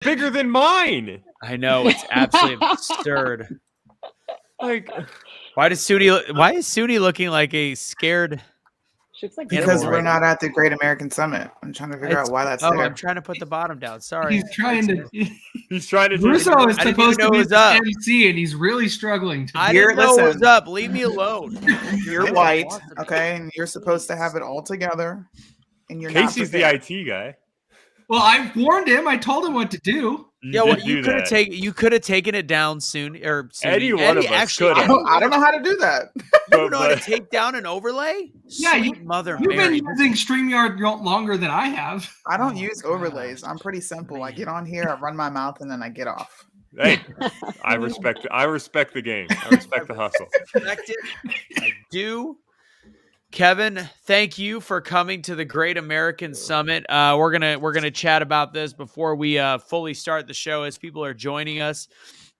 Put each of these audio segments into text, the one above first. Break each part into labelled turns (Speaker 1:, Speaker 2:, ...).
Speaker 1: bigger than mine.
Speaker 2: I know, it's absolutely absurd.
Speaker 1: Like,
Speaker 2: why is Soonie looking like a scared?
Speaker 3: Because we're not at the Great American Summit. I'm trying to figure out why that's there.
Speaker 2: I'm trying to put the bottom down. Sorry.
Speaker 4: He's trying to.
Speaker 5: Russo is supposed to be
Speaker 2: the
Speaker 5: MC, and he's really struggling.
Speaker 2: I didn't know what was up. Leave me alone.
Speaker 3: You're white, okay, and you're supposed to have it all together. And you're
Speaker 1: Casey's the IT guy.
Speaker 5: Well, I warned him. I told him what to do.
Speaker 2: Yeah, well, you could have taken it down soon. Or
Speaker 1: Any one of us
Speaker 2: actually,
Speaker 3: I don't know how to do that.
Speaker 2: You don't know how to take down an overlay?
Speaker 5: Yeah,
Speaker 2: you've
Speaker 5: been using StreamYard longer than I have.
Speaker 3: I don't use overlays. I'm pretty simple. I get on here, I run my mouth, and then I get off.
Speaker 1: Hey, I respect the game. I respect the hustle.
Speaker 2: Respect it. I do. Kevin, thank you for coming to the Great American Summit. We're gonna chat about this before we fully start the show as people are joining us.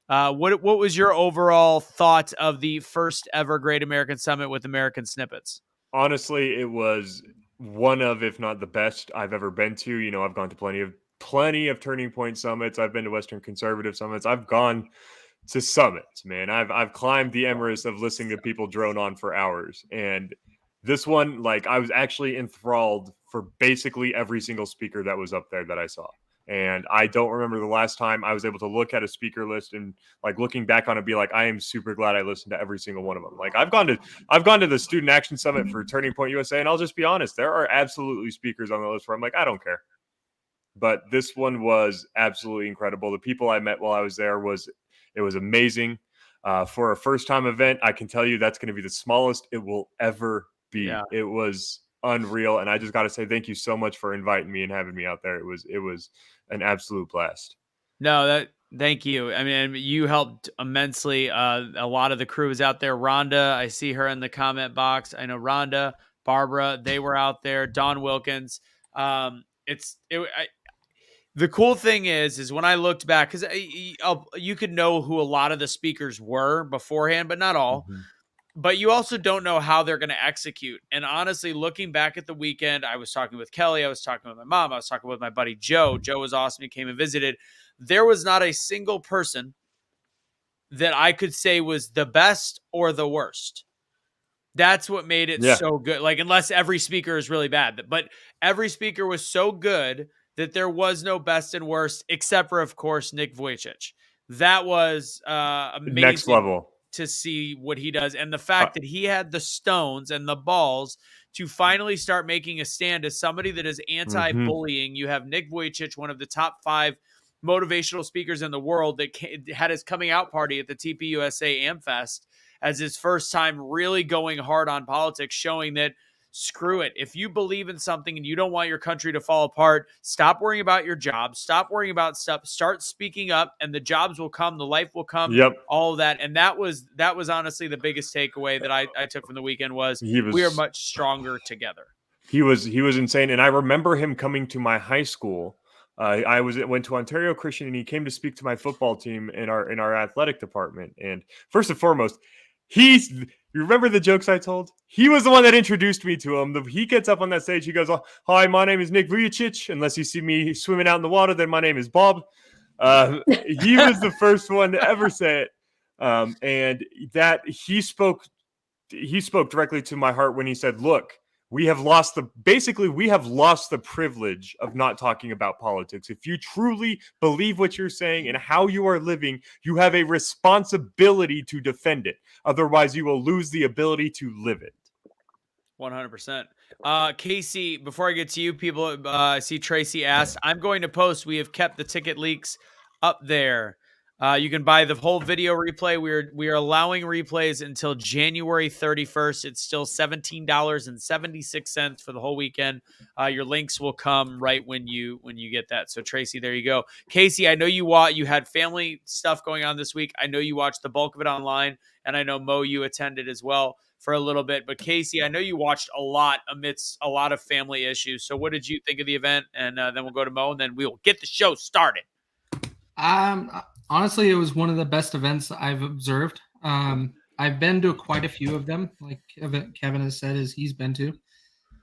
Speaker 2: What was your overall thought of the first ever Great American Summit with American Snippets?
Speaker 1: Honestly, it was one of, if not the best I've ever been to. You know, I've gone to plenty of Turning Point summits. I've been to Western Conservative summits. I've gone to summits, man. I've climbed the Everest of listening to people drone on for hours, and this one, like, I was actually enthralled for basically every single speaker that was up there that I saw. And I don't remember the last time I was able to look at a speaker list and, like, looking back on it, be like, I am super glad I listened to every single one of them. Like, I've gone to the Student Action Summit for Turning Point USA, and I'll just be honest, there are absolutely speakers on the list where I'm like, I don't care. But this one was absolutely incredible. The people I met while I was there was amazing. For a first-time event, I can tell you that's going to be the smallest it will ever be. Yeah. It was unreal, and I just got to say thank you so much for inviting me and having me out there. It was an absolute blast.
Speaker 2: No, thank you. I mean, you helped immensely. A lot of the crew was out there. Rhonda, I see her in the comment box. I know Rhonda, Barbara, they were out there. Don Wilkins. The cool thing is when I looked back, because you could know who a lot of the speakers were beforehand, but not all. Mm-hmm. But you also don't know how they're going to execute. And honestly, looking back at the weekend, I was talking with Kelly. I was talking with my mom. I was talking with my buddy Joe. Joe was awesome. He came and visited. There was not a single person that I could say was the best or the worst. That's what made it so good. Like, unless every speaker is really bad. But every speaker was so good that there was no best and worst, except for, of course, Nick Vujicic. That was amazing.
Speaker 1: Next level.
Speaker 2: To see what he does, and the fact that he had the stones and the balls to finally start making a stand as somebody that is anti-bullying. You have Nick Vujicic, one of the top 5 motivational speakers in the world, that had his coming out party at the TPUSA Amfest as his first time really going hard on politics, showing that screw it. If you believe in something and you don't want your country to fall apart, stop worrying about your job. Stop worrying about stuff. Start speaking up, and the jobs will come. The life will come.
Speaker 1: Yep.
Speaker 2: All of that. And that was honestly the biggest takeaway that I took from the weekend was we are much stronger together.
Speaker 1: He was insane. And I remember him coming to my high school. I went to Ontario Christian, and he came to speak to my football team in our athletic department. And first and foremost, you remember the jokes I told? He was the one that introduced me to him. He gets up on that stage. He goes, "Hi, my name is Nick Vujicic. Unless you see me swimming out in the water, then my name is Bob." He was the first one to ever say it, and that he spoke directly to my heart when he said, "Look, we have lost the privilege of not talking about politics. If you truly believe what you're saying and how you are living, you have a responsibility to defend it. Otherwise, you will lose the ability to live it."
Speaker 2: 100%. Casey, before I get to you, people, I see Tracy asked, I'm going to post, we have kept the ticket leaks up there. You can buy the whole video replay. We are allowing replays until January 31st. It's still $17.76 for the whole weekend. Your links will come right when you get that. So Tracy, there you go. Casey, I know you had family stuff going on this week. I know you watched the bulk of it online, and I know Mo, you attended as well for a little bit. But Casey, I know you watched a lot amidst a lot of family issues. So what did you think of the event? And then we'll go to Mo, and then we'll get the show started.
Speaker 4: Honestly, it was one of the best events I've observed. I've been to quite a few of them, like Kevin has said, as he's been to.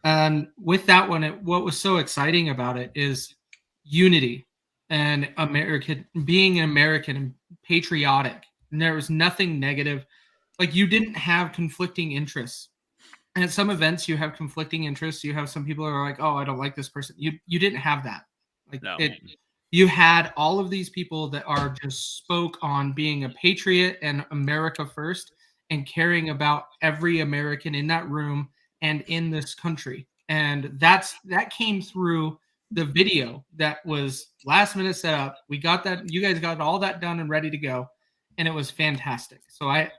Speaker 4: And with that one, what was so exciting about it is unity. and being an American and patriotic. And there was nothing negative. Like, you didn't have conflicting interests. And at some events, you have conflicting interests. You have some people who are like, "Oh, I don't like this person." You didn't have that. Like,
Speaker 2: No.
Speaker 4: You had all of these people that are just spoke on being a patriot and America first, and caring about every American in that room and in this country. And that came through the video that was last minute set up. We got that. You guys got all that done and ready to go, and it was fantastic. So I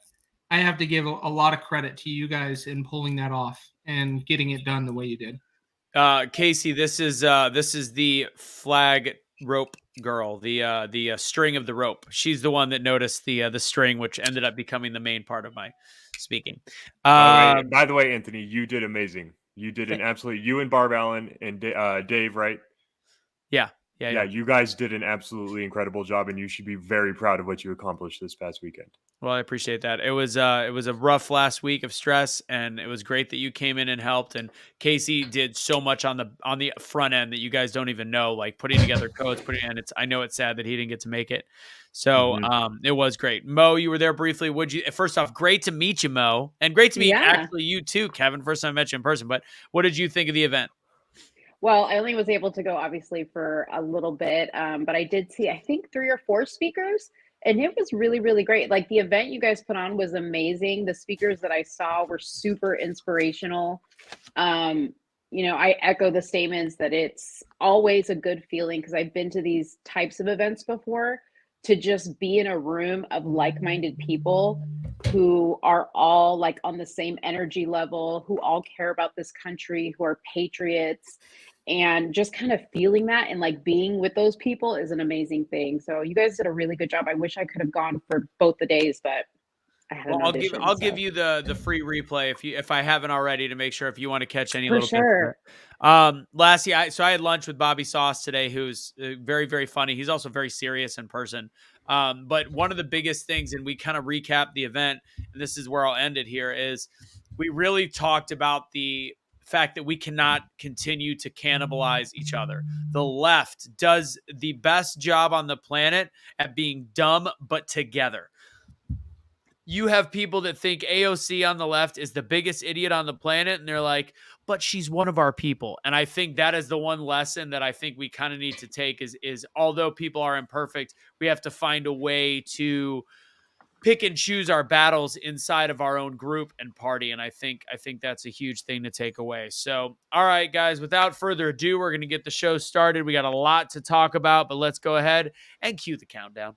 Speaker 4: have to give a lot of credit to you guys in pulling that off and getting it done the way you did.
Speaker 2: Casey, this is the flag rope girl, the string of the rope. She's the one that noticed the string, which ended up becoming the main part of my speaking.
Speaker 1: By the way, Anthony, you did amazing. You did an absolute. You and Barb Allen and Dave, right?
Speaker 2: Yeah.
Speaker 1: You guys did an absolutely incredible job, and you should be very proud of what you accomplished this past weekend.
Speaker 2: Well, I appreciate that. It was a rough last week of stress, and it was great that you came in and helped. And Casey did so much on the front end that you guys don't even know, like putting together codes, I know it's sad that he didn't get to make it. So it was great. Mo, you were there briefly. First off, great to meet you, Mo, and great to meet actually you too, Kevin. First time I met you in person. But what did you think of the event?
Speaker 6: Well, I only was able to go obviously for a little bit, but I did see, I think 3 or 4 speakers, and it was really, really great. Like, the event you guys put on was amazing. The speakers that I saw were super inspirational. I echo the statements that it's always a good feeling, because I've been to these types of events before, to just be in a room of like-minded people who are all like on the same energy level, who all care about this country, who are patriots, and just kind of feeling that and like being with those people is an amazing thing. So you guys did a really good job. I wish I could have gone for both the days, but I had an audition.
Speaker 2: I'll give you the free replay if I haven't already, to make sure if you want to catch any little
Speaker 6: sure.
Speaker 2: Lastly, I had lunch with Bobby Sauce today, who's very, very funny. He's also very serious in person. But one of the biggest things, and we kind of recap the event, and this is where I'll end it here, is we really talked about the fact that we cannot continue to cannibalize each other. The left does the best job on the planet at being dumb, but together. You have people that think AOC on the left is the biggest idiot on the planet, and they're like, but she's one of our people. And I think that is the one lesson that I think we kind of need to take is although people are imperfect, we have to find a way to pick and choose our battles inside of our own group and party. And I think that's a huge thing to take away. So, all right, guys, without further ado, we're going to get the show started. We got a lot to talk about, but let's go ahead and cue the countdown.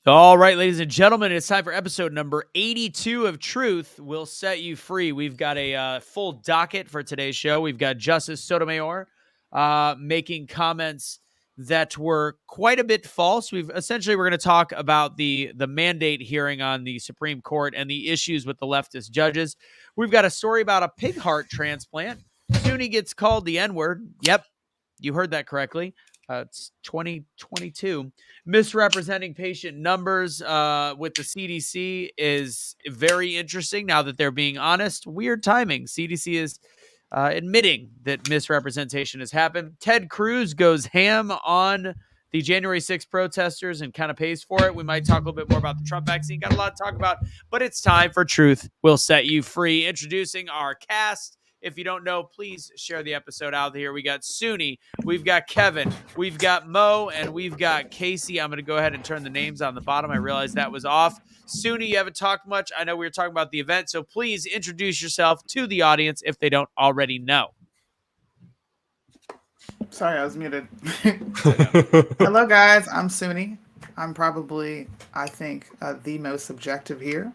Speaker 2: All right, ladies and gentlemen, it's time for episode number 82 of Truth Will Set You Free. We've got a full docket for today's show. We've got Justice Sotemayor making comments that were quite a bit false. We're going to talk about the mandate hearing on the Supreme Court and the issues with the leftist judges. We've got a story about a pig heart transplant. Soonie gets called the N-word. Yep, you heard that correctly. It's 2022. Misrepresenting patient numbers with the CDC is very interesting now that they're being honest. Weird timing. CDC is admitting that misrepresentation has happened. Ted Cruz goes ham on the January 6th protesters and kind of pays for it. We might talk a little bit more about the Trump vaccine. Got a lot to talk about, but it's time for Truth Will Set You Free. Introducing our cast. If you don't know, please share the episode out here. We got Soonie, we've got Kevin, we've got Mo, and we've got Casey. I'm going to go ahead and turn the names on the bottom. I realized that was off. Soonie, you haven't talked much. I know we were talking about the event, so please introduce yourself to the audience if they don't already know.
Speaker 3: Sorry, I was muted. Hello, guys. I'm Soonie. I'm probably, I think, the most subjective here.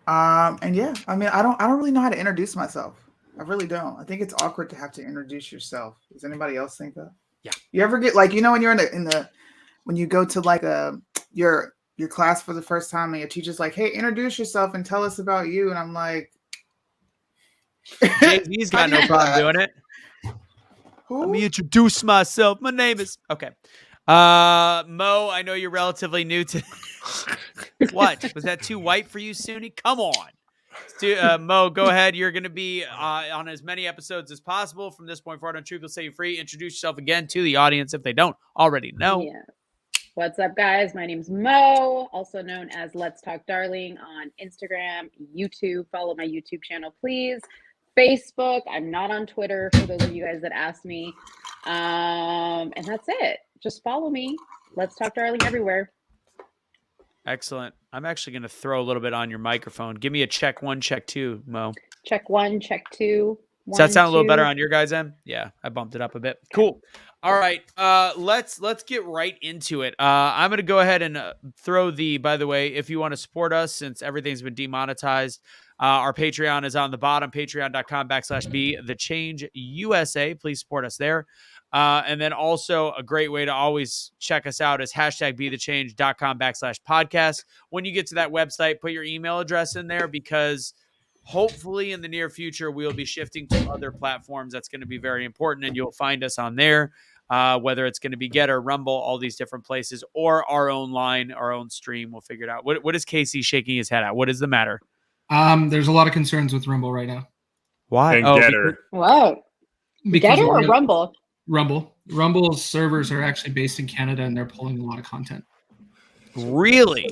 Speaker 3: And yeah, I mean, I don't really know how to introduce myself. I really don't. I think it's awkward to have to introduce yourself. Does anybody else think that?
Speaker 2: Yeah.
Speaker 3: You ever get like, when you're when you go to like your class for the first time and your teacher's like, "Hey, introduce yourself and tell us about you," and I'm like,
Speaker 2: Jay-Z's got no problem doing it.
Speaker 3: Who?
Speaker 2: Let me introduce myself. My name is Mo. I know you're relatively new to. What was that too white for you, Soonie? Come on. Mo, go ahead. You're going to be on as many episodes as possible from this point forward on Truth Will Set You Free. Introduce yourself again to the audience if they don't already know.
Speaker 6: Yeah. What's up, guys? My name's Mo, also known as Let's Talk Darling on Instagram, YouTube. Follow my YouTube channel, please. Facebook. I'm not on Twitter for those of you guys that asked me. And that's it. Just follow me. Let's Talk Darling everywhere.
Speaker 2: Excellent. I'm actually going to throw a little bit on your microphone. Give me a check 1, check 2, Mo.
Speaker 6: Check 1, check 2.
Speaker 2: Does that sound a little better on your guys' end? Yeah, I bumped it up a bit. Cool. All right. Let's get right into it. I'm going to go ahead and throw by the way, if you want to support us, since everything's been demonetized, our Patreon is on the bottom, patreon.com/BetheChange USA. Please support us there. And then also a great way to always check us out is #BetheChange.com/podcast. When you get to that website, put your email address in there because hopefully in the near future, we'll be shifting to other platforms. That's going to be very important. And you'll find us on there, whether it's going to be Getter, Rumble, all these different places, or our own line, our own stream. We'll figure it out. What is Casey shaking his head at? What is the matter?
Speaker 4: There's a lot of concerns with Rumble right now.
Speaker 2: Why?
Speaker 1: And Getter.
Speaker 6: Whoa. Getter or Rumble?
Speaker 4: Rumble. Rumble's servers are actually based in Canada, and they're pulling a lot of content.
Speaker 2: Really?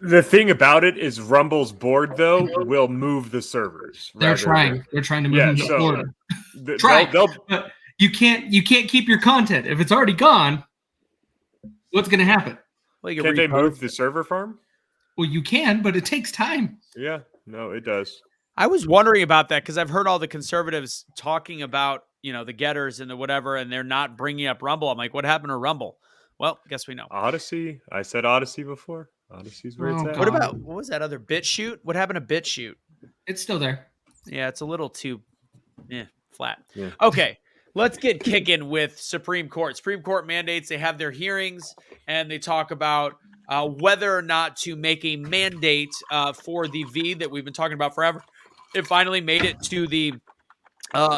Speaker 1: The thing about it is Rumble's board, though, will move the servers.
Speaker 4: They're trying. They're trying to move them to Florida. Try. But you can't keep your content. If it's already gone, what's going to happen?
Speaker 2: Well,
Speaker 1: Can't they move the server farm?
Speaker 4: Well, you can, but it takes time.
Speaker 1: Yeah. No, it does.
Speaker 2: I was wondering about that because I've heard all the conservatives talking about, the Getters and the whatever, and they're not bringing up Rumble. I'm like, what happened to Rumble? Well, I guess we know.
Speaker 1: Odyssey. I said Odyssey before. Odyssey's where it's at.
Speaker 2: What was that other BitChute? What happened to BitChute?
Speaker 4: It's still there.
Speaker 2: Yeah, it's a little too flat.
Speaker 1: Yeah.
Speaker 2: Okay, let's get kicking with Supreme Court. Supreme Court mandates, they have their hearings, and they talk about whether or not to make a mandate for the V that we've been talking about forever. It finally made it to the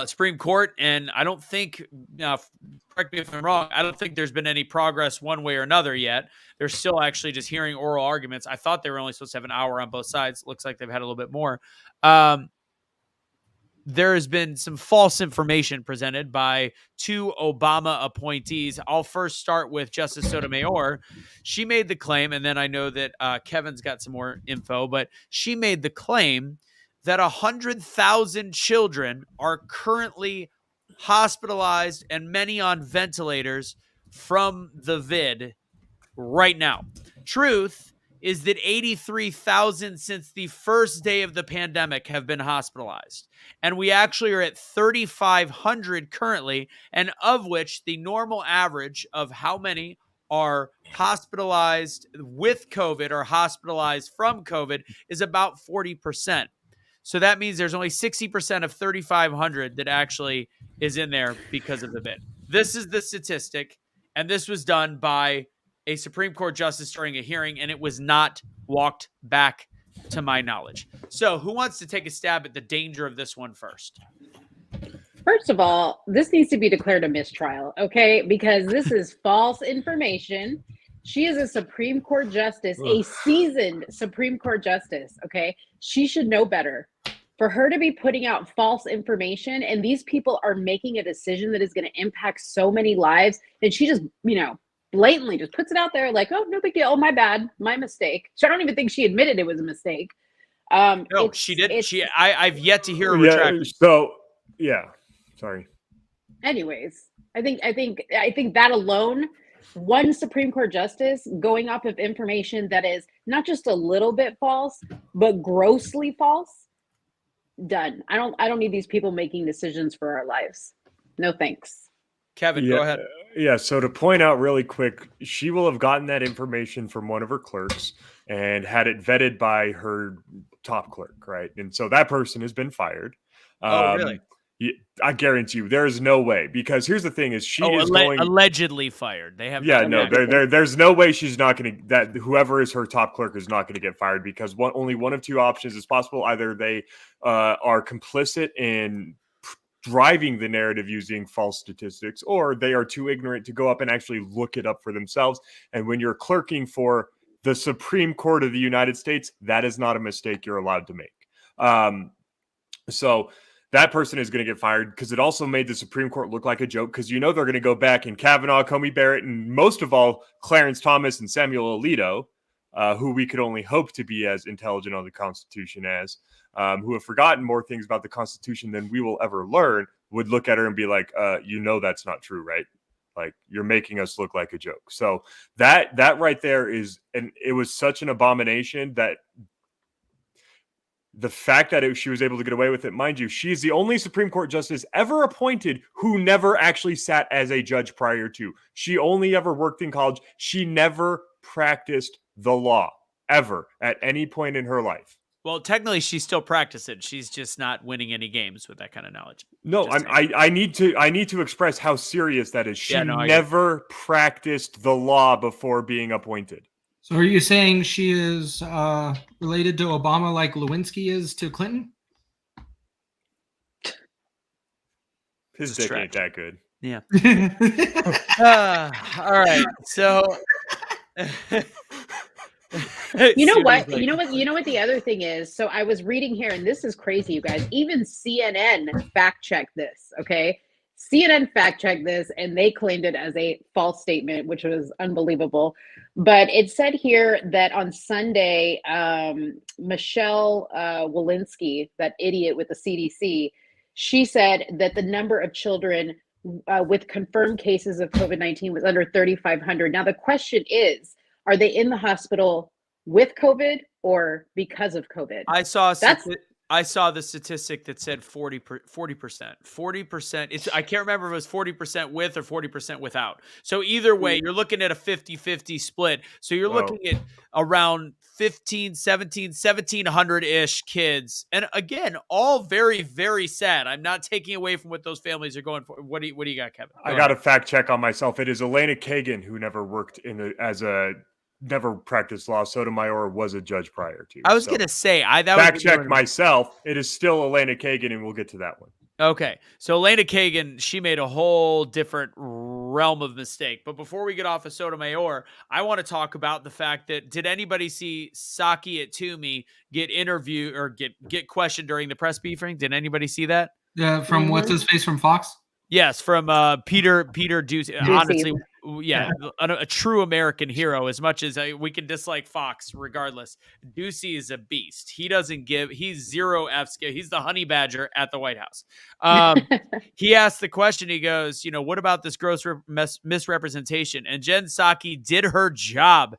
Speaker 2: Supreme Court, and I don't think, correct me if I'm wrong, I don't think there's been any progress one way or another yet. They're still actually just hearing oral arguments. I thought they were only supposed to have an hour on both sides. Looks like they've had a little bit more. There has been some false information presented by 2 Obama appointees. I'll first start with Justice Sotemayor. She made the claim, and then I know that Kevin's got some more info, but she made the claim that 100,000 children are currently hospitalized and many on ventilators from the vid right now. Truth is that 83,000 since the first day of the pandemic have been hospitalized. And we actually are at 3,500 currently, and of which the normal average of how many are hospitalized with COVID or hospitalized from COVID is about 40%. So that means there's only 60% of 3,500 that actually is in there because of the vid. This is the statistic, and this was done by a Supreme Court justice during a hearing, and it was not walked back to my knowledge. So who wants to take a stab at the danger of this one first?
Speaker 6: First of all, this needs to be declared a mistrial, okay? Because this is false information. She is a Supreme Court justice, a seasoned Supreme Court justice, okay? She should know better. For her to be putting out false information, and these people are making a decision that is going to impact so many lives, and she just, blatantly just puts it out there like, oh, no big deal. Oh, my bad. My mistake. So I don't even think she admitted it was a mistake.
Speaker 2: No, she did. I've yet to hear her retract.
Speaker 1: Sorry.
Speaker 6: Anyways, I think that alone, one Supreme Court justice going off of information that is not just a little bit false, but grossly false, done. I don't need these people making decisions for our lives. No thanks.
Speaker 2: Kevin, go ahead.
Speaker 1: Yeah, so to point out really quick, she will have gotten that information from one of her clerks and had it vetted by her top clerk, right? And so that person has been fired.
Speaker 2: Oh, really?
Speaker 1: I guarantee you, there is no way, because here's the thing: is she is
Speaker 2: allegedly fired. They have
Speaker 1: there's no way she's not going to, that whoever is her top clerk is not going to get fired, because only one of two options is possible. Either they are complicit in driving the narrative using false statistics, or they are too ignorant to go up and actually look it up for themselves. And when you're clerking for the Supreme Court of the United States, that is not a mistake you're allowed to make. So that person is going to get fired, because it also made the Supreme Court look like a joke, because they're going to go back and Kavanaugh, Comey Barrett, and most of all, Clarence Thomas and Samuel Alito, who we could only hope to be as intelligent on the Constitution as, who have forgotten more things about the Constitution than we will ever learn, would look at her and be like, that's not true, right? Like, you're making us look like a joke. So that right there is, and it was such an abomination that the fact that she was able to get away with it, mind you, she is the only Supreme Court justice ever appointed who never actually sat as a judge prior to. She only ever worked in college. She never practiced the law ever at any point in her life.
Speaker 2: Well, technically, she still practiced it. She's just not winning any games with that kind of knowledge.
Speaker 1: No, I need to express how serious that is. She never practiced the law before being appointed.
Speaker 4: So are you saying she is related to Obama like Lewinsky is to Clinton?
Speaker 1: His dick ain't that good.
Speaker 2: Yeah. All right. So
Speaker 6: you know what the other thing is? So I was reading here, and this is crazy, you guys. Even CNN fact checked this, okay? CNN fact checked this, and they claimed it as a false statement, which was unbelievable. But it said here that on Sunday, Michelle Walensky, that idiot with the CDC, she said that the number of children with confirmed cases of COVID-19 was under 3,500. Now, the question is, are they in the hospital with COVID or because of COVID?
Speaker 2: I saw the statistic that said 40%. 40%. I can't remember if it was 40% with or 40% without. So either way, you're looking at a 50-50 split. So you're looking at around 1,700-ish kids. And again, all very, very sad. I'm not taking away from what those families are going for. What do you got, Kevin?
Speaker 1: I got a fact check on myself. It is Elena Kagan, who never worked never practiced law. Sotemayor was a judge prior to.
Speaker 2: I was going to say,
Speaker 1: fact check myself. It is still Elena Kagan, and we'll get to that one.
Speaker 2: Okay. So Elena Kagan, she made a whole different realm of mistake. But before we get off of Sotemayor, I want to talk about the fact that, did anybody see Saki at Toomey get interviewed or get questioned during the press briefing? Did anybody see that?
Speaker 4: From what's his face from Fox?
Speaker 2: Yes, from Peter Ducey. Honestly, yeah, a true American hero. As much as we can dislike Fox, regardless, Ducey is a beast. He doesn't give. He's zero F's. He's the honey badger at the White House. He asked the question. He goes, what about this gross misrepresentation? And Jen Psaki did her job.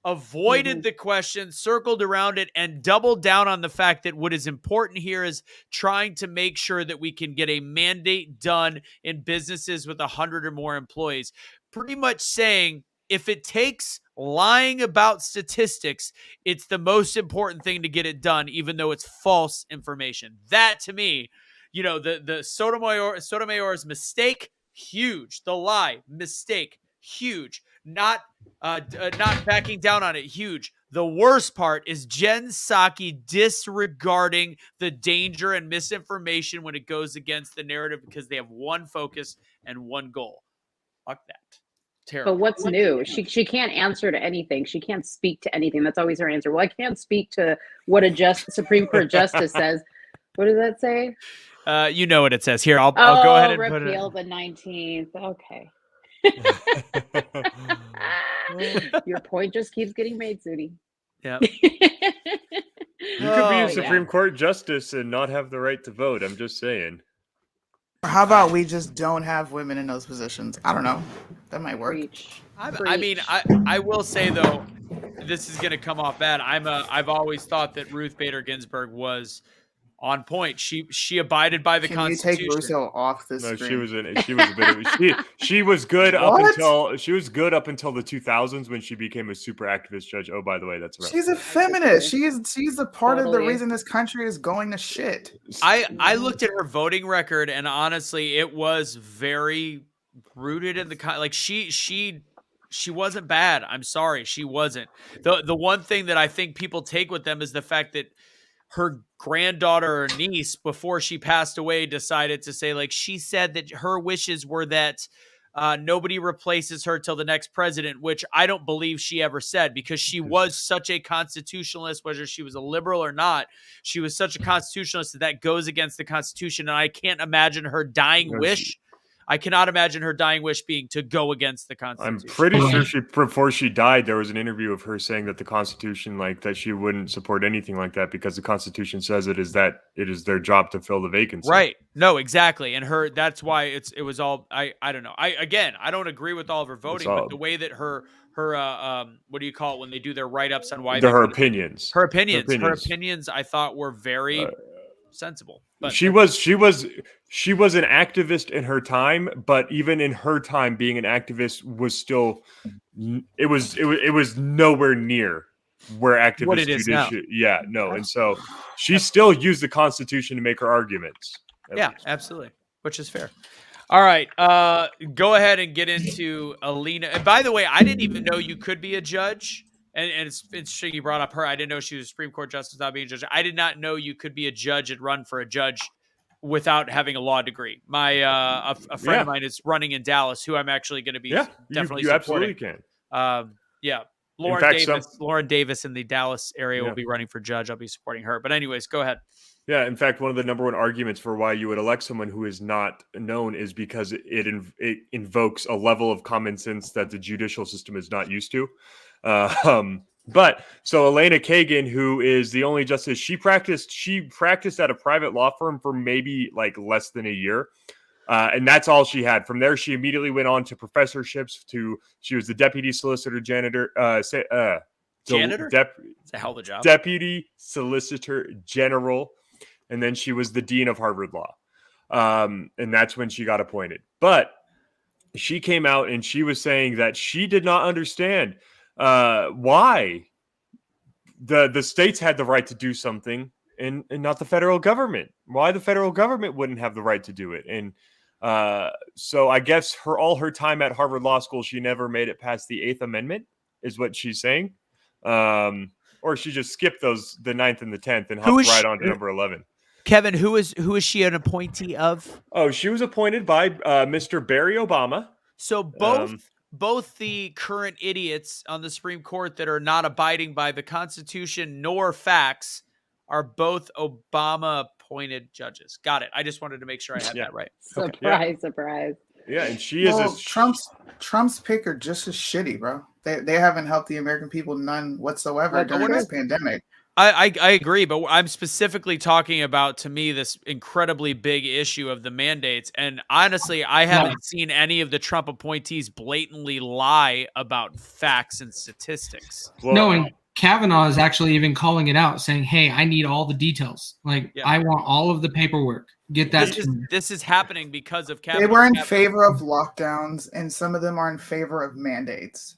Speaker 2: Avoided the question, circled around it, and doubled down on the fact that what is important here is trying to make sure that we can get a mandate done in businesses with 100 or more employees. Pretty much saying, if it takes lying about statistics, it's the most important thing to get it done, even though it's false information. That, to me, the Sotemayor's mistake, huge. The lie, mistake, huge. Not backing down on it, huge. The worst part is Jen Psaki disregarding the danger and misinformation when it goes against the narrative, because they have one focus and one goal. Fuck that. Terrible.
Speaker 6: But what's new? She can't answer to anything. She can't speak to anything. That's always her answer. Well, I can't speak to what a Supreme Court justice says. What does that say?
Speaker 2: You know what it says. Here, I'll go ahead and
Speaker 6: repeal the 19th. Okay. Your point just keeps getting made, Soonie.
Speaker 2: Yeah.
Speaker 1: You could be a Supreme Court justice and not have the right to vote. I'm just saying.
Speaker 3: Or how about we just don't have women in those positions? I don't know. That might work.
Speaker 2: I mean, I will say, though, this is going to come off bad. I've always thought that Ruth Bader Ginsburg was On point. She abided by the
Speaker 3: Can you
Speaker 2: Constitution.
Speaker 3: take Russo off the
Speaker 1: No,
Speaker 3: screen?
Speaker 1: she was a bit of she was good up
Speaker 3: What?
Speaker 1: until the 2000s when she became a super activist judge. Oh, by the way, that's right.
Speaker 3: She's a feminist. She's a part of the
Speaker 6: Totally.
Speaker 3: reason this country is going to shit.
Speaker 2: I looked at her voting record, and honestly, it was very rooted in the like she wasn't bad. I'm sorry, she wasn't. The one thing that I think people take with them is the fact that her granddaughter or niece, before she passed away, decided to say, like, she said that her wishes were that nobody replaces her till the next president, which I don't believe she ever said, because she was such a constitutionalist, whether she was a liberal or not. She was such a constitutionalist that goes against the Constitution. And I can't imagine her dying wish. I cannot imagine her dying wish being to go against the Constitution.
Speaker 1: I'm pretty sure before she died, there was an interview of her saying that the Constitution, like, that she wouldn't support anything like that because the Constitution says it is their job to fill the vacancy.
Speaker 2: Right. No, exactly. And that's why it was all, I don't know. I don't agree with all of her voting, but the way that her what do you call it when they do their write-ups on why
Speaker 1: her opinions.
Speaker 2: Her opinions I thought were very sensible. But
Speaker 1: she was an activist in her time, but even in her time, being an activist was still it was nowhere near where activists
Speaker 2: what it is now.
Speaker 1: Yeah, no, and so she still used the Constitution to make her arguments.
Speaker 2: Yeah, absolutely, which is fair. All right, go ahead and get into Alina. And by the way, I didn't even know you could be a judge. And it's interesting you brought up her. I didn't know she was a Supreme Court justice without being a judge. I did not know you could be a judge and run for a judge without having a law degree. My a friend of mine is running in Dallas, who I'm actually going to be definitely
Speaker 1: you
Speaker 2: supporting.
Speaker 1: absolutely can.
Speaker 2: Lauren Davis in the Dallas area will be running for judge. I'll be supporting her. But anyways, go ahead.
Speaker 1: Yeah, in fact, one of the number one arguments for why you would elect someone who is not known is because it invokes a level of common sense that the judicial system is not used to. But so Elena Kagan, who is the only justice, she practiced at a private law firm for maybe like less than a year. And that's all she had. From there, she immediately went on to professorships. She was the deputy solicitor janitor.
Speaker 2: Janitor? It's a hell of a job.
Speaker 1: Deputy solicitor general, and then she was the dean of Harvard Law. And that's when she got appointed. But she came out and she was saying that she did not understand why the states had the right to do something and not the federal government. Why the federal government wouldn't have the right to do it. And so I guess all her time at Harvard Law School, she never made it past the 8th Amendment, is what she's saying. Or she just skipped the 9th and the 10th and hopped right on to number 11.
Speaker 2: Kevin, who is she an appointee of?
Speaker 1: Oh, she was appointed by Mr. Barry Obama.
Speaker 2: So both the current idiots on the Supreme Court that are not abiding by the Constitution nor facts are both Obama-appointed judges. Got it. I just wanted to make sure I had that right.
Speaker 6: Surprise.
Speaker 1: Yeah, and she is
Speaker 3: Trump's pick are just as shitty, bro. They haven't helped the American people none whatsoever during this pandemic.
Speaker 2: I agree, but I'm specifically talking about, to me, this incredibly big issue of the mandates. And honestly, I haven't seen any of the Trump appointees blatantly lie about facts and statistics.
Speaker 4: No, and Kavanaugh is actually even calling it out, saying, hey, I need all the details. I want all of the paperwork. Get that.
Speaker 2: This is happening because of Kavanaugh.
Speaker 3: They were in favor of lockdowns, and some of them are in favor of mandates.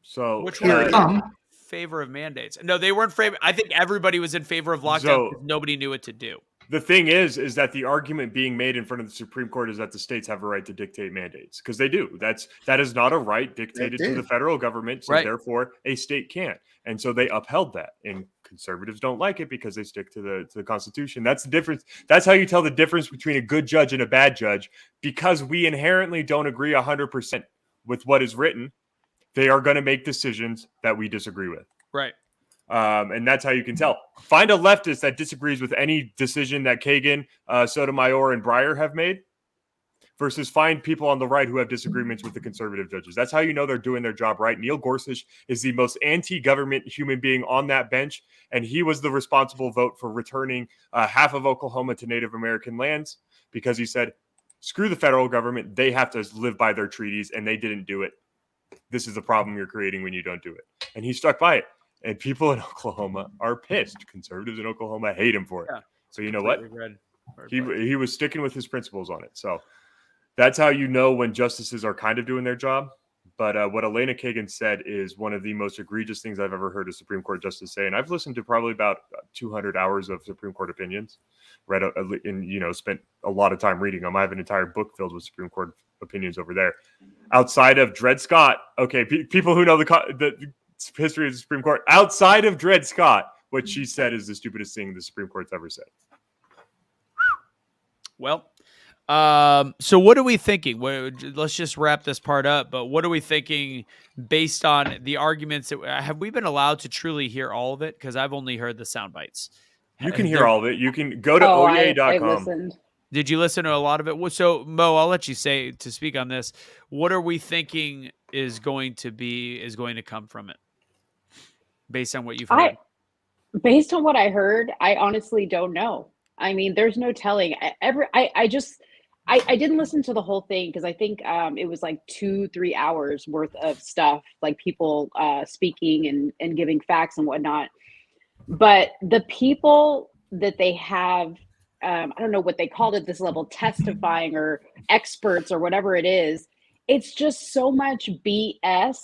Speaker 1: So
Speaker 2: which one? Favor of mandates? No, they weren't favor. I think everybody was in favor of lockdown because nobody knew what to do.
Speaker 1: The thing is that the argument being made in front of the Supreme Court is that the states have a right to dictate mandates, because they do. That is not a right dictated to the federal government, so therefore a state can't. And so they upheld that. And conservatives don't like it because they stick to the Constitution. That's the difference. That's how you tell the difference between a good judge and a bad judge, because we inherently don't agree 100% with what is written. They are going to make decisions that we disagree with.
Speaker 2: Right.
Speaker 1: And that's how you can tell. Find a leftist that disagrees with any decision that Kagan, Sotemayor, and Breyer have made, versus find people on the right who have disagreements with the conservative judges. That's how you know they're doing their job right. Neil Gorsuch is the most anti-government human being on that bench, and he was the responsible vote for returning half of Oklahoma to Native American lands, because he said, screw the federal government. They have to live by their treaties, and they didn't do it. This is the problem you're creating when you don't do it. And he stuck by it. And people in Oklahoma are pissed. Conservatives in Oklahoma hate him for it. So you know what?
Speaker 2: Completely read.
Speaker 1: He was sticking with his principles on it. So that's how you know when justices are kind of doing their job. But what Elena Kagan said is one of the most egregious things I've ever heard a Supreme Court justice say. And I've listened to probably about 200 hours of Supreme Court opinions, read and spent a lot of time reading them. I have an entire book filled with Supreme Court opinions over there. Outside of Dred Scott, okay, people who know the history of the Supreme Court, outside of Dred Scott, what she said is the stupidest thing the Supreme Court's ever said.
Speaker 2: Well, so what are we thinking? Let's just wrap this part up. But what are we thinking based on the arguments? Have we been allowed to truly hear all of it? Because I've only heard the sound bites.
Speaker 1: You can hear all of it. You can go to
Speaker 6: I
Speaker 1: oea.com.
Speaker 6: listened.
Speaker 2: Did you listen to a lot of it? So Mo, I'll let you speak on this. What are we thinking is going to come from it, based on what you've heard?
Speaker 6: Based on what I heard, I honestly don't know. I mean, there's no telling. I didn't listen to the whole thing because I think it was like 2-3 hours worth of stuff, like people speaking and giving facts and whatnot. But the people that they have, I don't know what they called it, this level, testifying or experts or whatever it is, it's just so much BS.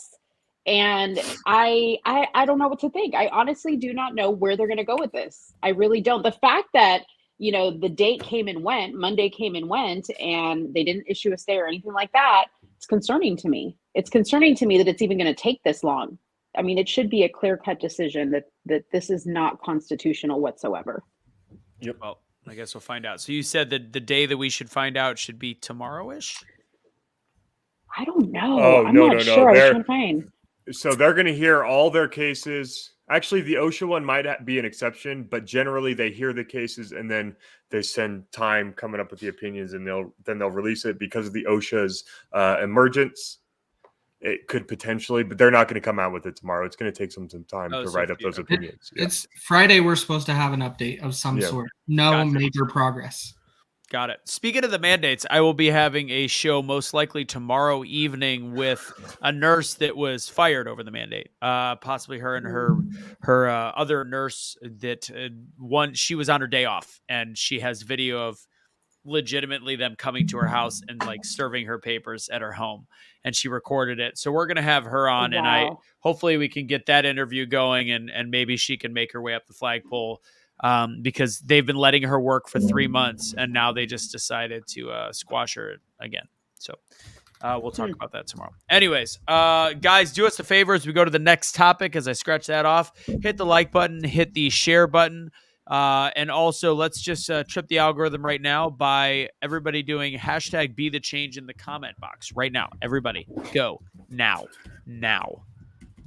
Speaker 6: And I don't know what to think. I honestly do not know where they're going to go with this. I really don't. The fact that, the date came and went, Monday came and went, and they didn't issue a stay or anything like that, it's concerning to me. It's concerning to me that it's even going to take this long. I mean, it should be a clear-cut decision that this is not constitutional whatsoever.
Speaker 2: Yep. Well, I guess we'll find out. So you said that the day that we should find out should be tomorrow-ish?
Speaker 6: I don't know.
Speaker 1: Oh,
Speaker 6: I'm
Speaker 1: no,
Speaker 6: not
Speaker 1: no,
Speaker 6: sure.
Speaker 1: no.
Speaker 6: I was trying to find.
Speaker 1: So they're going to hear all their cases. Actually, the OSHA one might be an exception, but generally they hear the cases and then they spend time coming up with the opinions, and they'll release it because of the OSHA's emergence. It could potentially, but they're not going to come out with it tomorrow. It's going to take some time to write up those opinions.
Speaker 4: It's Friday. We're supposed to have an update of some sort. No major progress.
Speaker 2: Got it. Speaking of the mandates, I will be having a show most likely tomorrow evening with a nurse that was fired over the mandate. Possibly her and her other nurse that she was on her day off, and she has video of legitimately them coming to her house and like serving her papers at her home, and she recorded it. So we're going to have her on, and hopefully we can get that interview going, and maybe she can make her way up the flagpole. Because they've been letting her work for 3 months, and now they just decided to squash her again. So we'll talk about that tomorrow. Anyways, guys, do us a favor as we go to the next topic. As I scratch that off, hit the like button, hit the share button, and also let's just trip the algorithm right now by everybody doing hashtag BetheChange in the comment box right now. Everybody, go now.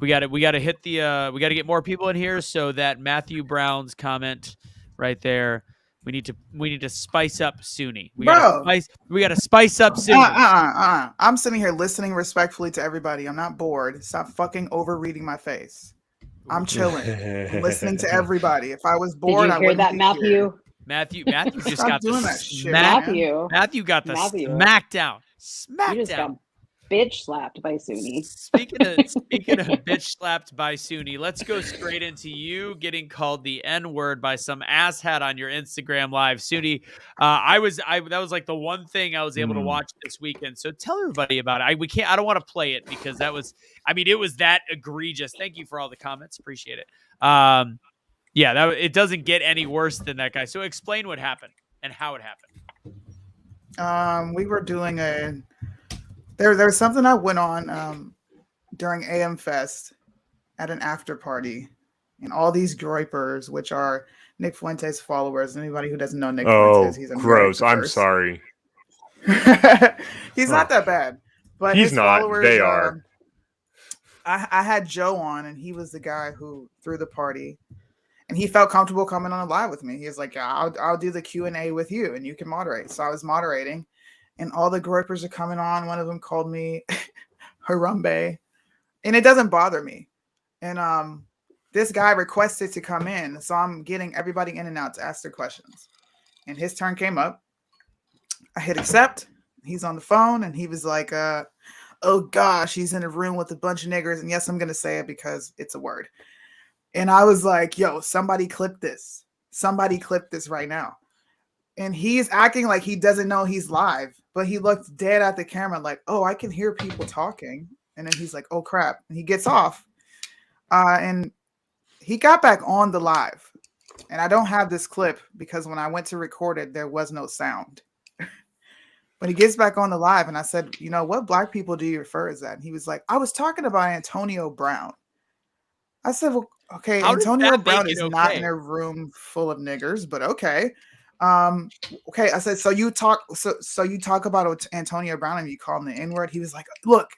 Speaker 2: We got to hit the we got to get more people in here so that Matthew Brown's comment right there. We need to spice up Soonie. We got to spice up Soonie.
Speaker 3: I'm sitting here listening respectfully to everybody. I'm not bored. Stop fucking overreading my face. I'm chilling. I'm listening to everybody. If I was bored,
Speaker 6: did you hear that, Matthew?
Speaker 3: Here.
Speaker 2: Matthew just got
Speaker 3: doing that shit.
Speaker 2: Matthew got the smackdown.
Speaker 6: You just got bitch slapped by Soonie.
Speaker 2: Speaking of bitch slapped by Soonie, let's go straight into you getting called the N-word by some asshat on your Instagram live. Soonie, that was like the one thing I was able to watch this weekend. So tell everybody about it. I don't want to play it because it was that egregious. Thank you for all the comments. Appreciate it. It doesn't get any worse than that guy. So explain what happened and how it happened.
Speaker 3: We were doing There's something I went on during AM Fest at an after party, and all these groypers, which are Nick Fuentes followers. Anybody who doesn't know Nick Fuentes, he's a
Speaker 1: gross. I'm sorry.
Speaker 3: He's not that bad, but
Speaker 1: he's
Speaker 3: his
Speaker 1: not.
Speaker 3: Followers
Speaker 1: they are.
Speaker 3: I had Joe on, and he was the guy who threw the party, and he felt comfortable coming on a live with me. He was like, "I'll do the Q&A with you, and you can moderate." So I was moderating. And all the groypers are coming on. One of them called me Harambe. And it doesn't bother me. And this guy requested to come in. So I'm getting everybody in and out to ask their questions. And his turn came up. I hit accept. He's on the phone. And he was like, oh, gosh, he's in a room with a bunch of niggers. And yes, I'm going to say it because it's a word. And I was like, yo, somebody clip this. Somebody clip this right now. And he's acting like he doesn't know he's live, but he looked dead at the camera like, oh, I can hear people talking. And then he's like, oh, crap. And he gets off. And he got back on the live. And I don't have this clip because when I went to record it, there was no sound. But he gets back on the live and I said, you know, what black people do you refer as that? And he was like, I was talking about Antonio Brown. I said, well, okay,
Speaker 2: How does
Speaker 3: Antonio
Speaker 2: that
Speaker 3: Brown
Speaker 2: make
Speaker 3: is
Speaker 2: it
Speaker 3: not
Speaker 2: okay?
Speaker 3: in a room full of niggers, but okay. Okay, I said, so you talk about Antonio Brown and you call him the N-word? He was like, look,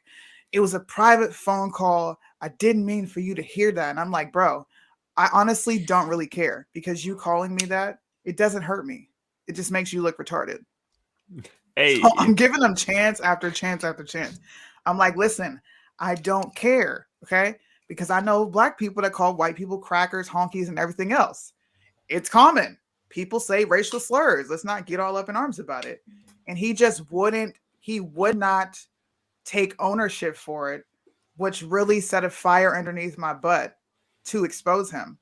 Speaker 3: it was a private phone call. I didn't mean for you to hear that. And I'm like, bro, I honestly don't really care because you calling me that, it doesn't hurt me. It just makes you look retarded.
Speaker 1: Hey,
Speaker 3: So I'm giving them chance after chance after chance. I'm like, listen, I don't care, okay? Because I know black people that call white people crackers, honkies, and everything else. It's common. People say racial slurs. Let's not get all up in arms about it. And he would not take ownership for it, which really set a fire underneath my butt to expose him.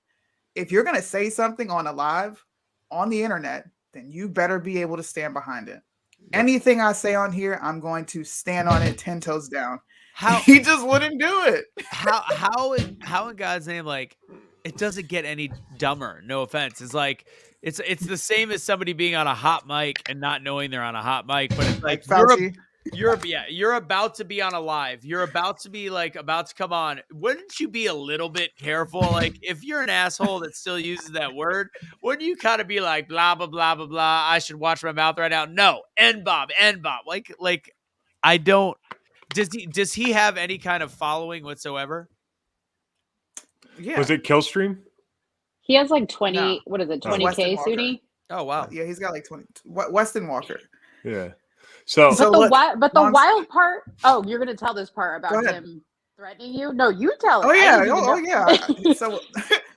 Speaker 3: If you're going to say something on a live, on the internet, then you better be able to stand behind it. Anything I say on here, I'm going to stand on it 10 toes down.
Speaker 2: How
Speaker 3: He just wouldn't do it.
Speaker 2: how in God's name, like, it doesn't get any dumber. No offense. It's like it's the same as somebody being on a hot mic and not knowing they're on a hot mic, but it's like
Speaker 3: Fauci.
Speaker 2: you're about to be on a live. You're about to be about to come on. Wouldn't you be a little bit careful? Like, if you're an asshole that still uses that word, wouldn't you kind of be like, blah, blah, blah, blah, blah. I should watch my mouth right now. No, N-Bob. Like, I don't. Does he have any kind of following whatsoever?
Speaker 3: Yeah.
Speaker 1: was it Killstream?
Speaker 6: He has like 20,
Speaker 3: No.
Speaker 6: what is it,
Speaker 3: It's
Speaker 6: 20K,
Speaker 3: Weston Walker.
Speaker 6: Soonie?
Speaker 2: Oh, wow.
Speaker 3: Yeah, he's got like 20. Weston Walker.
Speaker 1: Yeah. So
Speaker 3: So
Speaker 6: But
Speaker 3: look,
Speaker 6: the
Speaker 3: long-
Speaker 6: wild part, oh, you're going to tell this part
Speaker 3: Go
Speaker 6: about
Speaker 3: ahead.
Speaker 6: him threatening you? No, you tell it.
Speaker 3: Oh
Speaker 6: I
Speaker 3: yeah,
Speaker 6: didn't even know.
Speaker 3: yeah.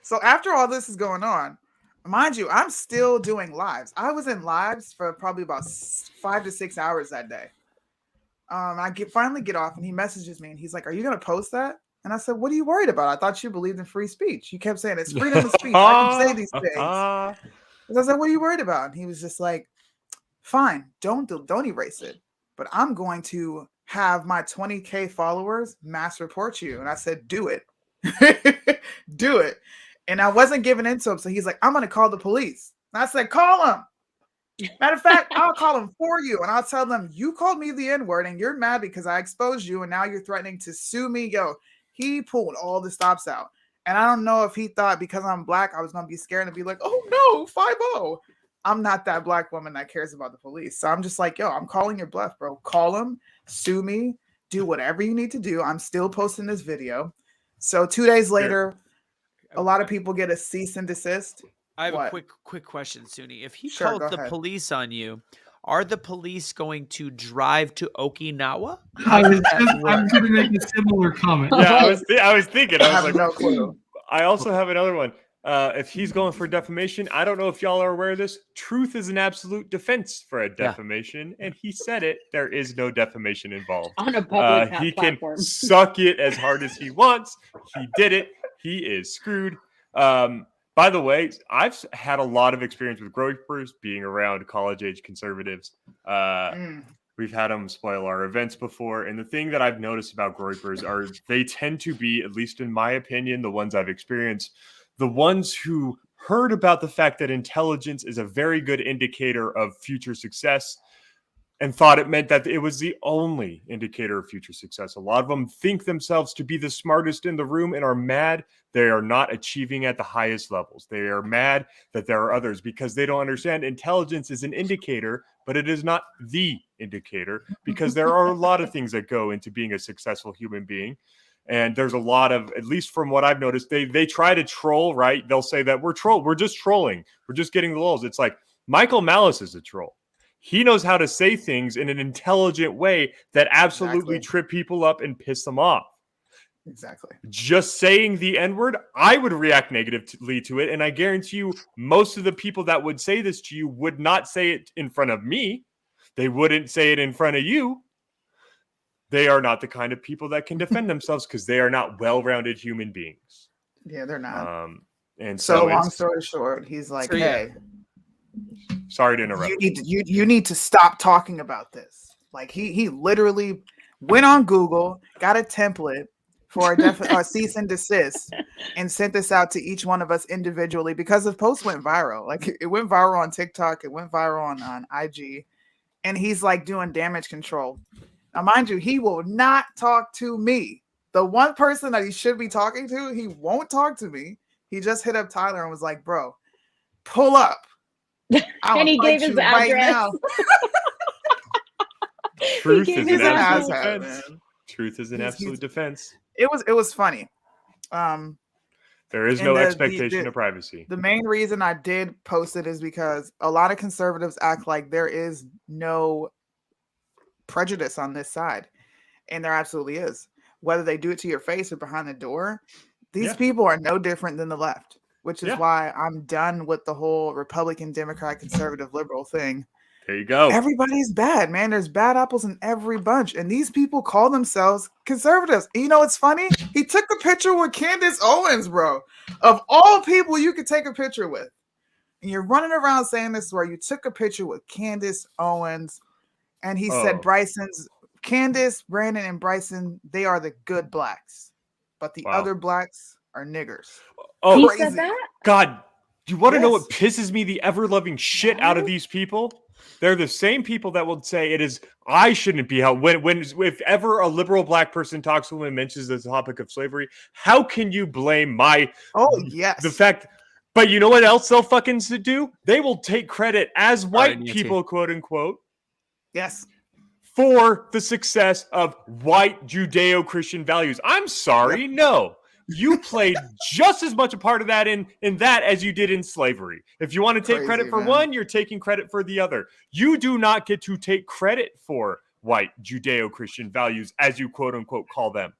Speaker 3: So after all this is going on, mind you, I'm still doing lives. I was in lives for probably about 5 to 6 hours that day. I finally get off and he messages me and he's like, "Are you gonna post that?" And I said, "What are you worried about? I thought you believed in free speech. You kept saying it's freedom of speech. I can say these things." And I said, "What are you worried about?" And he was just like, "Fine, don't erase it, but I'm going to have my 20K followers mass report you." And I said, "Do it, do it." And I wasn't giving in to him, so he's like, "I'm going to call the police." And I said, "Call him. Matter of fact, I'll call him for you, and I'll tell them you called me the N-word, and you're mad because I exposed you, and now you're threatening to sue me." Yo, he pulled all the stops out. And I don't know if he thought because I'm black, I was going to be scared and be like, "Oh no, 5-0. I'm not that black woman that cares about the police. So I'm just like, yo, I'm calling your bluff, bro. Call him, sue me, do whatever you need to do. I'm still posting this video. So 2 days later, a lot of people get a cease and desist.
Speaker 2: I have
Speaker 3: What?
Speaker 2: a quick question, Soonie. If he
Speaker 3: Sure,
Speaker 2: calls
Speaker 3: go
Speaker 2: the
Speaker 3: ahead.
Speaker 2: police on you, are the police going to drive to Okinawa?
Speaker 5: I was
Speaker 2: that
Speaker 5: going to make a similar comment.
Speaker 1: yeah, I was thinking.
Speaker 3: I
Speaker 1: I was
Speaker 3: have
Speaker 1: like,
Speaker 3: no clue.
Speaker 1: I also have another one. If he's going for defamation, I don't know if y'all are aware of this. Truth is an absolute defense for a defamation, and he said it. There is no defamation involved.
Speaker 6: On a public
Speaker 1: He
Speaker 6: platform.
Speaker 1: can suck it as hard as he wants. He did it. He is screwed. By the way, I've had a lot of experience with gropers being around college-age conservatives. We've had them spoil our events before. And the thing that I've noticed about gropers are they tend to be, at least in my opinion, the ones I've experienced, the ones who heard about the fact that intelligence is a very good indicator of future success and thought it meant that it was the only indicator of future success. A lot of them think themselves to be the smartest in the room and are mad they are not achieving at the highest levels. They are mad that there are others because they don't understand intelligence is an indicator, but it is not the indicator because there are a lot of things that go into being a successful human being. And there's a lot of, at least from what I've noticed, they try to troll, right? They'll say that we're just trolling. We're just getting the lulz. It's like Michael Malice is a troll. He knows how to say things in an intelligent way that absolutely trip people up and piss them off.
Speaker 3: Exactly.
Speaker 1: Just saying the N-word, I would react negatively to it. And I guarantee you, most of the people that would say this to you would not say it in front of me. They wouldn't say it in front of you. They are not the kind of people that can defend themselves because they are not well-rounded human beings.
Speaker 3: Yeah, they're not.
Speaker 1: And
Speaker 3: So long
Speaker 1: it's
Speaker 3: story short, he's like,
Speaker 2: So, yeah.
Speaker 3: "Hey,
Speaker 1: sorry to interrupt.
Speaker 3: you need to stop talking about this." Like he literally went on Google, got a template for a cease and desist, and sent this out to each one of us individually because the post went viral. Like it went viral on TikTok, it went viral on IG, and he's like doing damage control. Now, mind you, he will not talk to me. The one person that he should be talking to, he won't talk to me. He just hit up Tyler and was like, "Bro, pull up."
Speaker 6: And he gave his address.
Speaker 1: Truth
Speaker 6: gave
Speaker 1: is
Speaker 6: his
Speaker 1: an
Speaker 6: address.
Speaker 1: absolute
Speaker 3: Asshole,
Speaker 1: defense.
Speaker 3: man.
Speaker 1: Truth is an
Speaker 3: He's-
Speaker 1: absolute defense.
Speaker 3: It was funny.
Speaker 1: There is
Speaker 3: and
Speaker 1: no
Speaker 3: the-
Speaker 1: expectation
Speaker 3: the-
Speaker 1: of privacy.
Speaker 3: The main reason I did post it is because a lot of conservatives act like there is no prejudice on this side, and there absolutely is. Whether they do it to your face or behind the door, these
Speaker 1: Yeah.
Speaker 3: people are no different than the left, which is
Speaker 1: Yeah.
Speaker 3: why I'm done with the whole Republican, Democrat, conservative, liberal thing.
Speaker 1: There you go.
Speaker 3: Everybody's bad, man. There's bad apples in every bunch, and these people call themselves conservatives. And you know what's funny? He took a picture with Candace Owens, bro. Of all people you could take a picture with, and you're running around saying this where you took a picture with Candace Owens, and he said Candace, Brandon, and Bryson, they are the good blacks, but the
Speaker 1: Wow.
Speaker 3: other blacks are niggers.
Speaker 1: Oh,
Speaker 6: He
Speaker 3: crazy.
Speaker 6: said that?
Speaker 1: God, you want to know
Speaker 3: Yes.
Speaker 1: what pisses me the ever-loving shit out of these people? They're the same people that will say it is I shouldn't be held if ever a liberal black person talks to them and mentions the topic of slavery. How can you blame
Speaker 3: Oh yes,
Speaker 1: the fact? But you know what else they'll fucking do? They will take credit as white
Speaker 2: Nancy.
Speaker 1: people, quote unquote,
Speaker 3: yes.
Speaker 1: for the success of white Judeo-Christian values. I'm sorry, no. You played just as much a part of that in that as you did in slavery. If you want to take
Speaker 3: Crazy,
Speaker 1: credit for
Speaker 3: man.
Speaker 1: one, you're taking credit for the other. You do not get to take credit for white Judeo-Christian values, as you quote unquote call them.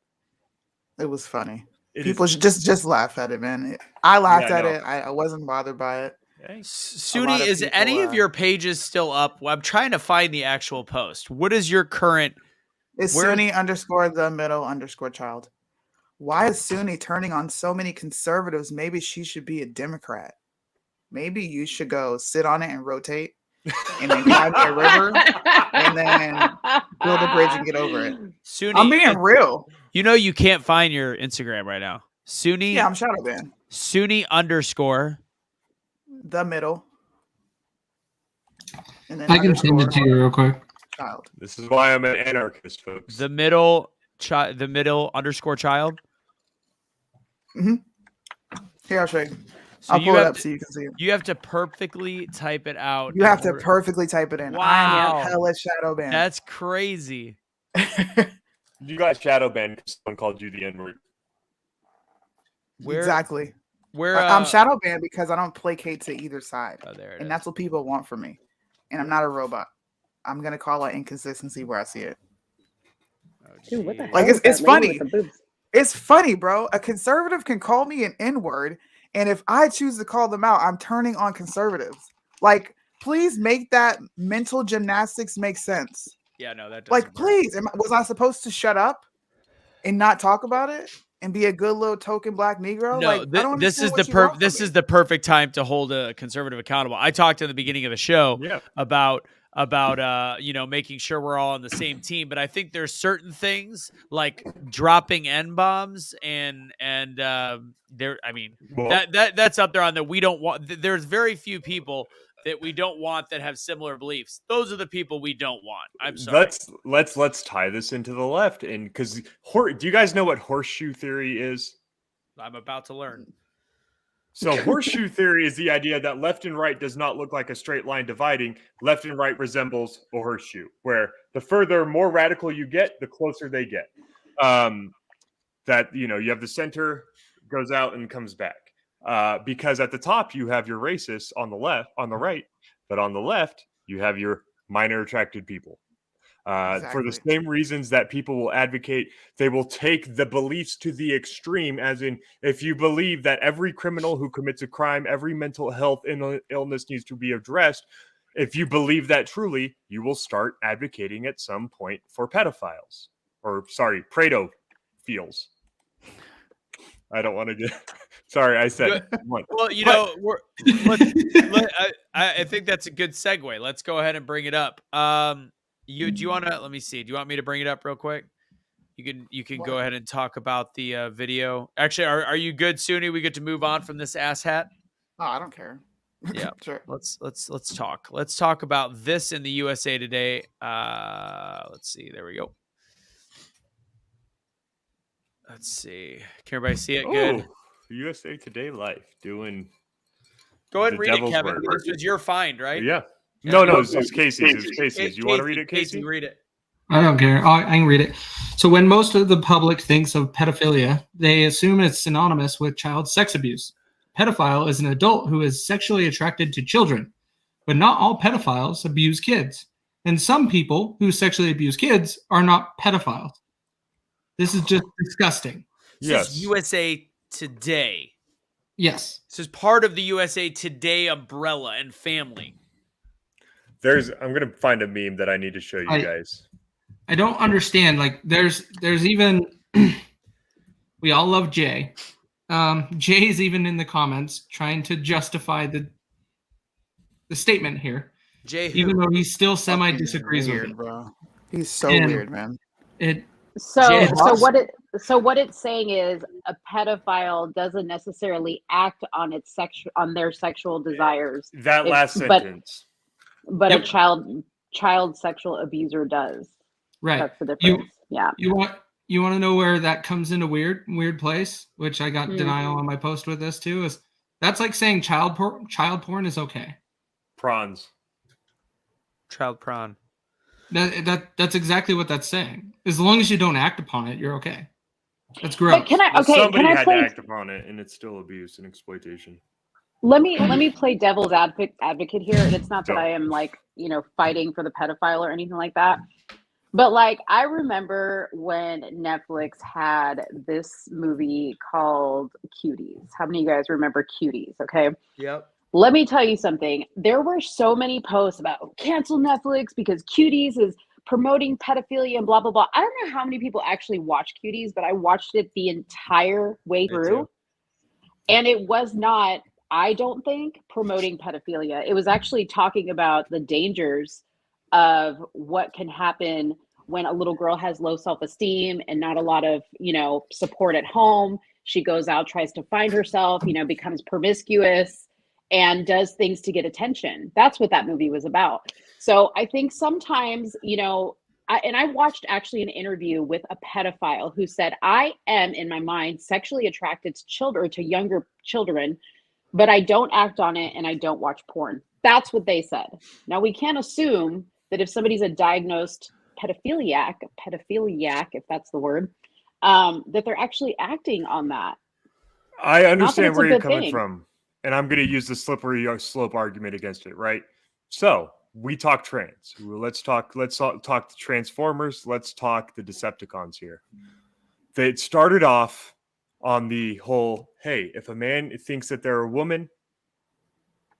Speaker 3: It was funny.
Speaker 1: It
Speaker 3: People
Speaker 1: is-
Speaker 3: should just laugh at it, man. I laughed
Speaker 1: Yeah, I
Speaker 3: at
Speaker 1: know.
Speaker 3: it. I wasn't bothered by it.
Speaker 1: Hey,
Speaker 2: Soonie,
Speaker 3: of
Speaker 2: is
Speaker 3: people,
Speaker 2: any of your pages still up? Well, I'm trying to find the actual post. What is your current?
Speaker 3: It's
Speaker 2: Where-
Speaker 3: Soonie _the_middle_child. Why is Soonie turning on so many conservatives? Maybe she should be a Democrat. Maybe you should go sit on it and rotate, and then climb a river, and then build a bridge and get over it.
Speaker 2: Soonie,
Speaker 3: I'm being real.
Speaker 2: you know you can't find your Instagram right now. Soonie,
Speaker 3: Yeah, I'm shadow banned.
Speaker 2: Soonie _
Speaker 3: The middle. And then
Speaker 5: I can send it to you real quick.
Speaker 3: child.
Speaker 1: this is why I'm an anarchist, folks.
Speaker 2: the middle _child.
Speaker 3: Here, I'll show you.
Speaker 2: So
Speaker 3: I'll
Speaker 2: you
Speaker 3: pull it
Speaker 2: have
Speaker 3: up
Speaker 2: to,
Speaker 3: so you can see it.
Speaker 2: you have to perfectly type it out.
Speaker 3: You
Speaker 2: in
Speaker 3: have to
Speaker 2: order-
Speaker 3: perfectly type it in.
Speaker 2: Wow.
Speaker 3: I'm hella shadow banned.
Speaker 2: That's crazy.
Speaker 1: You got shadow banned because someone called you the N-word.
Speaker 2: Where-
Speaker 3: exactly.
Speaker 2: Where
Speaker 3: I'm shadow banned because I don't placate to either side.
Speaker 2: Oh, there it
Speaker 3: And
Speaker 2: is.
Speaker 3: that's what people want from me. And I'm not a robot. I'm gonna call it inconsistency where I see it.
Speaker 2: Oh,
Speaker 6: Dude, what the
Speaker 2: geez.
Speaker 6: hell
Speaker 3: Like,
Speaker 6: is
Speaker 3: it's
Speaker 6: that lady
Speaker 3: funny.
Speaker 6: with the boobs?
Speaker 3: It's funny, bro. A conservative can call me an N-word, and if I choose to call them out, I'm turning on conservatives. Like, please make that mental gymnastics make sense.
Speaker 2: Yeah, no, that doesn't
Speaker 3: Like,
Speaker 2: work.
Speaker 3: please, was I supposed to shut up and not talk about it and be a good little token black Negro?
Speaker 2: No,
Speaker 3: like, I don't
Speaker 2: this
Speaker 3: understand
Speaker 2: is
Speaker 3: what
Speaker 2: the
Speaker 3: you want from
Speaker 2: this
Speaker 3: me.
Speaker 2: is the perfect time to hold a conservative accountable. I talked in the beginning of the show
Speaker 1: Yeah.
Speaker 2: about making sure we're all on the same team, but I think there's certain things like dropping N-bombs and there. I mean,
Speaker 1: Well,
Speaker 2: that's up there on that. We don't want. There's very few people that we don't want that have similar beliefs. Those are the people we don't want. I'm sorry.
Speaker 1: let's tie this into the left, and because do you guys know what horseshoe theory is?
Speaker 2: I'm about to learn.
Speaker 1: So horseshoe theory is the idea that left and right does not look like a straight line dividing. Left and right resembles a horseshoe, where the further, more radical you get, the closer they get. That, you have the center goes out and comes back. Because at the top you have your racists on the right, but on the left you have your minor attracted people. For the
Speaker 3: Exactly.
Speaker 1: same reasons that people will advocate, they will take the beliefs to the extreme, as in, if you believe that every criminal who commits a crime, every mental health illness needs to be addressed, if you believe that truly, you will start advocating at some point for pedophiles, or sorry, pedophiles. I don't want to get. Sorry, I said
Speaker 2: Good.
Speaker 1: one.
Speaker 2: Well, you
Speaker 1: But-
Speaker 2: know, I think that's a good segue. Let's go ahead and bring it up. Do you want to? Let me see. Do you want me to bring it up real quick? You can go ahead and talk about the video. Actually, are you good, Soonie? We get to move on from this asshat.
Speaker 3: Oh, I don't care.
Speaker 2: Yeah.
Speaker 3: Sure.
Speaker 2: Let's talk. Let's talk about this in the USA Today. Let's see. There we go. Let's see. Can everybody see it? Good.
Speaker 1: Ooh, USA Today Life doing.
Speaker 2: Go ahead and
Speaker 1: the
Speaker 2: read it,
Speaker 1: devil's
Speaker 2: Kevin.
Speaker 1: work.
Speaker 2: This was your find, right?
Speaker 1: Yeah.
Speaker 2: Yeah.
Speaker 1: No, it's Casey's. It's Casey's. You want to read it,
Speaker 2: Casey,
Speaker 1: Casey?
Speaker 2: read it.
Speaker 4: I don't care. I can read it. So when most of the public thinks of pedophilia, they assume it's synonymous with child sex abuse. Pedophile is an adult who is sexually attracted to children, but not all pedophiles abuse kids. And some people who sexually abuse kids are not pedophiles. This is just disgusting.
Speaker 2: This
Speaker 1: Yes.
Speaker 2: is USA Today.
Speaker 4: Yes.
Speaker 2: This is part of the USA Today umbrella and family.
Speaker 1: I'm gonna find a meme that I need to show you guys.
Speaker 4: I don't understand. Like, there's even we all love Jay. Jay's even in the comments trying to justify the statement here,
Speaker 2: Jay,
Speaker 4: even though he still semi
Speaker 3: Fucking
Speaker 4: disagrees with
Speaker 3: weird,
Speaker 4: it.
Speaker 3: bro. He's so
Speaker 4: And-
Speaker 3: weird, man.
Speaker 4: It
Speaker 6: So,
Speaker 4: Jay,
Speaker 6: so what it's saying is a pedophile doesn't necessarily act on their sexual desires,
Speaker 1: That last
Speaker 6: but-
Speaker 1: sentence.
Speaker 6: but
Speaker 4: Yep.
Speaker 6: a child sexual abuser does.
Speaker 4: right.
Speaker 6: That's the difference. Yeah.
Speaker 4: You want to know where that comes into weird place, which I got
Speaker 6: Mhm.
Speaker 4: denial on my post with this too. Is that's like saying child porn is okay.
Speaker 1: Prawns.
Speaker 2: child prawn.
Speaker 4: That's exactly what that's saying. As long as you don't act upon it, you're okay. That's
Speaker 6: But
Speaker 4: gross.
Speaker 6: can I?
Speaker 1: Well,
Speaker 6: Okay,
Speaker 1: somebody
Speaker 6: can I
Speaker 1: had
Speaker 6: play?
Speaker 1: to act upon it, and it's still abuse and exploitation.
Speaker 6: Let me play devil's advocate here, and it's not that
Speaker 1: Go.
Speaker 6: I am like fighting for the pedophile or anything like that, but like I remember when Netflix had this movie called Cuties. How many of you guys remember Cuties? Okay,
Speaker 2: Yep.
Speaker 6: let me tell you something. There were so many posts about cancel Netflix because Cuties is promoting pedophilia and blah blah blah. I don't know how many people actually watched Cuties, but I watched it the entire way through,
Speaker 2: too.
Speaker 6: and it was not. I don't think promoting pedophilia. It was actually talking about the dangers of what can happen when a little girl has low self-esteem and not a lot of, support at home. She goes out, tries to find herself, becomes promiscuous and does things to get attention. That's what that movie was about. So I think sometimes, I watched actually an interview with a pedophile who said, I am in my mind sexually attracted to children, to younger children, but I don't act on it and I don't watch porn. That's what they said. Now we can't assume that if somebody's a diagnosed pedophiliac, if that's the word, that they're actually acting on that.
Speaker 1: I understand
Speaker 6: it's a
Speaker 1: where you're
Speaker 6: good
Speaker 1: coming
Speaker 6: thing.
Speaker 1: from, and I'm going to use the slippery slope argument against it, right? So we talk trans. Let's talk the Transformers. Let's talk the Decepticons here. It started off on the whole, hey, if a man thinks that they're a woman,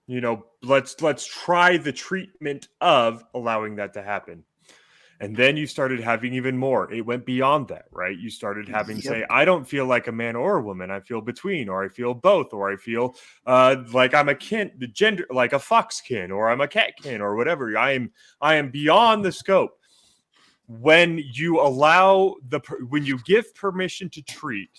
Speaker 1: let's try the treatment of allowing that to happen. And then you started having even more. It went beyond that, right? You started having say, I don't feel like a man or a woman. I feel between, or I feel both, or I feel like I'm a gender, like a foxkin, or I'm a catkin, or whatever. I am beyond the scope. When you when you give permission to treat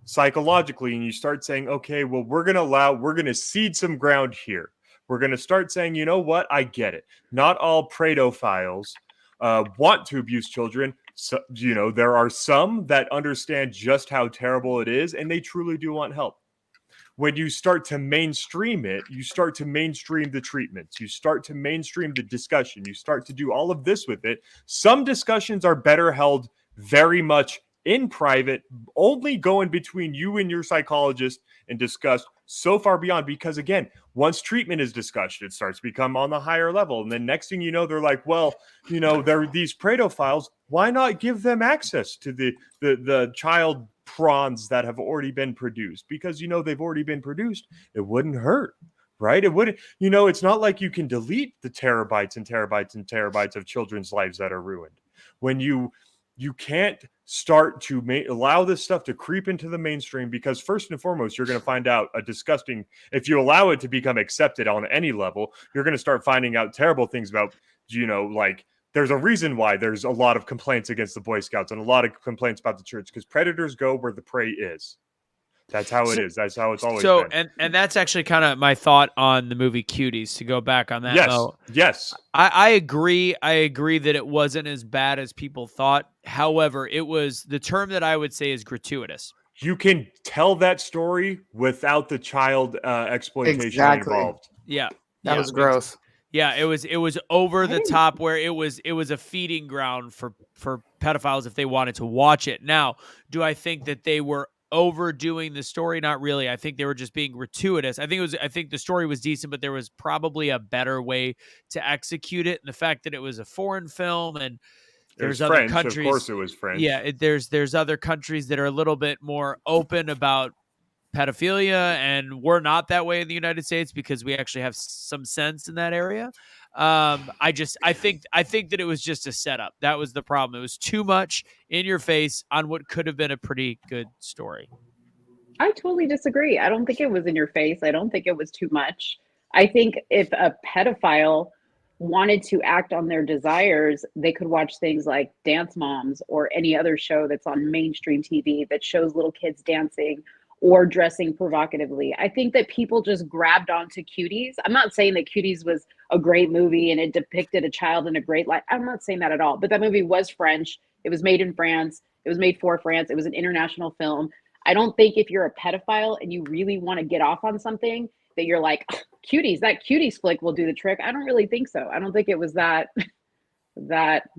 Speaker 1: psychologically, and you start saying, okay, well, we're going to cede some ground here. We're going to start saying, you know what? I get it. Not all pedophiles want to abuse children. So, there are some that understand just how terrible it is, and they truly do want help. When you start to mainstream it, you start to mainstream the treatments, you start to mainstream the discussion, you start to do all of this with it. Some discussions are better held very much in private, only going between you and your psychologist and discussed so far beyond, because again, once treatment is discussed, it starts to become on the higher level. And then next thing you know, they're like, well, they're these pedophiles. Why not give them access to the child prawns that have already been produced? Because, they've already been produced. It wouldn't hurt, right? It wouldn't, it's not like you can delete the terabytes and terabytes and terabytes of children's lives that are ruined. When you you can't start to allow this stuff to creep into the mainstream, because first and foremost, you're going to find out if you allow it to become accepted on any level, you're going to start finding out terrible things about, like, there's a reason why there's a lot of complaints against the Boy Scouts and a lot of complaints about the church, because predators go where the prey is. That's how it is. That's how it's always been.
Speaker 2: And that's actually kind of my thought on the movie Cuties, to go back on that.
Speaker 1: Yes.
Speaker 2: I agree. I agree that it wasn't as bad as people thought. However, it was, the term that I would say is gratuitous.
Speaker 1: You can tell that story without the child exploitation involved.
Speaker 2: Yeah.
Speaker 3: That was gross.
Speaker 2: Yeah, it was over the top, where it was a feeding ground for pedophiles if they wanted to watch it. Now, do I think that they were overdoing the story? Not really. I think they were just being gratuitous. I think the story was decent, but there was probably a better way to execute it. And the fact that it was a foreign film, and there's other countries.
Speaker 1: Of course, it was French.
Speaker 2: Yeah, there's other countries that are a little bit more open about pedophilia, and we're not that way in the United States because we actually have some sense in that area. I think that it was just a setup. That was the problem. It was too much in your face on what could have been a pretty good story.
Speaker 6: I totally disagree. I don't think it was in your face. I don't think it was too much. I think if a pedophile wanted to act on their desires, they could watch things like Dance Moms or any other show that's on mainstream TV that shows little kids dancing or dressing provocatively. I think that people just grabbed onto Cuties. I'm not saying that Cuties was a great movie and it depicted a child in a great light. I'm not saying that at all. But that movie was French. It was made in France. It was made for France. It was an international film. I don't think if you're a pedophile and you really want to get off on something that you're like, Cuties, that Cuties flick will do the trick. I don't really think so. I don't think it was that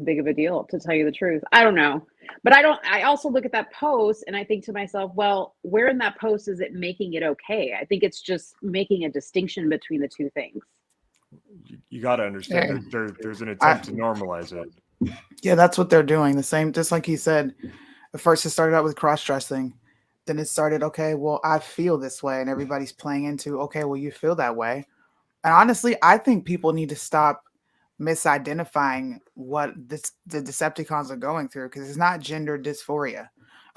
Speaker 6: big of a deal, to tell you the truth. I don't know. But I also look at that post and I think to myself, well, where in that post is it making it okay? I think it's just making a distinction between the two things.
Speaker 1: You got to understand there's an attempt to normalize it.
Speaker 3: Yeah, that's what they're doing. The same, just like he said, at first it started out with cross-dressing. Then it started, okay, well, I feel this way. And everybody's playing into, okay, well, you feel that way. And honestly, I think people need to stop misidentifying what the Decepticons are going through, because it's not gender dysphoria.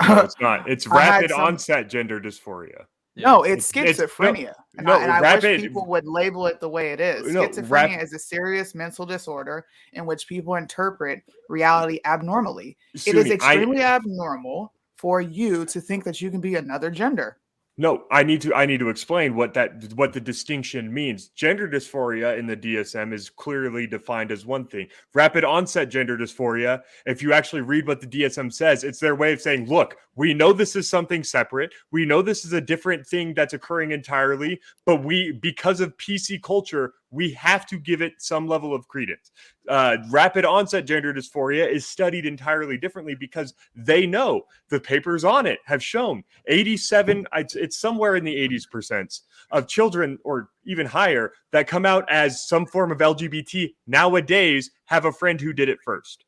Speaker 1: No, it's not. It's rapid onset gender dysphoria.
Speaker 3: No, it's schizophrenia. I wish people would label it the way it is. Schizophrenia is a serious mental disorder in which people interpret reality abnormally. Soonie, it is extremely abnormal for you to think that you can be another gender.
Speaker 1: No, I need to explain what the distinction means. Gender dysphoria in the DSM is clearly defined as one thing. Rapid onset gender dysphoria, if you actually read what the DSM says, it's their way of saying, look, we know this is something separate. We know this is a different thing that's occurring entirely, but because of PC culture, we have to give it some level of credence. Rapid onset gender dysphoria is studied entirely differently because they know the papers on it have shown 87, it's somewhere in the 80s% of children, or even higher, that come out as some form of LGBT nowadays have a friend who did it first.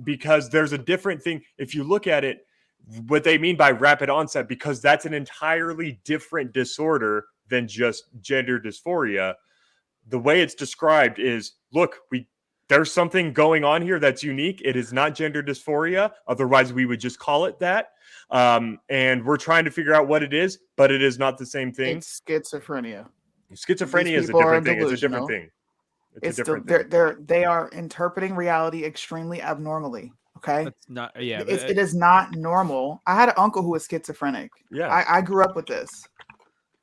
Speaker 1: Because there's a different thing. If you look at it, what they mean by rapid onset, because that's an entirely different disorder than just gender dysphoria. The way it's described is, look, there's something going on here that's unique. It is not gender dysphoria. Otherwise, we would just call it that. And we're trying to figure out what it is, but it is not the same thing.
Speaker 3: It's schizophrenia.
Speaker 1: Schizophrenia is a different thing. It's a different thing. It's a different thing.
Speaker 3: They are interpreting reality extremely abnormally. Okay.
Speaker 2: That's not, yeah.
Speaker 3: It is not normal. I had an uncle who was schizophrenic.
Speaker 1: Yeah.
Speaker 3: I grew up with this.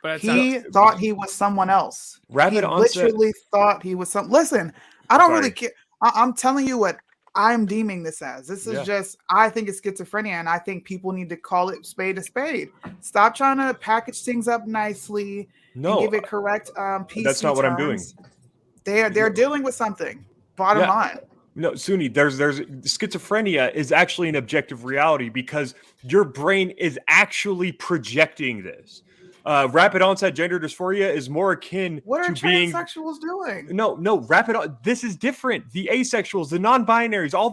Speaker 2: But
Speaker 3: he thought he was someone else.
Speaker 1: Rapid onset.
Speaker 3: Literally thought he was some. Listen, I don't really care. I'm telling you what I'm deeming this as. This is just, I think it's schizophrenia, and I think people need to call it spade a spade. Stop trying to package things up nicely and give it correct PC
Speaker 1: That's not what I'm doing.
Speaker 3: They're dealing with something. Bottom line.
Speaker 1: No, Soonie, there's schizophrenia is actually an objective reality because your brain is actually projecting this. Rapid onset gender dysphoria is more akin
Speaker 3: what
Speaker 1: to
Speaker 3: are transsexuals doing?
Speaker 1: No, this is different. The asexuals, the non-binaries, all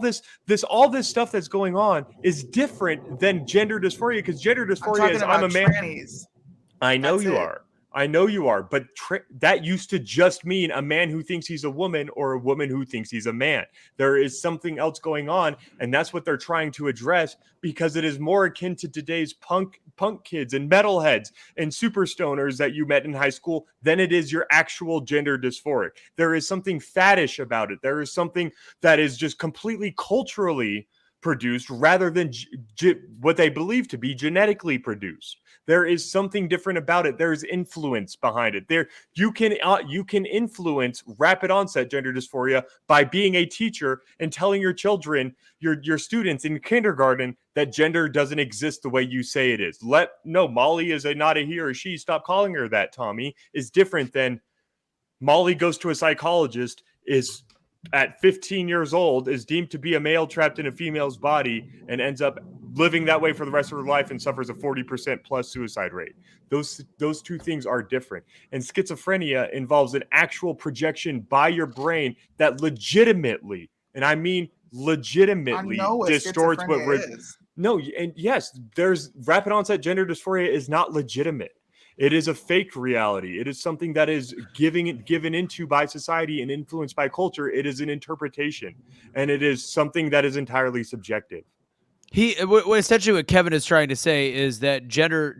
Speaker 1: this stuff that's going on is different than gender dysphoria, because gender dysphoria is I'm a man.
Speaker 3: Trannies.
Speaker 1: I know you are. I know you are, but that used to just mean a man who thinks he's a woman or a woman who thinks he's a man. There is something else going on, and that's what they're trying to address, because it is more akin to today's punk kids and metalheads and super stoners that you met in high school than it is your actual gender dysphoric. There is something faddish about it. There is something that is just completely culturally produced rather than what they believe to be genetically produced. There is something different about it. There is influence behind it. There you can influence rapid onset gender dysphoria by being a teacher and telling your children, your students in kindergarten, that gender doesn't exist the way you say it is. Molly is not a he or she. Stop calling her that. Tommy is different than Molly goes to a psychologist, is at 15 years old, is deemed to be a male trapped in a female's body, and ends up living that way for the rest of her life and suffers a 40% plus suicide rate. Those two things are different. And schizophrenia involves an actual projection by your brain that legitimately, and I mean legitimately, distorts what we're... No, and yes, there's rapid onset gender dysphoria is not legitimate. It is a fake reality. It is something that is given into by society and influenced by culture. It is an interpretation, and it is something that is entirely subjective.
Speaker 2: Essentially what Kevin is trying to say is that gender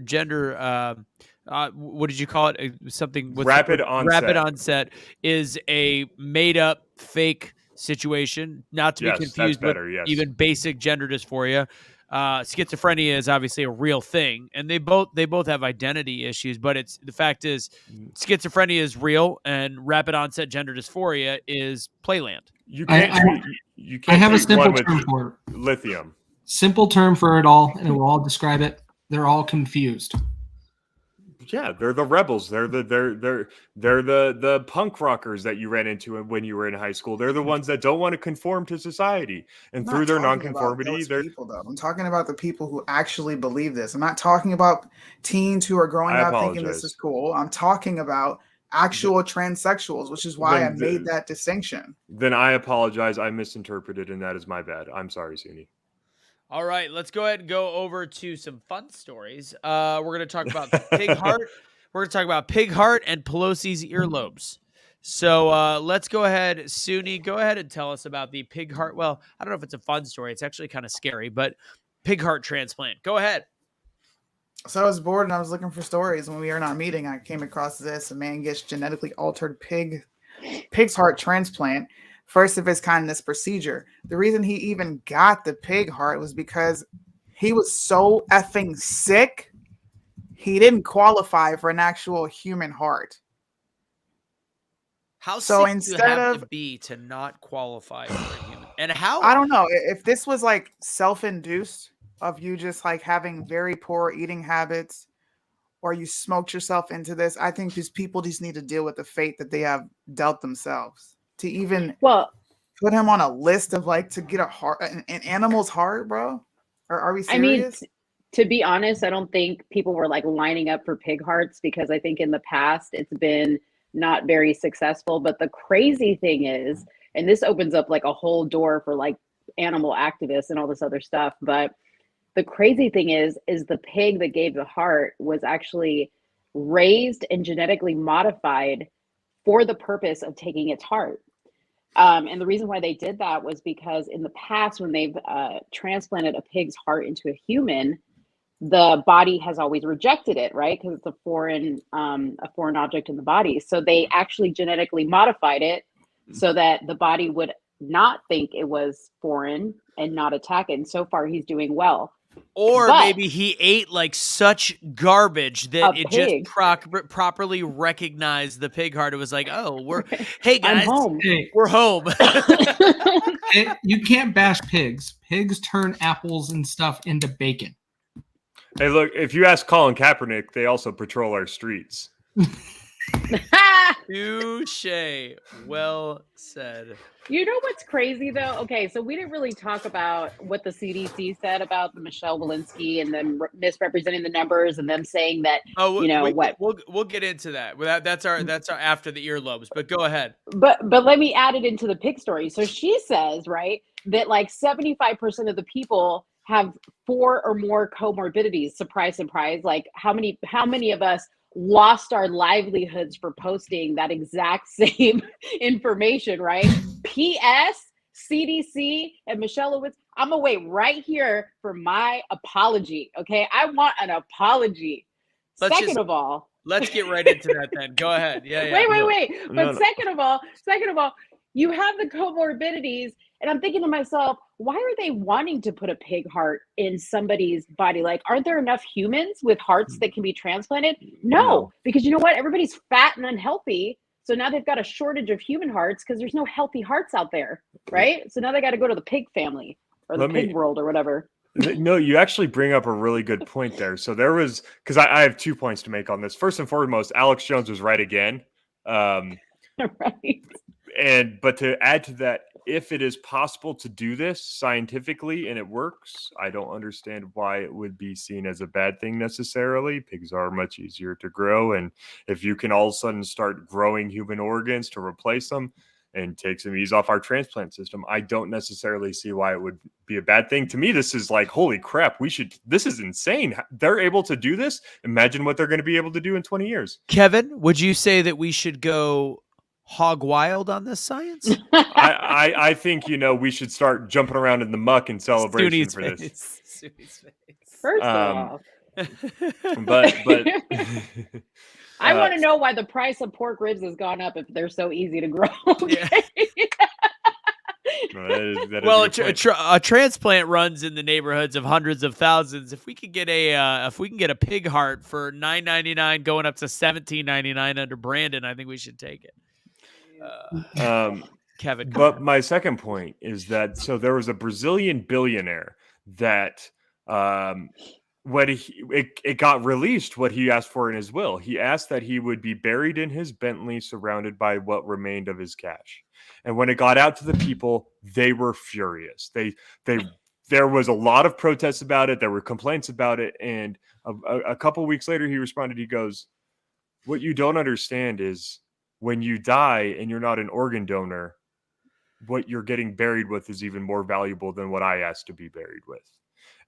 Speaker 2: what did you call it? Something with
Speaker 1: rapid onset
Speaker 2: is a made up fake situation, not to be confused with even basic gender dysphoria. Schizophrenia is obviously a real thing, and they both have identity issues, but the fact is schizophrenia is real and rapid onset gender dysphoria is playland.
Speaker 1: You can't
Speaker 5: I have a simple term for it.
Speaker 1: Lithium.
Speaker 5: Simple term for it all, and it will all describe it. They're all confused.
Speaker 1: Yeah, they're the rebels. They're the punk rockers that you ran into when you were in high school. They're the ones that don't want to conform to society, and through their nonconformity,
Speaker 3: I'm talking about the people who actually believe this. I'm not talking about teens who are growing up thinking this is cool. I'm talking about actual transsexuals, which is why I made that distinction.
Speaker 1: Then I apologize. I misinterpreted, and that is my bad. I'm sorry, Soonie.
Speaker 2: All right, let's go ahead and go over to some fun stories. We're going to talk about Pig Heart. We're going to talk about Pig Heart and Pelosi's earlobes. So let's go ahead. Soonie, go ahead and tell us about the Pig Heart. Well, I don't know if it's a fun story. It's actually kind of scary, but Pig Heart transplant. Go ahead.
Speaker 3: So I was bored and I was looking for stories. When we were in our meeting, I came across this. A man gets genetically altered pig's heart transplant. First of its kind in this procedure. The reason he even got the pig heart was because he was so effing sick, he didn't qualify for an actual human heart.
Speaker 2: How sick do you have to be to not qualify for a human? And how?
Speaker 3: I don't know. If this was like self-induced of you just like having very poor eating habits, or you smoked yourself into this, I think these people just need to deal with the fate that they have dealt themselves. To even put him on a list of like to get a heart, an animal's heart, bro? Or are we serious?
Speaker 6: I mean, to be honest, I don't think people were like lining up for pig hearts, because I think in the past it's been not very successful. But the crazy thing is, and this opens up like a whole door for like animal activists and all this other stuff. But the crazy thing is the pig that gave the heart was actually raised and genetically modified for the purpose of taking its heart. And the reason why they did that was because in the past, when they've transplanted a pig's heart into a human, the body has always rejected it, right? Because it's a foreign object in the body. So they actually genetically modified it so that the body would not think it was foreign and not attack it. And so far, he's doing well.
Speaker 2: Or maybe he ate like such garbage that it just properly recognized the pig heart. It was like, oh, hey guys, we're home.
Speaker 5: You can't bash pigs. Pigs turn apples and stuff into bacon.
Speaker 1: Hey, look, if you ask Colin Kaepernick, they also patrol our streets.
Speaker 2: Touche. Well said.
Speaker 6: You know what's crazy though? Okay, so we didn't really talk about what the CDC said about the Michelle Walensky and them misrepresenting the numbers and them saying that
Speaker 2: we'll get into that. That's our after the earlobes. But go ahead.
Speaker 6: But let me add it into the pig story. So she says, right, that like 75% of the people have 4 or more comorbidities. Surprise, surprise. Like how many of us lost our livelihoods for posting that exact same information, right? P.S. CDC and Michelle Lewis, I'm gonna wait right here for my apology. Okay, I want an apology. Second of all,
Speaker 2: let's get right into that then. Go ahead. Yeah.
Speaker 6: Wait. But second of all, you have the comorbidities, and I'm thinking to myself, why are they wanting to put a pig heart in somebody's body? Like, aren't there enough humans with hearts that can be transplanted? No, because you know what? Everybody's fat and unhealthy. So now they've got a shortage of human hearts because there's no healthy hearts out there, right? So now they got to go to the pig family or the pig world or whatever.
Speaker 1: No, you actually bring up a really good point there. So there was, because I have 2 points to make on this. First and foremost, Alex Jones was right again.
Speaker 6: Right.
Speaker 1: But to add to that, if it is possible to do this scientifically and it works, I don't understand why it would be seen as a bad thing necessarily. Pigs are much easier to grow. And if you can all of a sudden start growing human organs to replace them and take some ease off our transplant system, I don't necessarily see why it would be a bad thing. To me, this is like, holy crap, this is insane. They're able to do this. Imagine what they're going to be able to do in 20 years.
Speaker 2: Kevin, would you say that we should go hog wild on this science?
Speaker 1: I think, we should start jumping around in the muck in celebration for this.
Speaker 6: First of all.
Speaker 1: But
Speaker 6: I want to know why the price of pork ribs has gone up if they're so easy to grow. Okay?
Speaker 2: Well, a transplant runs in the neighborhoods of hundreds of thousands. If we could get a pig heart for $9.99 going up to $17.99 under Brandon, I think we should take it. Kevin.
Speaker 1: But my second point is that there was a Brazilian billionaire that when it got released what he asked for in his will. He asked that he would be buried in his Bentley surrounded by what remained of his cash. And when it got out to the people, they were furious. There was a lot of protests about it. There were complaints about it. And a couple weeks later, he responded, he goes, "What you don't understand is when you die and you're not an organ donor, what you're getting buried with is even more valuable than what I asked to be buried with.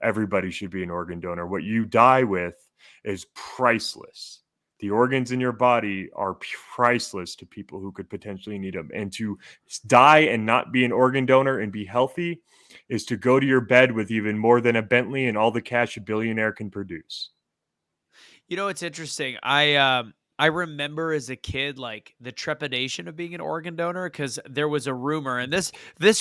Speaker 1: Everybody should be an organ donor. What you die with is priceless. The organs in your body are priceless to people who could potentially need them. And to die and not be an organ donor and be healthy is to go to your bed with even more than a Bentley and all the cash a billionaire can produce."
Speaker 2: It's interesting. I remember as a kid, like the trepidation of being an organ donor, because there was a rumor, and this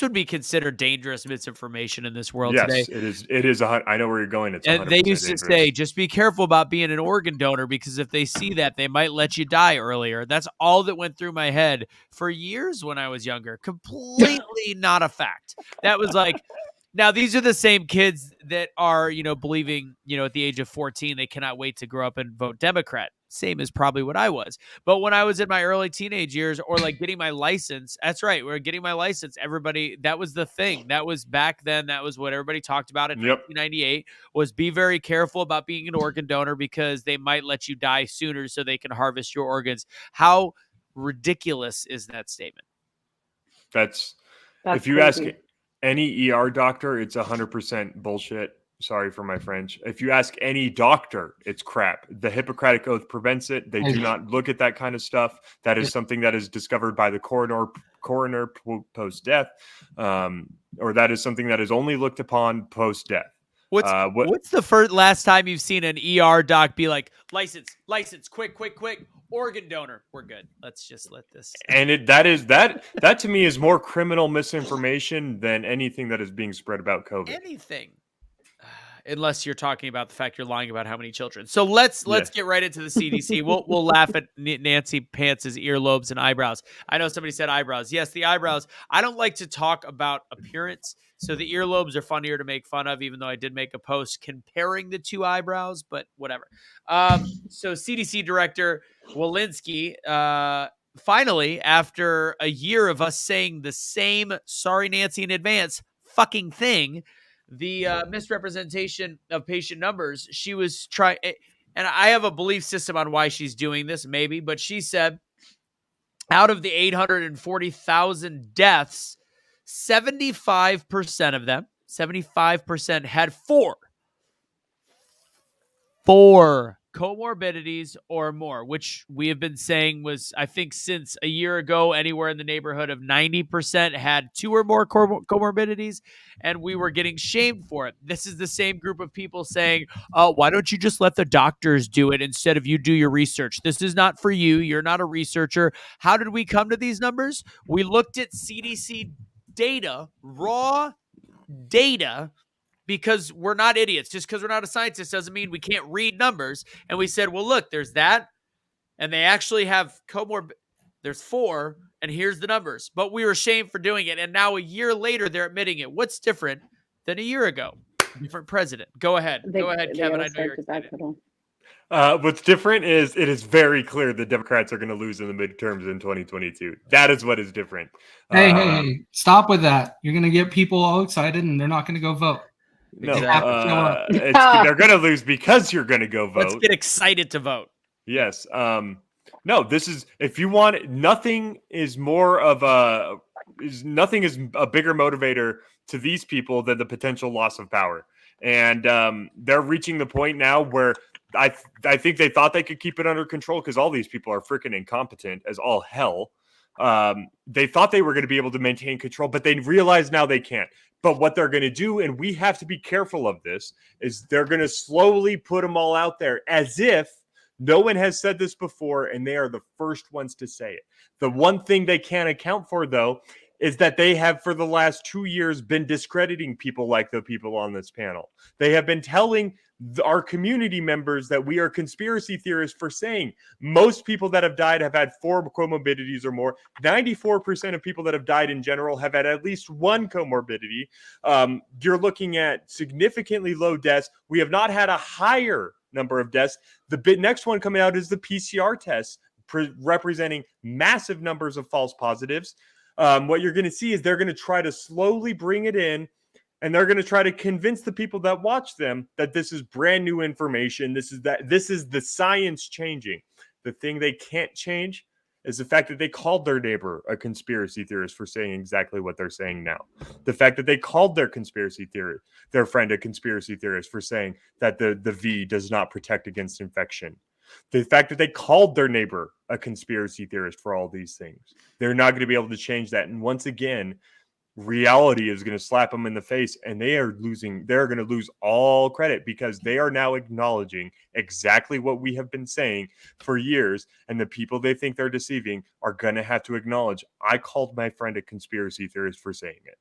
Speaker 2: would be considered dangerous misinformation in this world today.
Speaker 1: Yes, it is. I know where you're going. It's 100%
Speaker 2: and they used
Speaker 1: dangerous.
Speaker 2: to say, just be careful about being an organ donor, because if they see that, they might let you die earlier. That's all that went through my head for years when I was younger. Completely not a fact. That was like, now these are the same kids that are, believing, at the age of 14, they cannot wait to grow up and vote Democrat. Same as probably what I was. But when I was in my early teenage years, or like getting my license, that's right, we're getting my license. Everybody, that was the thing. That was back then. That was what everybody talked about in 1998, was be very careful about being an organ donor because they might let you die sooner so they can harvest your organs. How ridiculous is that statement?
Speaker 1: That's if you
Speaker 6: crazy.
Speaker 1: ask any ER doctor, it's 100% bullshit. Sorry for my French. If you ask any doctor, it's crap. The Hippocratic Oath prevents it. They do not look at that kind of stuff. That is something that is discovered by the coroner post-death, or that is something that is only looked upon post-death.
Speaker 2: What's the last time you've seen an ER doc be like, license, quick, organ donor, we're good. Let's just let this.
Speaker 1: And that to me is more criminal misinformation than anything that is being spread about COVID.
Speaker 2: Anything. Unless you're talking about the fact you're lying about how many children. So let's get right into the CDC. We'll laugh at Nancy Pants's earlobes and eyebrows. I know somebody said eyebrows. Yes, the eyebrows. I don't like to talk about appearance, so the earlobes are funnier to make fun of, even though I did make a post comparing the two eyebrows, but whatever. So CDC Director Walensky, finally, after a year of us saying the same sorry Nancy in advance fucking thing, the misrepresentation of patient numbers, she was trying, and I have a belief system on why she's doing this, maybe, but she said out of the 840,000 deaths, 75% of them, 75% had four comorbidities or more, which we have been saying was, I think, since a year ago, anywhere in the neighborhood of 90% had 2 or more comorbidities, and we were getting shamed for it. This is the same group of people saying, why don't you just let the doctors do it instead of you do your research? This is not for you. You're not a researcher. How did we come to these numbers? We looked at CDC data, raw data, because we're not idiots. Just because we're not a scientist doesn't mean we can't read numbers. And we said, well, look, there's that. And they actually have there's 4, and here's the numbers. But we were shamed for doing it. And now a year later, they're admitting it. What's different than a year ago? Different president. Go ahead. Go ahead, Kevin. I know you're excited.
Speaker 1: What's different is it is very clear the Democrats are going to lose in the midterms in 2022. That is what is different.
Speaker 5: Hey, stop with that. You're going to get people all excited, and they're not going to go vote.
Speaker 1: No,
Speaker 2: Exactly.
Speaker 1: they're going to lose because you're going to go vote.
Speaker 2: Let's get excited to vote.
Speaker 1: Yes. No, this is, if you want, nothing is more of nothing is a bigger motivator to these people than the potential loss of power. And they're reaching the point now where I think they thought they could keep it under control because all these people are freaking incompetent as all hell. They thought they were going to be able to maintain control, but they realize now they can't. But what they're going to do, and we have to be careful of this, is they're going to slowly put them all out there as if no one has said this before, and they are the first ones to say it. The one thing they can't account for, though, is that they have for the last 2 years been discrediting people like the people on this panel. They have been telling our community members that we are conspiracy theorists for saying most people that have died have had 4 comorbidities or more. 94% of people that have died in general have had at least 1 comorbidity. You're looking at significantly low deaths. We have not had a higher number of deaths. The next one coming out is the PCR test, representing massive numbers of false positives. What you're going to see is they're going to try to slowly bring it in, and they're going to try to convince the people that watch them that this is brand new information. This is the science changing. The thing they can't change is the fact that they called their neighbor a conspiracy theorist for saying exactly what they're saying now. The fact that they called their friend a conspiracy theorist for saying that the V does not protect against infection. The fact that they called their neighbor a conspiracy theorist for all these things. They're not going to be able to change that. And once again, reality is going to slap them in the face, and they're going to lose all credit because they are now acknowledging exactly what we have been saying for years. And the people they think they're deceiving are going to have to acknowledge, I called my friend a conspiracy theorist for saying it.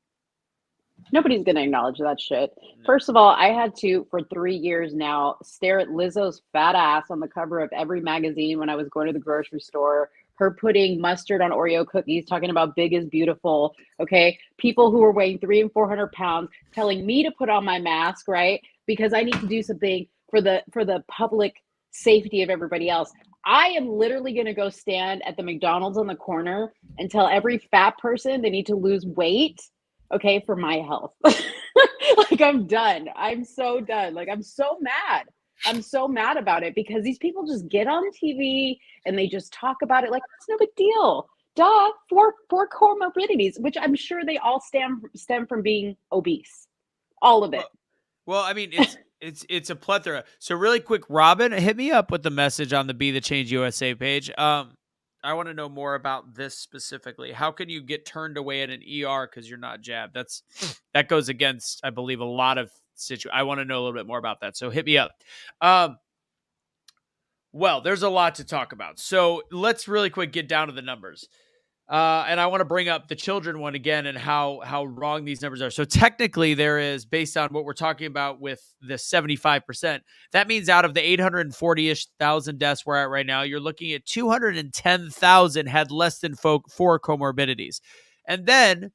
Speaker 6: Nobody's going to acknowledge that shit. First of all, I had to, for 3 years now, stare at Lizzo's fat ass on the cover of every magazine when I was going to the grocery store. Her putting mustard on Oreo cookies, talking about big is beautiful. Okay. People who are weighing 300 and 400 pounds telling me to put on my mask, right? Because I need to do something for the public safety of everybody else. I am literally going to go stand at the McDonald's on the corner and tell every fat person they need to lose weight. Okay, for my health. Like, I'm done. I'm so done. Like, I'm so mad. I'm so mad about it because these people just get on TV and they just talk about it like it's no big deal. Duh, four comorbidities, which I'm sure they all stem from being obese. All of it.
Speaker 2: Well, I mean, it's a plethora. So really quick, Robin, hit me up with the message on the Be the Change USA page. I want to know more about this specifically. How can you get turned away at an ER because you're not jabbed? That goes against, I believe, a lot of situations. I want to know a little bit more about that. So hit me up. Well, there's a lot to talk about. So let's really quick get down to the numbers. And I want to bring up the children one again and how wrong these numbers are. So technically there is, based on what we're talking about with the 75%, that means out of the 840-ish thousand deaths we're at right now, you're looking at 210,000 had less than 4 comorbidities. And then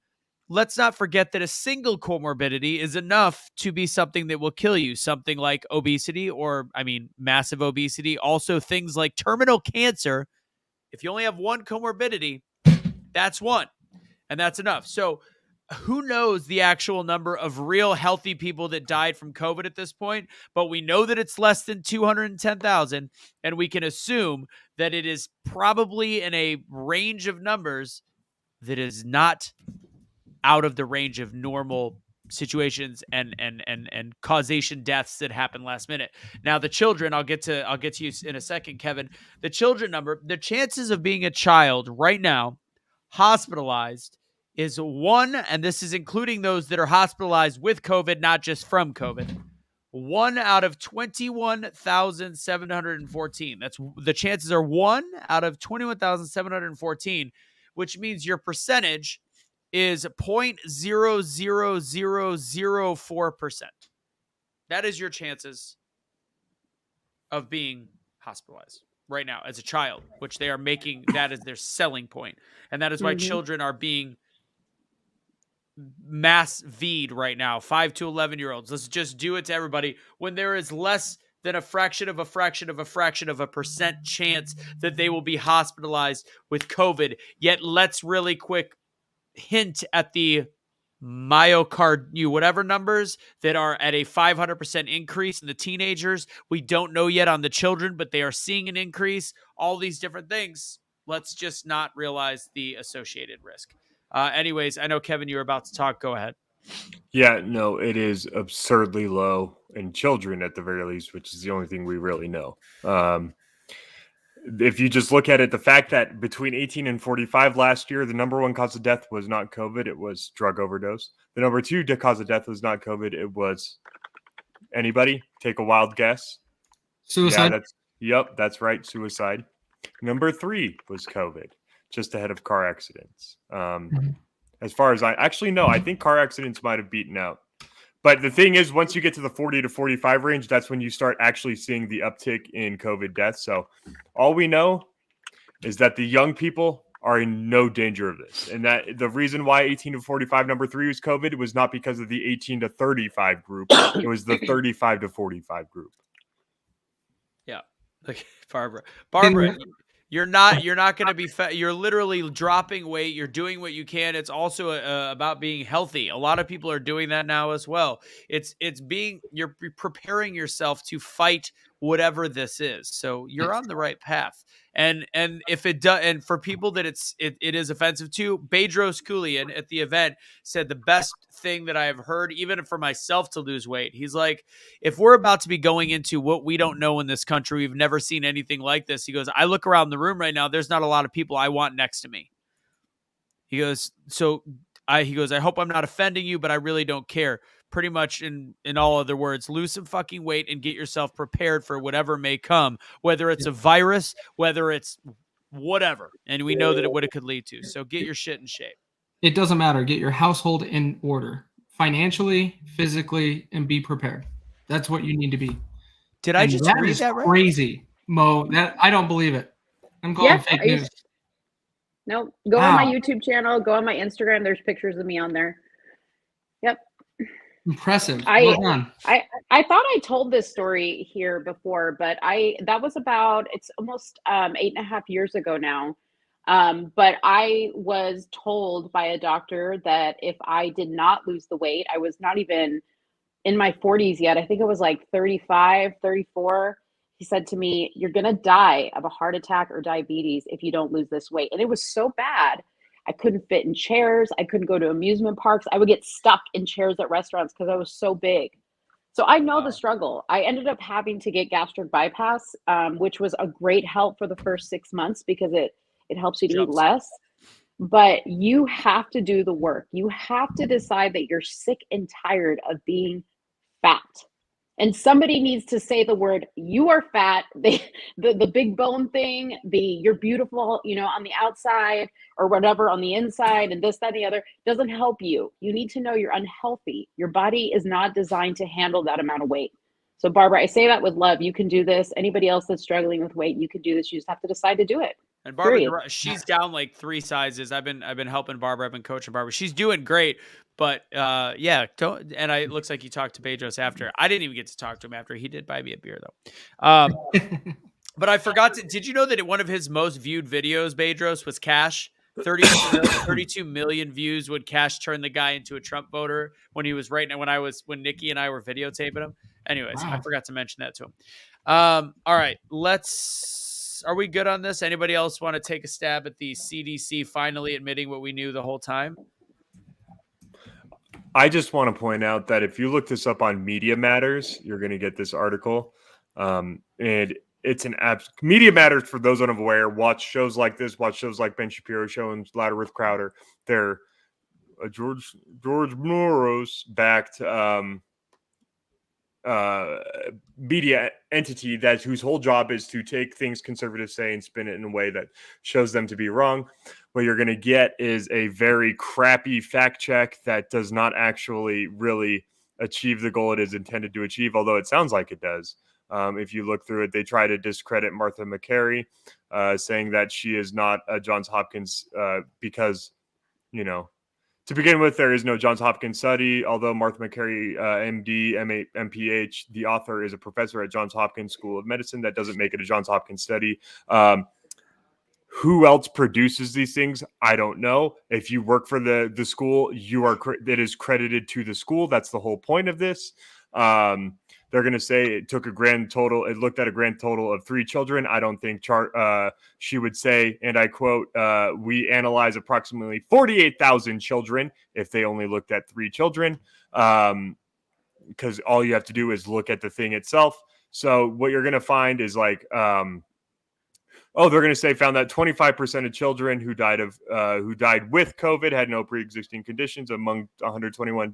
Speaker 2: let's not forget that a single comorbidity is enough to be something that will kill you. Something like obesity massive obesity. Also things like terminal cancer. If you only have one comorbidity, that's one, and that's enough. So who knows the actual number of real healthy people that died from COVID at this point, but we know that it's less than 210,000, and we can assume that it is probably in a range of numbers that is not out of the range of normal situations and causation deaths that happen last minute. Now the children, I'll get to you in a second, Kevin. The children number, the chances of being a child right now hospitalized is 1, and this is including those that are hospitalized with COVID, not just from COVID. 1 out of 21,714. That's the chances are 1 out of 21,714, which means your percentage is 0.00004%. That is your chances of being hospitalized right now as a child, which they are making that as their selling point. And that is why children are being mass V'd right now, 5 to 11-year-olds. Let's just do it to everybody when there is less than a fraction of a percent chance that they will be hospitalized with COVID. Yet let's really quick hint at the whatever numbers that are at a 500% increase in the teenagers. We don't know yet on the children, but they are seeing an increase. All these different things. Let's just not realize the associated risk. Anyways, I know, Kevin, you were about to talk. Go ahead.
Speaker 1: Yeah, no, it is absurdly low in children at the very least, which is the only thing we really know. If you just look at it, the fact that between 18 and 45 last year, the number 1 cause of death was not COVID, it was drug overdose. The number 2 cause of death was not COVID, it was anybody? Take a wild guess.
Speaker 5: Suicide.
Speaker 1: Yeah, that's right, suicide. Number 3 was COVID, just ahead of car accidents. As far as I think car accidents might have beaten out. But the thing is, once you get to the 40 to 45 range, that's when you start actually seeing the uptick in COVID deaths. So all we know is that the young people are in no danger of this. And that the reason why 18 to 45, number 3 was COVID, was not because of the 18 to 35 group. It was the 35 to 45 group.
Speaker 2: Yeah. Okay, Barbara, you're not going to be you're literally dropping weight. You're doing what you can. It's also about being healthy. A lot of people are doing that now as well. You're preparing yourself to fight whatever this is. So you're on the right path. And if it does, and for people that it is offensive to, Bedros Keuilian at the event said the best thing that I have heard, even for myself, to lose weight. He's like, if we're about to be going into what we don't know in this country, we've never seen anything like this. He goes, I look around the room right now, there's not a lot of people I want next to me. He goes, I hope I'm not offending you, but I really don't care. Pretty much in all other words, lose some fucking weight and get yourself prepared for whatever may come, whether it's a virus, whether it's whatever. And we know that it could lead to. So get your shit in shape.
Speaker 5: It doesn't matter. Get your household in order, financially, physically, and be prepared. That's what you need to be.
Speaker 2: Did I just read that right?
Speaker 5: Crazy, Mo. That I don't believe it. I'm calling fake news.
Speaker 6: No, go on my YouTube channel. Go on my Instagram. There's pictures of me on there. Yep.
Speaker 5: Impressive. Well done.
Speaker 6: I thought I told this story here before, but that was it's almost 8.5 years ago now. But I was told by a doctor that if I did not lose the weight, I was not even in my 40s yet. I think it was like 35, 34. He said to me, you're going to die of a heart attack or diabetes if you don't lose this weight. And it was so bad. I couldn't fit in chairs. I couldn't go to amusement parks. I would get stuck in chairs at restaurants because I was so big. So I know the struggle. I ended up having to get gastric bypass, which was a great help for the first 6 months because it helps you to eat less. But you have to do the work. You have to decide that you're sick and tired of being fat. And somebody needs to say the word, you are fat, the big bone thing, you're beautiful, on the outside or whatever on the inside, and this, that, and the other doesn't help you. You need to know you're unhealthy. Your body is not designed to handle that amount of weight. So Barbara, I say that with love. You can do this. Anybody else that's struggling with weight, you can do this. You just have to decide to do it.
Speaker 2: And Barbara, she's down like 3 sizes. I've been helping Barbara. I've been coaching Barbara. She's doing great. But it looks like you talked to Bedros after. I didn't even get to talk to him after. He did buy me a beer though. But I forgot to. Did you know that one of his most viewed videos, Bedros, was Cash? 32 million views when Cash turned the guy into a Trump voter when he was when Nikki and I were videotaping him. Anyways, wow. I forgot to mention that to him. All right, are we good on this? Anybody else want to take a stab at the CDC finally admitting what we knew the whole time?
Speaker 1: I just want to point out that if you look this up on Media Matters, you're going to get this article. And it's an app. Media Matters, for those unaware, watch shows like this, watch shows like Ben Shapiro Show and Louder with Crowder. They're a George Soros backed media entity whose whole job is to take things conservatives say and spin it in a way that shows them to be wrong. What you're going to get is a very crappy fact check that does not actually really achieve the goal it is intended to achieve, although it sounds like it does. If you look through it, they try to discredit Martha McCary, saying that she is not a Johns Hopkins because, to begin with, there is no Johns Hopkins study, although Martha McCary, MD, MPH, the author, is a professor at Johns Hopkins School of Medicine. That doesn't make it a Johns Hopkins study. Who else produces these things? I don't know. If you work for the school, it is credited to the school. That's the whole point of this. They're going to say it looked at a grand total of 3 children. I don't think she would say, and I quote, we analyze approximately 48,000 children if they only looked at 3 children, because all you have to do is look at the thing itself. So what you're going to find is like, they're going to say found that 25% of children who died with COVID had no pre-existing conditions among 121.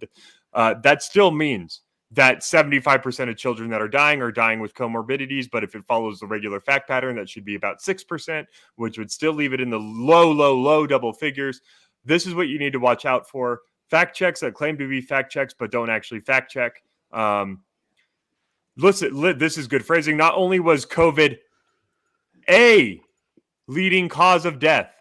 Speaker 1: That still means that 75% of children that are dying with comorbidities. But if it follows the regular fact pattern, that should be about 6%, which would still leave it in the low double figures. This is what you need to watch out for. Fact checks that claim to be fact checks, but don't actually fact check. Listen, this is good phrasing. Not only was COVID a leading cause of death.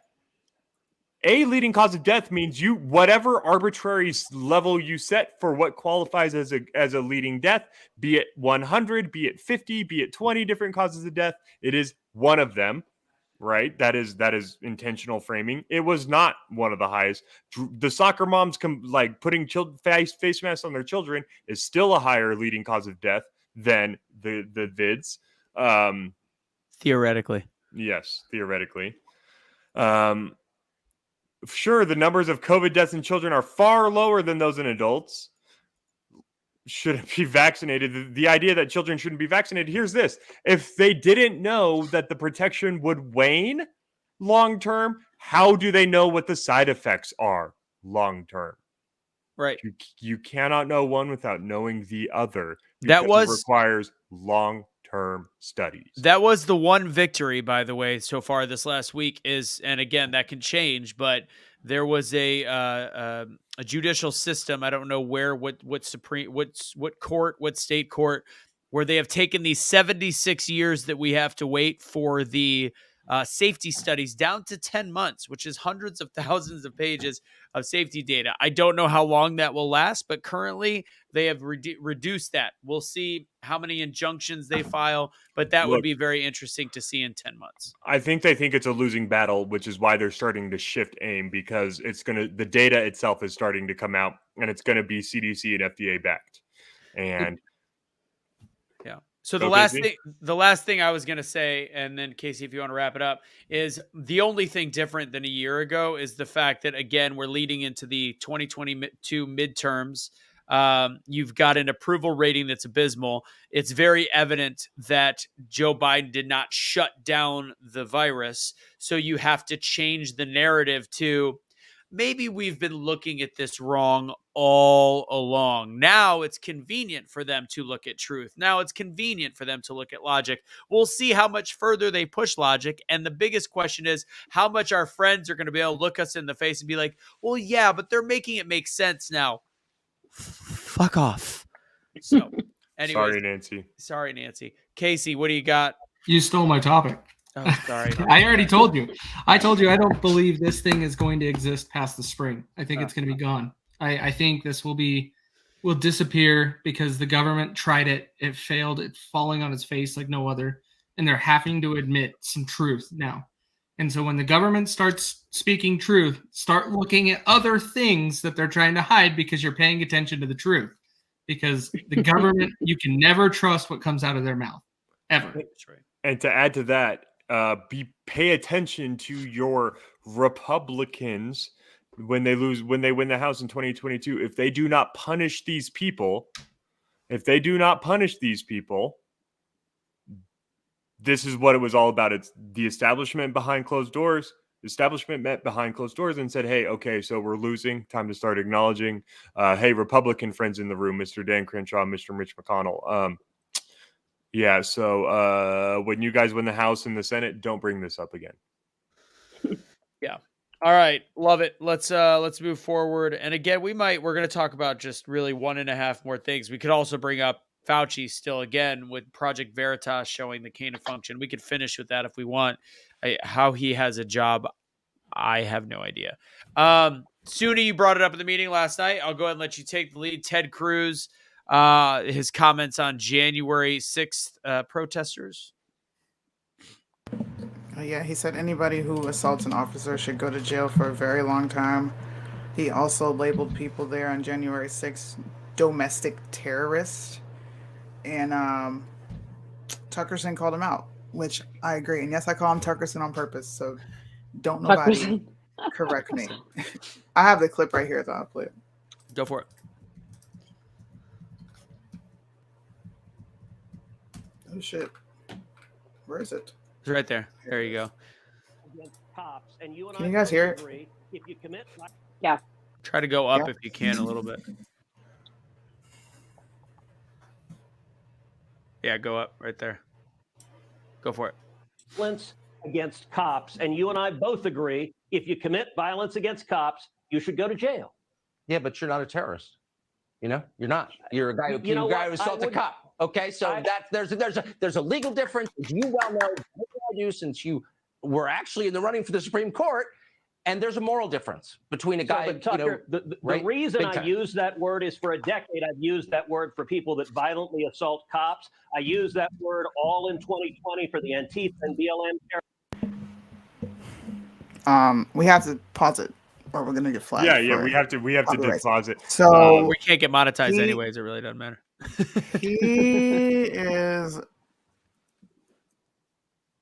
Speaker 1: A leading cause of death means whatever arbitrary level you set for what qualifies as a leading death, be it 100, be it 50, be it 20 different causes of death, it is one of them, right? That is intentional framing. It was not one of the highest. The soccer moms putting face masks on their children is still a higher leading cause of death than the vids.
Speaker 2: Theoretically.
Speaker 1: Yes, theoretically. Sure, the numbers of COVID deaths in children are far lower than those in adults. Shouldn't be vaccinated. The idea that children shouldn't be vaccinated, here's this. If they didn't know that the protection would wane long term, how do they know what the side effects are long term?
Speaker 2: Right.
Speaker 1: You cannot know one without knowing the other.
Speaker 2: It
Speaker 1: requires long-term studies.
Speaker 2: That was the one victory, by the way, so far this last week and again, that can change, but there was a judicial system. I don't know what state court, where they have taken these 76 years that we have to wait for the safety studies down to 10 months, which is hundreds of thousands of pages of safety data. I don't know how long that will last, but currently they have reduced that. We'll see how many injunctions they file, but that would be very interesting to see in 10 months.
Speaker 1: I think they think it's a losing battle, which is why they're starting to shift aim, because the data itself is starting to come out, and it's going to be CDC and FDA backed. And
Speaker 2: yeah. So the last thing I was going to say, and then Casey, if you want to wrap it up, is the only thing different than a year ago is the fact that, again, we're leading into the 2022 midterms. You've got an approval rating that's abysmal. It's very evident that Joe Biden did not shut down the virus. So you have to change the narrative to maybe we've been looking at this wrong all along. Now it's convenient for them to look at truth. Now it's convenient for them to look at logic. We'll see how much further they push logic. And the biggest question is how much our friends are going to be able to look us in the face and be like, well, yeah, but they're making it make sense now. Fuck off. So, anyways, Sorry, Nancy. Casey, what do you got?
Speaker 4: You stole my topic.
Speaker 2: Oh, sorry.
Speaker 4: I already told you. I told you I don't believe this thing is going to exist past the spring. I think it's going to be gone. I think this will disappear because the government tried it. It failed. It's falling on its face like no other. And they're having to admit some truth now. And so when the government starts speaking truth, start looking at other things that they're trying to hide because you're paying attention to the truth. Because the government, you can never trust what comes out of their mouth, ever.
Speaker 2: That's right.
Speaker 1: And to add to that, pay attention to your Republicans when they win the House in 2022, if they do not punish these people, this is what it was all about. It's the establishment behind closed doors. The establishment met behind closed doors and said, hey, okay, so we're losing. Time to start acknowledging. Hey, Republican friends in the room, Mr. Dan Crenshaw, Mr. Mitch McConnell. Yeah, so when you guys win the House and the Senate, don't bring this up again.
Speaker 2: Yeah. All right. Love it. Let's move forward. And again, we're going to talk about just really 1.5 more things. We could also bring up Fauci still again with Project Veritas showing the gain of function. We could finish with that if we want. How he has a job, I have no idea. Soonie, you brought it up in the meeting last night. I'll go ahead and let you take the lead. Ted Cruz, his comments on January 6th protesters.
Speaker 3: Yeah, he said anybody who assaults an officer should go to jail for a very long time. He also labeled people there on January 6th domestic terrorists. And Tuckerson called him out, which I agree. And yes, I call him Tuckerson on purpose. So don't nobody correct me. I have the clip right here, so I'll play it.
Speaker 2: Go for it.
Speaker 3: Oh, shit. Where is it?
Speaker 2: It's right there. There you go.
Speaker 7: Cops, and you and
Speaker 3: Can you guys hear it?
Speaker 7: agree, if you commit...
Speaker 6: Yeah.
Speaker 2: Try to go up if you can a little bit. Yeah, go up right there. Go for it.
Speaker 7: Violence against cops, and you and I both agree, if you commit violence against cops, you should go to jail.
Speaker 8: Yeah, but you're not a terrorist. You know, you're not. You're a guy who
Speaker 7: You know
Speaker 8: guy who
Speaker 7: what?
Speaker 8: assaulted a cop. Okay, so there's a legal difference. As you well know, I do, since you were actually in the running for the Supreme Court, and there's a moral difference between a guy.
Speaker 7: But Tucker,
Speaker 8: you know,
Speaker 7: the reason
Speaker 8: big
Speaker 7: I
Speaker 8: time.
Speaker 7: use that word is for a decade. I've used that word for people that violently assault cops. I use that word all in 2020 for the Antifa and BLM.
Speaker 3: We have to pause it, or we're gonna get flagged.
Speaker 1: Yeah, we have to pause it.
Speaker 3: So
Speaker 2: we can't get monetized anyways. It really doesn't matter.
Speaker 3: he is.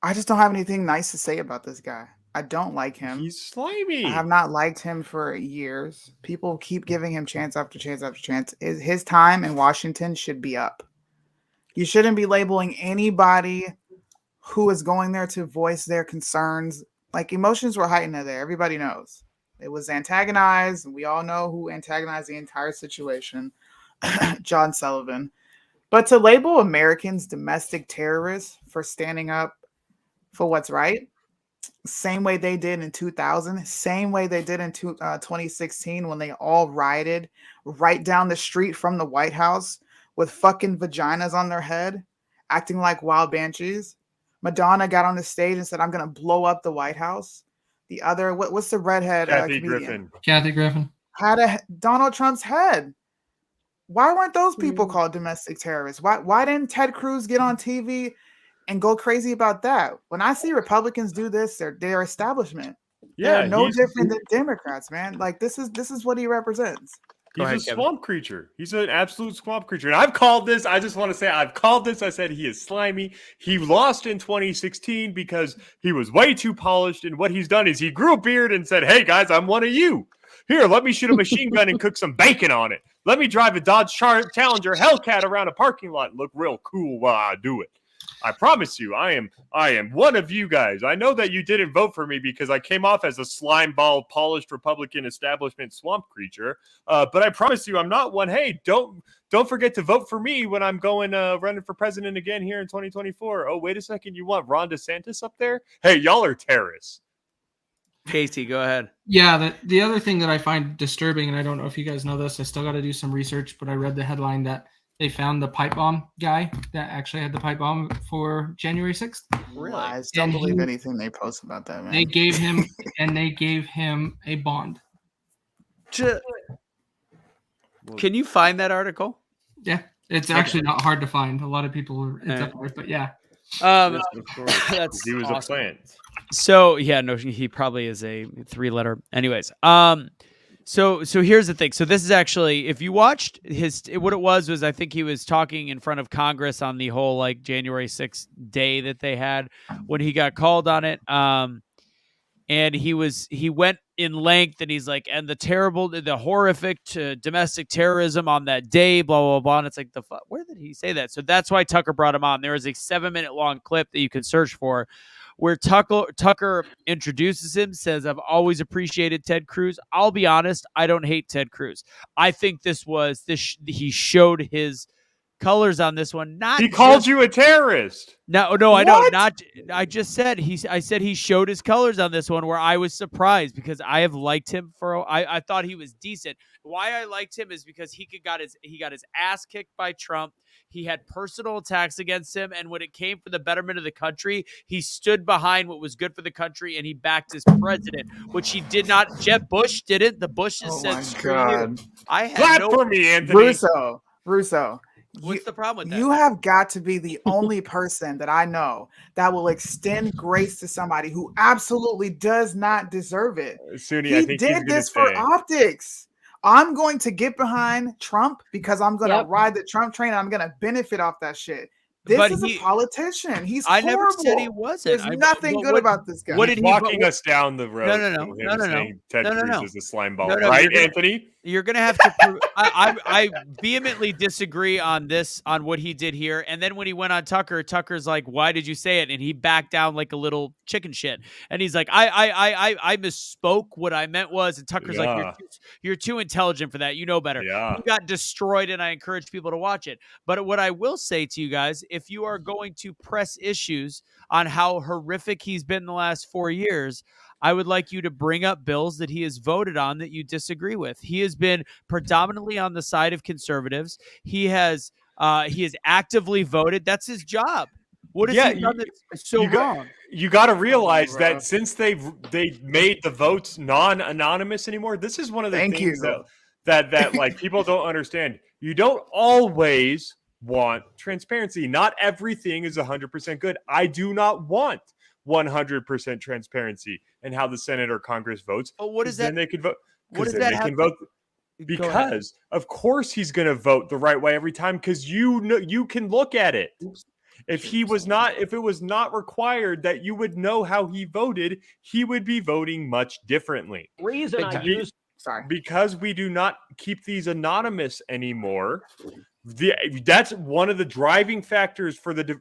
Speaker 3: I just don't have anything nice to say about this guy. I don't like him.
Speaker 1: He's slimy.
Speaker 3: I have not liked him for years. People keep giving him chance after chance after chance. His time in Washington should be up. You shouldn't be labeling anybody who is going there to voice their concerns. Like, emotions were heightened there. Everybody knows. It was antagonized. We all know who antagonized the entire situation. John Sullivan. But to label Americans domestic terrorists for standing up for what's right, same way they did in 2000, same way they did in 2016 when they all rioted right down the street from the White House with fucking vaginas on their head, acting like wild banshees. Madonna got on the stage and said, I'm going to blow up the White House. The other, what's the redhead?
Speaker 1: Kathy Griffin.
Speaker 4: Kathy Griffin
Speaker 3: had Donald Trump's head. Why weren't those people called domestic terrorists? Why didn't Ted Cruz get on TV and go crazy about that? When I see Republicans do this, they're establishment.
Speaker 1: Yeah,
Speaker 3: they're no different than Democrats, man. Like, this is what he represents.
Speaker 1: He's a swamp creature. He's an absolute swamp creature. And I've called this. I just want to say I've called this. I said he is slimy. He lost in 2016 because he was way too polished. And what he's done is he grew a beard and said, hey, guys, I'm one of you. Here, let me shoot a machine gun and cook some bacon on it. Let me drive a Dodge Challenger Hellcat around a parking lot and look real cool while I do it. I promise you, I am one of you guys. I know that you didn't vote for me because I came off as a slime ball, polished Republican establishment swamp creature. But I promise you, I'm not one. Hey, don't forget to vote for me when I'm going running for president again here in 2024. Oh, wait a second, you want Ron DeSantis up there? Hey, y'all are terrorists.
Speaker 2: Casey, go ahead.
Speaker 4: Yeah, the other thing that I find disturbing, and I don't know if you guys know this, I still got to do some research, but I read the headline that they found the pipe bomb guy that actually had the pipe bomb for January 6th.
Speaker 3: Really? I don't believe anything they post about that, man.
Speaker 4: They gave him a bond.
Speaker 2: Can you find that article?
Speaker 4: Yeah, it's actually not hard to find. A lot of people are up there, but yeah.
Speaker 2: That's
Speaker 1: he was
Speaker 2: awesome.
Speaker 1: a plant.
Speaker 2: So yeah, no, he probably is a 3-letter. Anyways, so here's the thing. So this is actually, if you watched what it was I think he was talking in front of Congress on the whole like January 6th day that they had when he got called on it. and he went in length, and he's like, and the horrific domestic terrorism on that day, blah blah blah. And it's like, the fuck, where did he say that? So that's why Tucker brought him on. There is a 7-minute long clip that you can search for, where Tucker introduces him, says, "I've always appreciated Ted Cruz. I'll be honest, I don't hate Ted Cruz. I think he showed his colors on this one. Not
Speaker 1: he called you a terrorist.
Speaker 2: No, I know. Not. I just said I said he showed his colors on this one, where I was surprised because I have liked him I thought he was decent. Why I liked him is because he got his ass kicked by Trump. He had personal attacks against him, and when it came for the betterment of the country, he stood behind what was good for the country, and he backed his president, which he did not. Jeb Bush didn't. The Bushes said, "Screw you." I had
Speaker 1: Clap for me, Anthony.
Speaker 3: Russo.
Speaker 2: What's the problem with that?
Speaker 3: You have got to be the only person that I know that will extend grace to somebody who absolutely does not deserve it.
Speaker 1: Soonie,
Speaker 3: He
Speaker 1: I think
Speaker 3: did this for optics. I'm going to get behind Trump because I'm going to ride the Trump train. And I'm going to benefit off that shit. This is a politician. He's horrible.
Speaker 2: I never said he wasn't.
Speaker 3: There's nothing good about this guy.
Speaker 1: What did he walking us down the road?
Speaker 2: No.
Speaker 1: Ted Cruz is a slime ball,
Speaker 2: No,
Speaker 1: right, Anthony?
Speaker 2: You're gonna have to prove. I vehemently disagree on what he did here. And then when he went on Tucker's like, "Why did you say it?" And he backed down like a little chicken shit. And he's like, "I misspoke. What I meant was." And Tucker's like, "You're too intelligent for that. You know better."
Speaker 1: Yeah.
Speaker 2: He got destroyed, and I encourage people to watch it. But what I will say to you guys, if you are going to press issues on how horrific he's been in the last 4 years, I would like you to bring up bills that he has voted on that you disagree with. He has been predominantly on the side of conservatives. He has actively voted. That's his job. What has he done that's so wrong?
Speaker 1: You got to realize that since they made the votes non-anonymous anymore, this is one of the things that like people don't understand. You don't always want transparency. Not everything is 100% good. I do not want 100% transparency in how the Senate or Congress votes.
Speaker 2: Oh, what is that?
Speaker 1: Then they could vote.
Speaker 2: What does that have?
Speaker 1: Because of course he's going to vote the right way every time, because you can look at it. If it was not required that you would know how he voted, he would be voting much differently. Because we do not keep these anonymous anymore. That's one of the driving factors for the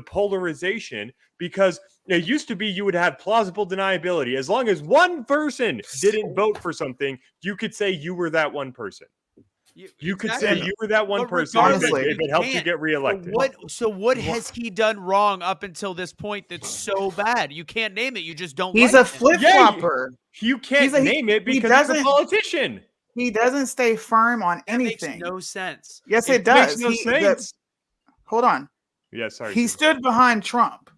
Speaker 1: polarization, because it used to be you would have plausible deniability. As long as one person didn't vote for something, you could say you were that one person. You could say you were that one person if it helped you get reelected.
Speaker 2: What has he done wrong up until this point that's so bad? You can't name it. You just don't.
Speaker 3: He's a flip-flopper.
Speaker 1: You can't name it because he's a politician.
Speaker 3: He doesn't stay firm on anything.
Speaker 2: Makes no sense.
Speaker 3: Yes, it does.
Speaker 1: Makes no sense.
Speaker 3: Hold on.
Speaker 1: Yeah, sorry.
Speaker 3: He stood behind Trump.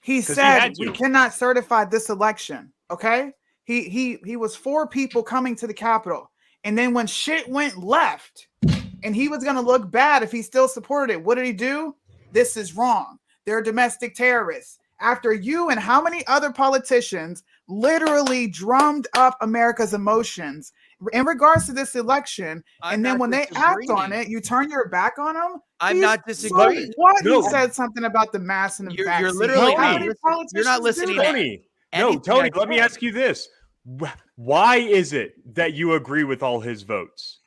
Speaker 3: He said we cannot certify this election. Okay. He was for people coming to the Capitol. And then when shit went left and he was going to look bad if he still supported it, what did he do? This is wrong. They're domestic terrorists. After you and how many other politicians literally drummed up America's emotions in regards to this election, and then when they act on it, you turn your back on them?
Speaker 2: I'm not disagreeing.
Speaker 3: He said something about the mask and the vaccine.
Speaker 2: You're literally you're not listening.
Speaker 1: Tony, Tony, let me ask you this. Why is it that you agree with all his votes?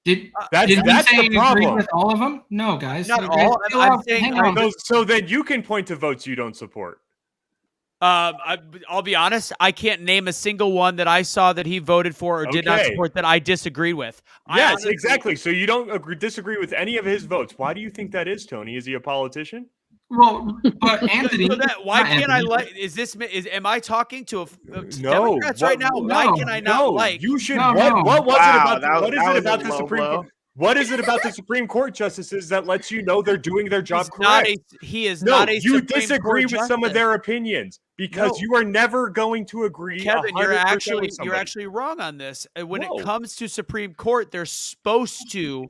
Speaker 5: Did
Speaker 1: that's
Speaker 5: he
Speaker 1: the
Speaker 5: say you
Speaker 1: problem.
Speaker 5: agree with all of them? No, guys.
Speaker 2: Not all. I'm saying,
Speaker 1: so then you can point to votes you don't support.
Speaker 2: I'll be honest. I can't name a single one that I saw that he voted for or did not support that I disagreed with.
Speaker 1: Yes, exactly. So you don't disagree with any of his votes. Why do you think that is, Tony? Is he a politician?
Speaker 5: Well, but Anthony,
Speaker 2: why can't I like? Am I talking to Democrats right now? Why can I not like?
Speaker 1: You should. What was it about? What is it about the Supreme Court? What is it about the Supreme Court justices that lets you know they're doing their job correct?
Speaker 2: He is not a
Speaker 1: you
Speaker 2: Supreme
Speaker 1: disagree
Speaker 2: Court
Speaker 1: with some of their opinions because you are never going to agree.
Speaker 2: Kevin, you're actually wrong on this. When it comes to Supreme Court, they're supposed to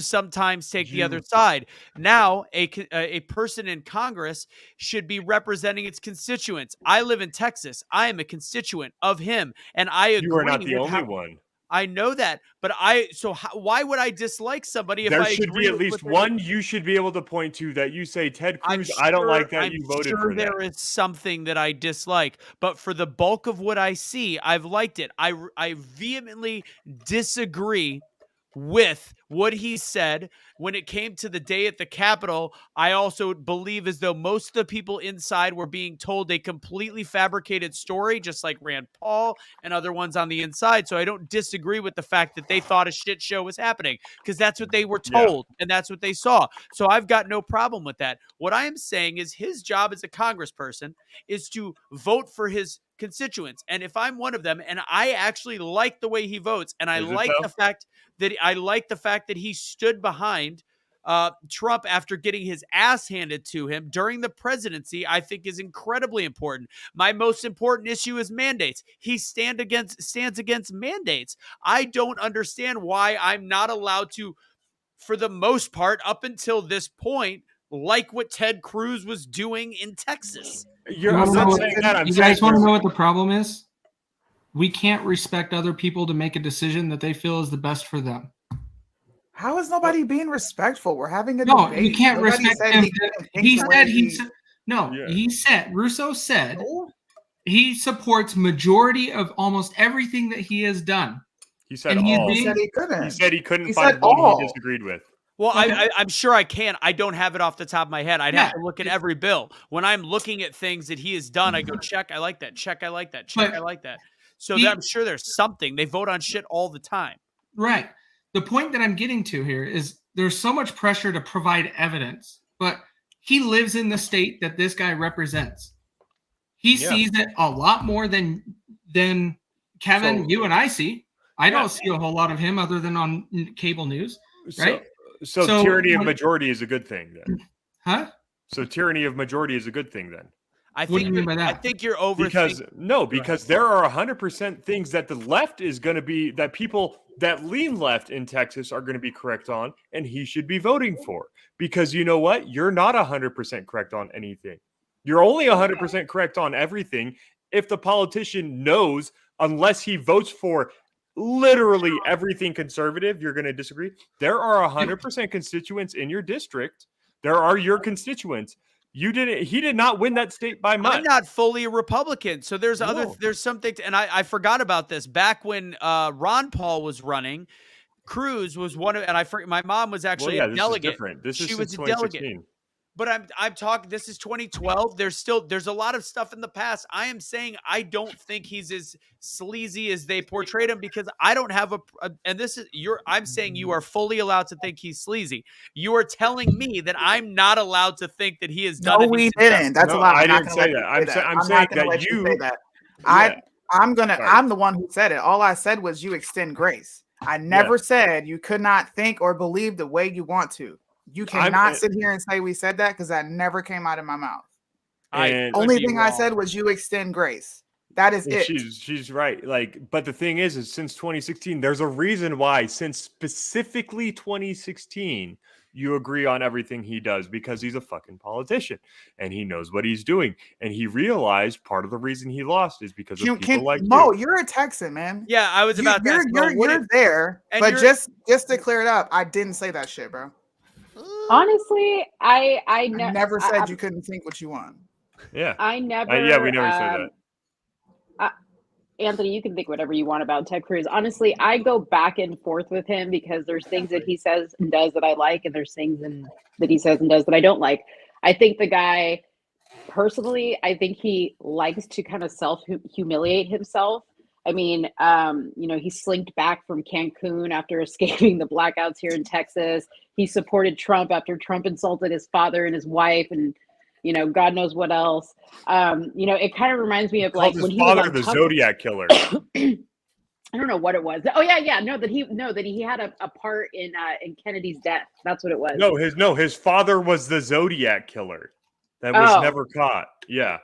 Speaker 2: sometimes take the other side. Now, a person in Congress should be representing its constituents. I live in Texas. I am a constituent of him, and I agree.
Speaker 1: You are not the only one.
Speaker 2: I know that, but why would I dislike somebody if
Speaker 1: There
Speaker 2: I
Speaker 1: should
Speaker 2: agree
Speaker 1: be at
Speaker 2: with
Speaker 1: least
Speaker 2: what they're
Speaker 1: one you should be able to point to that you say, Ted
Speaker 2: I'm
Speaker 1: Cruz, I don't like that
Speaker 2: I'm
Speaker 1: you voted
Speaker 2: sure
Speaker 1: for that.
Speaker 2: there is something that I dislike, but for the bulk of what I see, I've liked it. I vehemently disagree with what he said when it came to the day at the Capitol. I also believe as though most of the people inside were being told a completely fabricated story, just like Rand Paul and other ones on the inside. So I don't disagree with the fact that they thought a shit show was happening, because that's what they were told and that's what they saw. So I've got no problem with that. What I am saying is his job as a congressperson is to vote for his constituents. And if I'm one of them, and I actually like the way he votes, and I like the fact that he stood behind Trump after getting his ass handed to him during the presidency, I think is incredibly important. My most important issue is mandates. He stands against mandates. I don't understand why I'm not allowed to, for the most part, up until this point, like what Ted Cruz was doing in Texas.
Speaker 4: You guys want to know what the problem is? We can't respect other people to make a decision that they feel is the best for them.
Speaker 3: How is nobody being respectful? We're having a debate.
Speaker 4: You can't respect him. Russo said he supports majority of almost everything that he has done.
Speaker 1: He said all.
Speaker 3: He said he couldn't.
Speaker 1: He said he couldn't find one he disagreed with.
Speaker 2: Well, okay. I'm sure I can. I don't have it off the top of my head. I'd have to look at every bill. When I'm looking at things that he has done, I go, check, I like that. Check, I like that. Check, I like that. So I'm sure there's something. They vote on shit all the time.
Speaker 4: Right. The point that I'm getting to here is there's so much pressure to provide evidence, but he lives in the state that this guy represents. He sees it a lot more than Kevin, you and I see. I don't see a whole lot of him other than on cable news, right?
Speaker 1: So tyranny of majority is a good thing then.
Speaker 4: Huh?
Speaker 1: So tyranny of majority is a good thing then.
Speaker 2: What do you mean by that? I think you're overthinking.
Speaker 1: Because there are 100% things that the left is going to be, that people that lean left in Texas are going to be correct on, and he should be voting for. Because you know what? You're not 100% correct on anything. You're only 100% correct on everything if the politician knows, unless he votes for literally everything conservative, you're going to disagree. There are 100% constituents in your district. There are your constituents. He did not win that state by much.
Speaker 2: I'm not fully a Republican. So there's something, and I forgot about this. Back when Ron Paul was running, Cruz was one of, and my mom was actually a delegate.
Speaker 1: She was a delegate.
Speaker 2: But I'm talking, this is 2012. There's a lot of stuff in the past. I am saying I don't think he's as sleazy as they portrayed him, because I don't have I'm saying you are fully allowed to think he's sleazy. You are telling me that I'm not allowed to think that he has done it.
Speaker 3: No, we didn't. That's a lie.
Speaker 1: I didn't say that. I'm saying that you say that.
Speaker 3: I'm the one who said it. All I said was you extend grace. I never said you could not think or believe the way you want to. You cannot sit here and say we said that, because that never came out of my mouth. Only thing I said was you extend grace. That is it.
Speaker 1: She's right. But the thing is since 2016, there's a reason why, since specifically 2016, you agree on everything he does, because he's a fucking politician and he knows what he's doing. And he realized part of the reason he lost is because of people like
Speaker 3: Mo, you're a Texan, man.
Speaker 2: Yeah, I was about to ask,
Speaker 3: you're there, but just to clear it up, I didn't say that shit, bro.
Speaker 6: Honestly, I
Speaker 3: never said you couldn't think what you want.
Speaker 1: Yeah.
Speaker 6: I never.
Speaker 1: We never said that.
Speaker 6: Anthony, you can think whatever you want about Ted Cruz. Honestly, I go back and forth with him, because there's things that he says and does that I like, and there's things that he says and does that I don't like. I think the guy, personally, I think he likes to kind of self-humiliate himself. I mean, he slinked back from Cancun after escaping the blackouts here in Texas. He supported Trump after Trump insulted his father and his wife, and God knows what else. It kind of reminds me of like when he was
Speaker 1: the Zodiac killer.
Speaker 6: I don't know what it was. Oh yeah. No, that he had a part in Kennedy's death. That's what it was.
Speaker 1: His father was the Zodiac killer that was never caught. Yeah.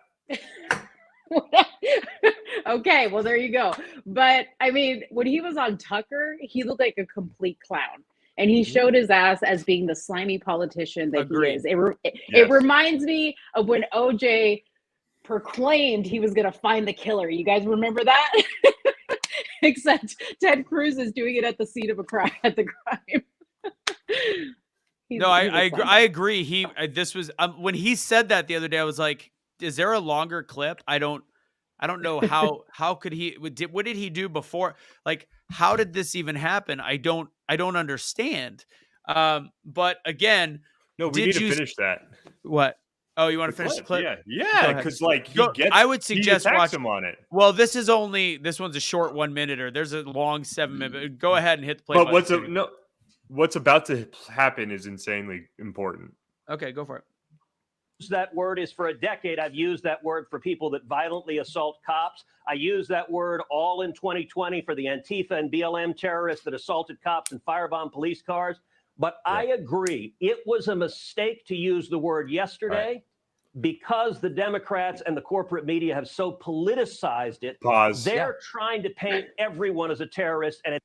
Speaker 6: Okay, well there you go. But I mean, when he was on Tucker, he looked like a complete clown, and he showed his ass as being the slimy politician that he is. It reminds me of when OJ proclaimed he was going to find the killer. You guys remember that? except Ted Cruz is doing it at the scene of a crime. At the crime.
Speaker 2: No, I agree. This was when he said that the other day. I was like, is there a longer clip? I don't know how could he? What did he do before? Like, how did this even happen? I don't understand. But again,
Speaker 1: no, we need to finish that.
Speaker 2: What? Oh, you want to finish the clip?
Speaker 1: Yeah, because like
Speaker 2: I would suggest watch
Speaker 1: him on it.
Speaker 2: Well, this one's a short 1 minute, or there's a long 7 minute. Go ahead and hit the play.
Speaker 1: But what's about to happen is insanely important.
Speaker 2: Okay, go for it.
Speaker 7: That word is for a decade. I've used that word for people that violently assault cops. I use that word all in 2020 for the Antifa and BLM terrorists that assaulted cops and firebombed police cars. But I agree, it was a mistake to use the word yesterday because the Democrats and the corporate media have so politicized it. They're trying to paint everyone as a terrorist, and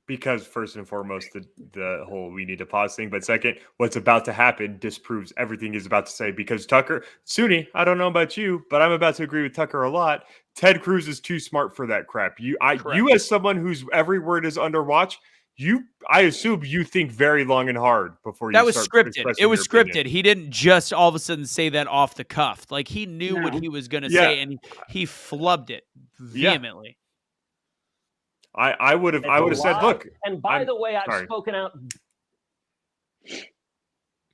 Speaker 1: because first and foremost, the whole we need to pause thing. But second, what's about to happen disproves everything he's about to say. Because Tucker, Soonie, I don't know about you, but I'm about to agree with Tucker a lot. Ted Cruz is too smart for that crap. You as someone whose every word is under watch, I assume you think very long and hard before you
Speaker 2: that was
Speaker 1: start
Speaker 2: scripted. It was scripted. Opinion. He didn't just all of a sudden say that off the cuff. Like he knew what he was going to say, and he flubbed it vehemently.
Speaker 1: I would have said, look.
Speaker 7: And by the way, I've spoken out.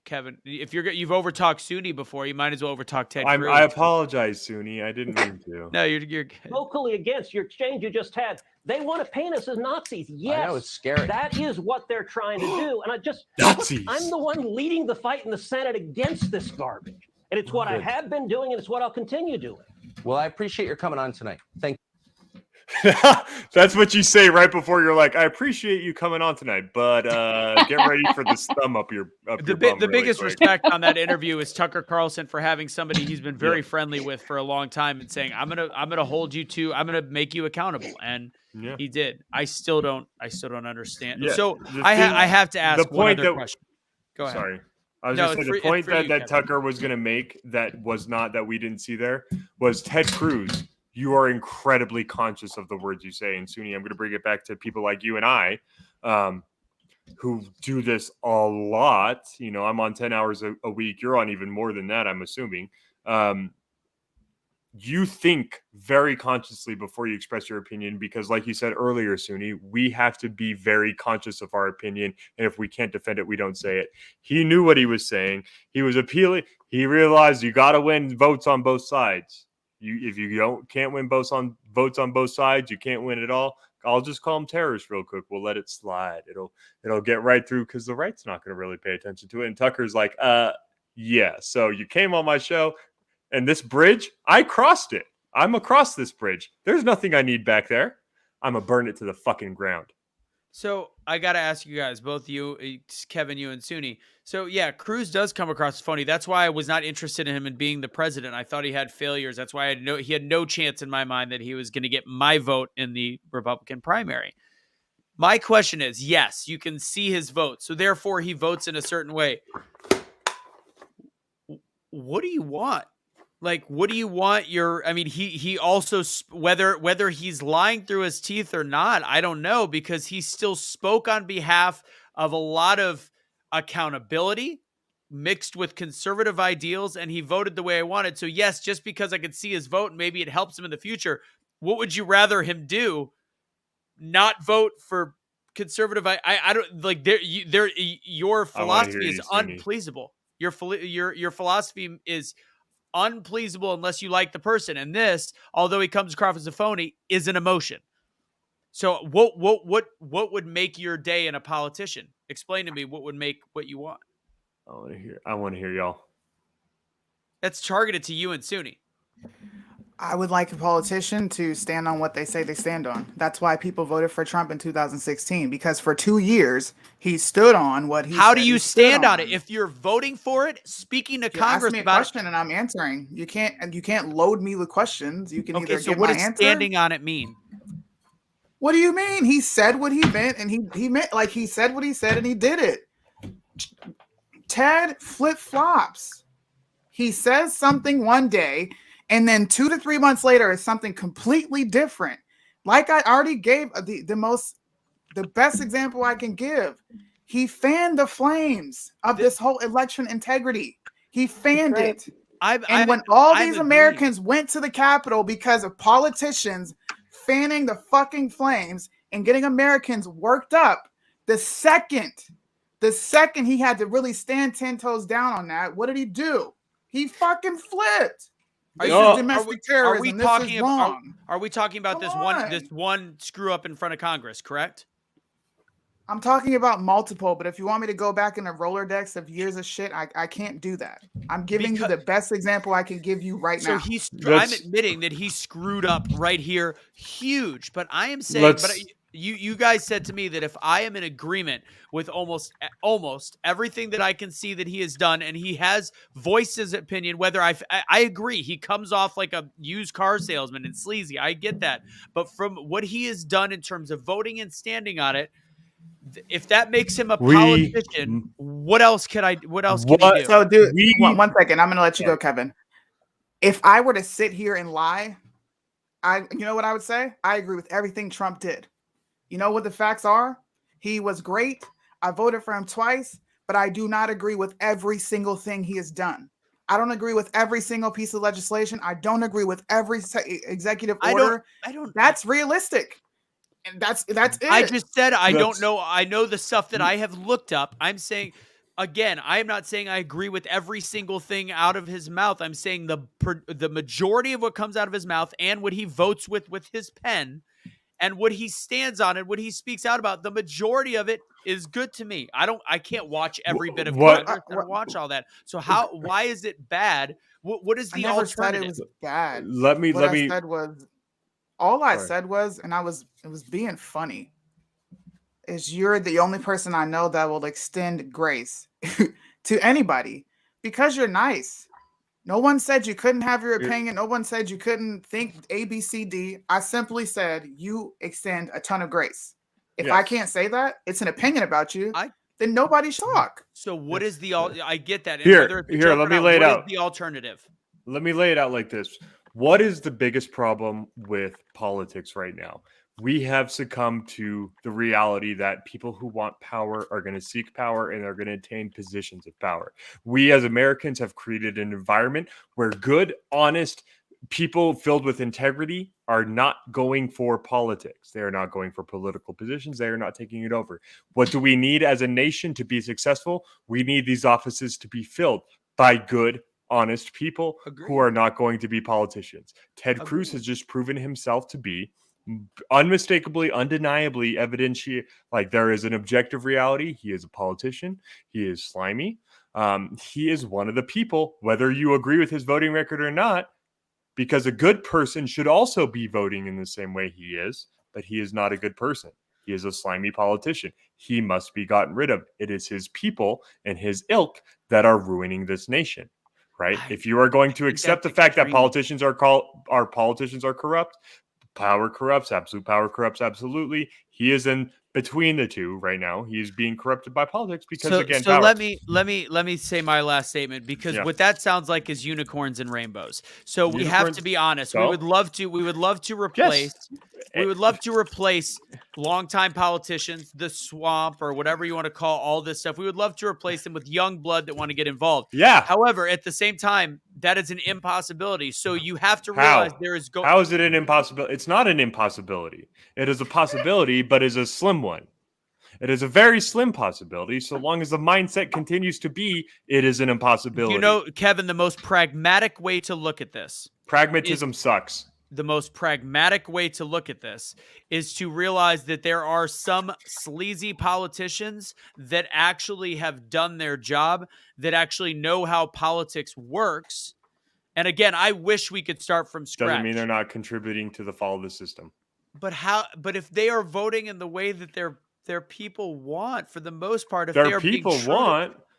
Speaker 2: Kevin, if you've overtalked Soonie before, you might as well overtalk Ted Cruz.
Speaker 1: I apologize, Soonie. I didn't mean to.
Speaker 2: No, you're
Speaker 7: vocally against your exchange you just had. They want to paint us as Nazis. Yes,
Speaker 8: I know, it's scary.
Speaker 7: That is what they're trying to do. And
Speaker 1: Nazis.
Speaker 7: I'm the one leading the fight in the Senate against this garbage. And it's what I have been doing, and it's what I'll continue doing.
Speaker 8: Well, I appreciate your coming on tonight. Thank you.
Speaker 1: That's what you say right before you're like, I appreciate you coming on tonight, but get ready for this thumb up your bum
Speaker 2: the
Speaker 1: really
Speaker 2: biggest
Speaker 1: quick.
Speaker 2: Respect on that interview is Tucker Carlson for having somebody he's been very friendly with for a long time and saying, I'm gonna hold you to, I'm gonna make you accountable, and he did. I still don't understand. So I have to ask one other question. Go ahead.
Speaker 1: Sorry. I was just saying the point that Tucker was going to make that was not that we didn't see there was Ted Cruz. You are incredibly conscious of the words you say. And Soonie, I'm going to bring it back to people like you and I who do this a lot. You know, I'm on 10 hours a week. You're on even more than that, I'm assuming. You think very consciously before you express your opinion because, like you said earlier, Soonie, we have to be very conscious of our opinion. And if we can't defend it, we don't say it. He knew what he was saying. He was appealing. He realized you got to win votes on both sides. If you can't win votes on both sides, you can't win at all. I'll just call them terrorists real quick. We'll let it slide. It'll get right through because the right's not going to really pay attention to it. And Tucker's like, yeah. So you came on my show, and this bridge, I crossed it. I'm across this bridge. There's nothing I need back there. I'm gonna burn it to the fucking ground.
Speaker 2: So I got to ask you guys, both you, Kevin, you and Soonie. So yeah, Cruz does come across as phony. That's why I was not interested in him in being the president. I thought he had failures. That's why he had no chance in my mind that he was going to get my vote in the Republican primary. My question is, yes, you can see his vote. So therefore he votes in a certain way. What do you want? Like, what do you want he also, whether he's lying through his teeth or not, I don't know, because he still spoke on behalf of a lot of accountability mixed with conservative ideals, and he voted the way I wanted. So yes, just because I could see his vote and maybe it helps him in the future, what would you rather him do? Not vote for conservative? I don't like your philosophy is unpleasable. Your philosophy is unpleasable unless you like the person. And this, although he comes across as a phony, is an emotion. So what would make your day in a politician? Explain to me what would make what you want.
Speaker 1: I want to hear y'all.
Speaker 2: That's targeted to you and Soonie.
Speaker 3: I would like a politician to stand on what they say they stand on. That's why people voted for Trump in 2016, because for 2 years he stood on what he
Speaker 2: How do you stand on it? If you're voting for it, speaking to Congress
Speaker 3: ask me a
Speaker 2: about
Speaker 3: question and I'm answering. You can't load me with questions. You can either
Speaker 2: so
Speaker 3: get
Speaker 2: what
Speaker 3: my
Speaker 2: does
Speaker 3: answer.
Speaker 2: Standing on it mean?
Speaker 3: What do you mean? He said what he meant, and he meant, like, he said what he said and he did it. Ted flip-flops. He says something one day, and then 2 to 3 months later is something completely different. Like I already gave the best example I can give. He fanned the flames of this whole election integrity. He fanned it. And when all these Americans went to the Capitol because of politicians fanning the fucking flames and getting Americans worked up, the second he had to really stand 10 toes down on that, what did he do? He fucking flipped. This is domestic terrorism. This is wrong.
Speaker 2: Are we talking about this one screw up in front of Congress, correct?
Speaker 3: I'm talking about multiple, but if you want me to go back in the Rolodex of years of shit, I can't do that. I'm giving you the best example I can give you right now.
Speaker 2: So I'm admitting that he screwed up right here, huge. But I am saying, you guys said to me that if I am in agreement with almost everything that I can see that he has done, and he has voiced his opinion, whether I agree, he comes off like a used car salesman and sleazy. I get that. But from what he has done in terms of voting and standing on it, if that makes him a politician, what else can he do?
Speaker 3: So, dude, one second. I'm going to let you go, Kevin. If I were to sit here and lie, you know what I would say? I agree with everything Trump did. You know what the facts are? He was great. I voted for him twice, but I do not agree with every single thing he has done. I don't agree with every single piece of legislation. I don't agree with every executive order. I don't. That's realistic. And that's it.
Speaker 2: I just said I don't know. I know the stuff that I have looked up. I'm saying, again, I am not saying I agree with every single thing out of his mouth. I'm saying the majority of what comes out of his mouth and what he votes with his pen and what he stands on and what he speaks out about, the majority of it is good to me. I can't watch every bit of Congress and watch all that. So why is it bad? What is the
Speaker 3: I never
Speaker 2: alternative?
Speaker 3: said it was bad.
Speaker 2: What
Speaker 3: I said was, and it was being funny, is you're the only person I know that will extend grace to anybody because you're nice. No one said you couldn't have your opinion. No one said you couldn't think A, B, C, D. I simply said you extend a ton of grace. If I can't say that, it's an opinion about you, then nobody should talk.
Speaker 2: So what is I get that.
Speaker 1: Here, let me lay it out.
Speaker 2: What is the alternative?
Speaker 1: Let me lay it out like this. What is the biggest problem with politics right now? We have succumbed to the reality that people who want power are going to seek power and are going to attain positions of power. We as Americans have created an environment where good, honest people filled with integrity are not going for politics. They are not going for political positions. They are not taking it over. What do we need as a nation to be successful? We need these offices to be filled by good, honest people who are not going to be politicians. Ted Cruz has just proven himself to be unmistakably, undeniably evidentiary. Like, there is an objective reality. He is a politician. He is slimy. He is one of the people, whether you agree with his voting record or not, because a good person should also be voting in the same way he is, but he is not a good person. He is a slimy politician. He must be gotten rid of. It is his people and his ilk that are ruining this nation. Right? If you are going to accept the fact that politicians are corrupt, power corrupts, absolute power corrupts absolutely. He is in between the two right now. He's being corrupted by politics because power.
Speaker 2: let me say my last statement, because what that sounds like is unicorns and rainbows. So we have to be honest. We would love to replace we would love to replace longtime politicians, the swamp or whatever you want to call all this stuff. We would love to replace them with young blood that want to get involved.
Speaker 1: Yeah.
Speaker 2: However, at the same time, that is an impossibility. So you have to realize
Speaker 1: how is it an impossibility? It's not an impossibility. It is a possibility, but is a slim one. It is a very slim possibility. So long as the mindset continues to be, it is an impossibility.
Speaker 2: You know, Kevin, the most pragmatic way to look at this.
Speaker 1: Pragmatism sucks.
Speaker 2: The most pragmatic way to look at this is to realize that there are some sleazy politicians that actually have done their job, that actually know how politics works. And again, I wish we could start from scratch.
Speaker 1: Doesn't mean they're not contributing to the fall of the system.
Speaker 2: But if they are voting in the way that their people want, for the most part,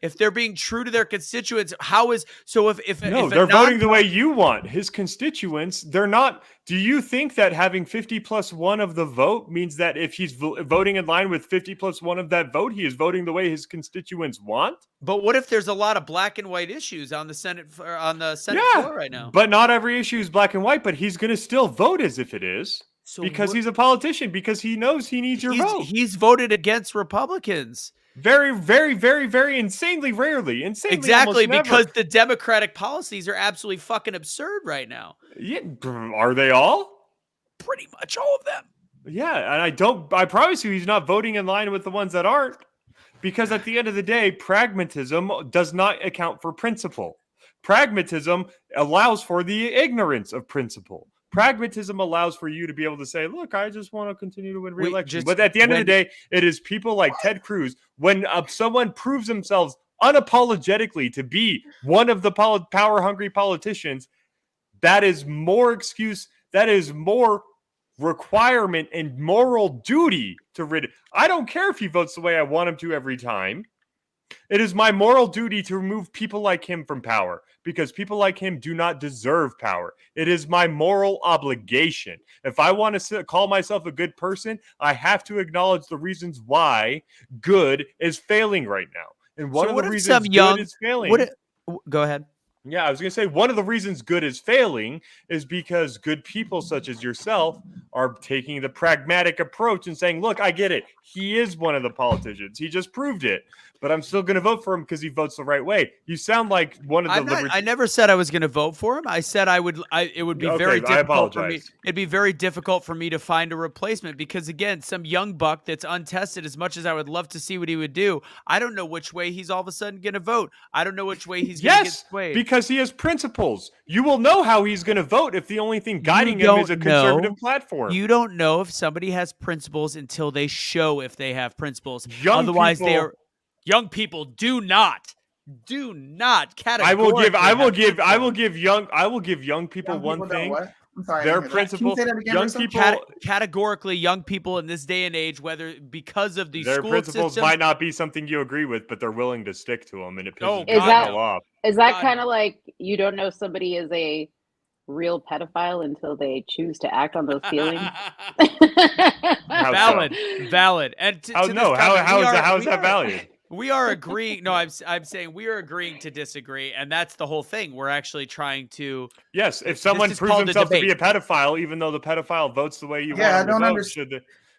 Speaker 2: if they're being true to their constituents,
Speaker 1: they're voting the way you want. His constituents, they're not. Do you think that having 50+1 of the vote means that if he's voting in line with 50+1 of that vote, he is voting the way his constituents want?
Speaker 2: But what if there's a lot of black and white issues on the Senate floor right now?
Speaker 1: But not every issue is black and white. But he's going to still vote as if it is.
Speaker 2: So
Speaker 1: because he's a politician, because he knows he needs your vote.
Speaker 2: He's voted against Republicans.
Speaker 1: Very, very, very, very insanely rarely. Insanely
Speaker 2: Exactly,
Speaker 1: almost never.
Speaker 2: because the Democratic policies are absolutely fucking absurd right now.
Speaker 1: Yeah, are they all?
Speaker 2: Pretty much all of them.
Speaker 1: Yeah, and I promise you he's not voting in line with the ones that aren't. Because at the end of the day, pragmatism does not account for principle. Pragmatism allows for the ignorance of principle. Pragmatism allows for you to be able to say, look, I just want to continue to win re-election. But at the end of the day, it is people like Ted Cruz, when someone proves themselves unapologetically to be one of the power-hungry politicians, that is more excuse, that is more requirement and moral duty to rid. I don't care if he votes the way I want him to every time. It is my moral duty to remove people like him from power, because people like him do not deserve power. It is my moral obligation. If I want to call myself a good person, I have to acknowledge the reasons why good is failing right now. And one of the reasons good is failing.
Speaker 2: Go ahead.
Speaker 1: Yeah, I was going to say one of the reasons good is failing is because good people such as yourself are taking the pragmatic approach and saying, look, I get it. He is one of the politicians. He just proved it. But I'm still going to vote for him because he votes the right way. You sound like one of the
Speaker 2: I never said I was going to vote for him. I said it would be very difficult for me. It'd be very difficult for me to find a replacement because, again, some young buck that's untested, as much as I would love to see what he would do, I don't know which way he's all of a sudden going to vote. I don't know which way he's going to get swayed.
Speaker 1: Because he has principles. You will know how he's going to vote if the only thing guiding him is a conservative platform.
Speaker 2: You don't know if somebody has principles until they show if they have principles.
Speaker 1: Otherwise,
Speaker 2: young people do not categorically.
Speaker 1: I will give young people one thing.
Speaker 3: I'm sorry,
Speaker 1: their principle. Young people
Speaker 2: categorically, young people in this day and age, whether because of the
Speaker 1: their
Speaker 2: school
Speaker 1: principles
Speaker 2: system,
Speaker 1: might not be something you agree with, but they're willing to stick to them, and it pisses
Speaker 6: Is that-
Speaker 1: people off.
Speaker 6: Is that kind of like you don't know somebody is a real pedophile until they choose to act on those feelings?
Speaker 2: Valid. And
Speaker 1: how is that valid?
Speaker 2: We are agreeing. No, I'm saying we are agreeing to disagree, and that's the whole thing. We're actually trying to.
Speaker 1: Yes, if someone proves himself to be a pedophile, even though the pedophile votes the way you want him to vote,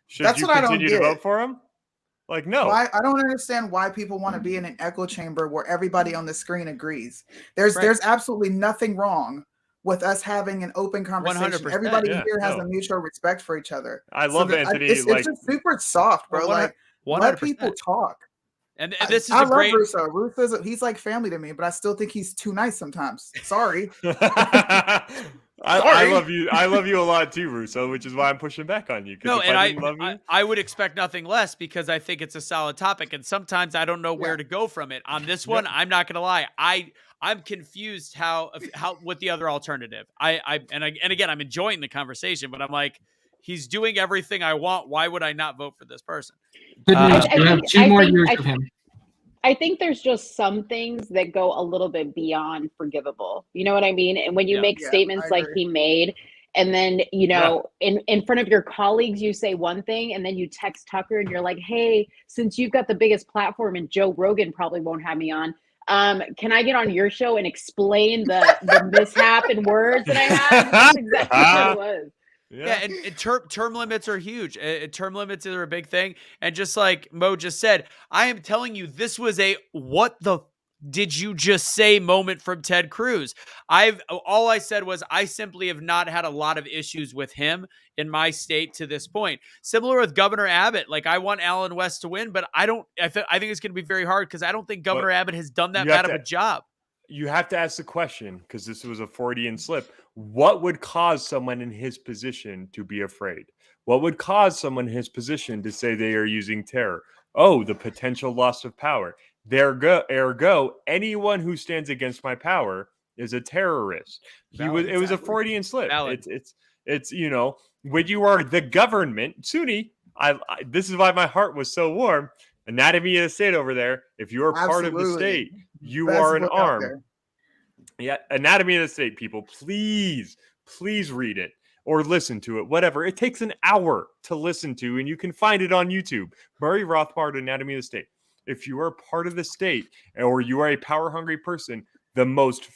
Speaker 1: should you continue to vote for him? Like, no.
Speaker 3: I don't understand why people want to be in an echo chamber where everybody on the screen agrees. There's absolutely nothing wrong with us having an open conversation.
Speaker 2: 100%,
Speaker 3: Everybody here has a mutual respect for each other.
Speaker 1: I love Anthony.
Speaker 3: It's just super soft, bro.
Speaker 2: 100%.
Speaker 3: Let people talk.
Speaker 2: And this is
Speaker 3: I
Speaker 2: love
Speaker 3: Russo. Ruth he's like family to me, but I still think he's too nice sometimes. Sorry.
Speaker 1: I love you. I love you a lot too, Russo, which is why I'm pushing back on you.
Speaker 2: No, and I would expect nothing less because I think it's a solid topic, and sometimes I don't know where to go from it. On this one, I'm not going to lie. I'm confused how with the other alternative. And again, I'm enjoying the conversation, but I'm like, he's doing everything I want. Why would I not vote for this person?
Speaker 4: Good news. You have 2 more years of him.
Speaker 6: I think there's just some things that go a little bit beyond forgivable. You know what I mean? And when you make statements like he made, and then, in front of your colleagues, you say one thing, and then you text Tucker and you're like, hey, since you've got the biggest platform and Joe Rogan probably won't have me on, can I get on your show and explain the mishap in words that I had? That's exactly what it was.
Speaker 2: Yeah, and term limits are huge. Term limits are a big thing. And just like Mo just said, I am telling you, this was a what the did you just say moment from Ted Cruz. All I said was I simply have not had a lot of issues with him in my state to this point. Similar with Governor Abbott. Like, I want Allen West to win, but I think it's going to be very hard because I don't think Governor Abbott has done that bad of a job.
Speaker 1: You have to ask the question, because this was a Freudian slip. What would cause someone in his position to be afraid? What would cause someone in his position to say they are using terror? Oh, the potential loss of power. Ergo, anyone who stands against my power is a terrorist. It was a Freudian slip. It's when you are the government, Soonie, this is why my heart was so warm. Anatomy of the State over there. If you are part of the state, you are an arm. Yeah, Anatomy of the State, people, please read it or listen to it, whatever. It takes an hour to listen to, and you can find it on YouTube. Murray Rothbard, Anatomy of the State. If you are part of the state or you are a power-hungry person, the most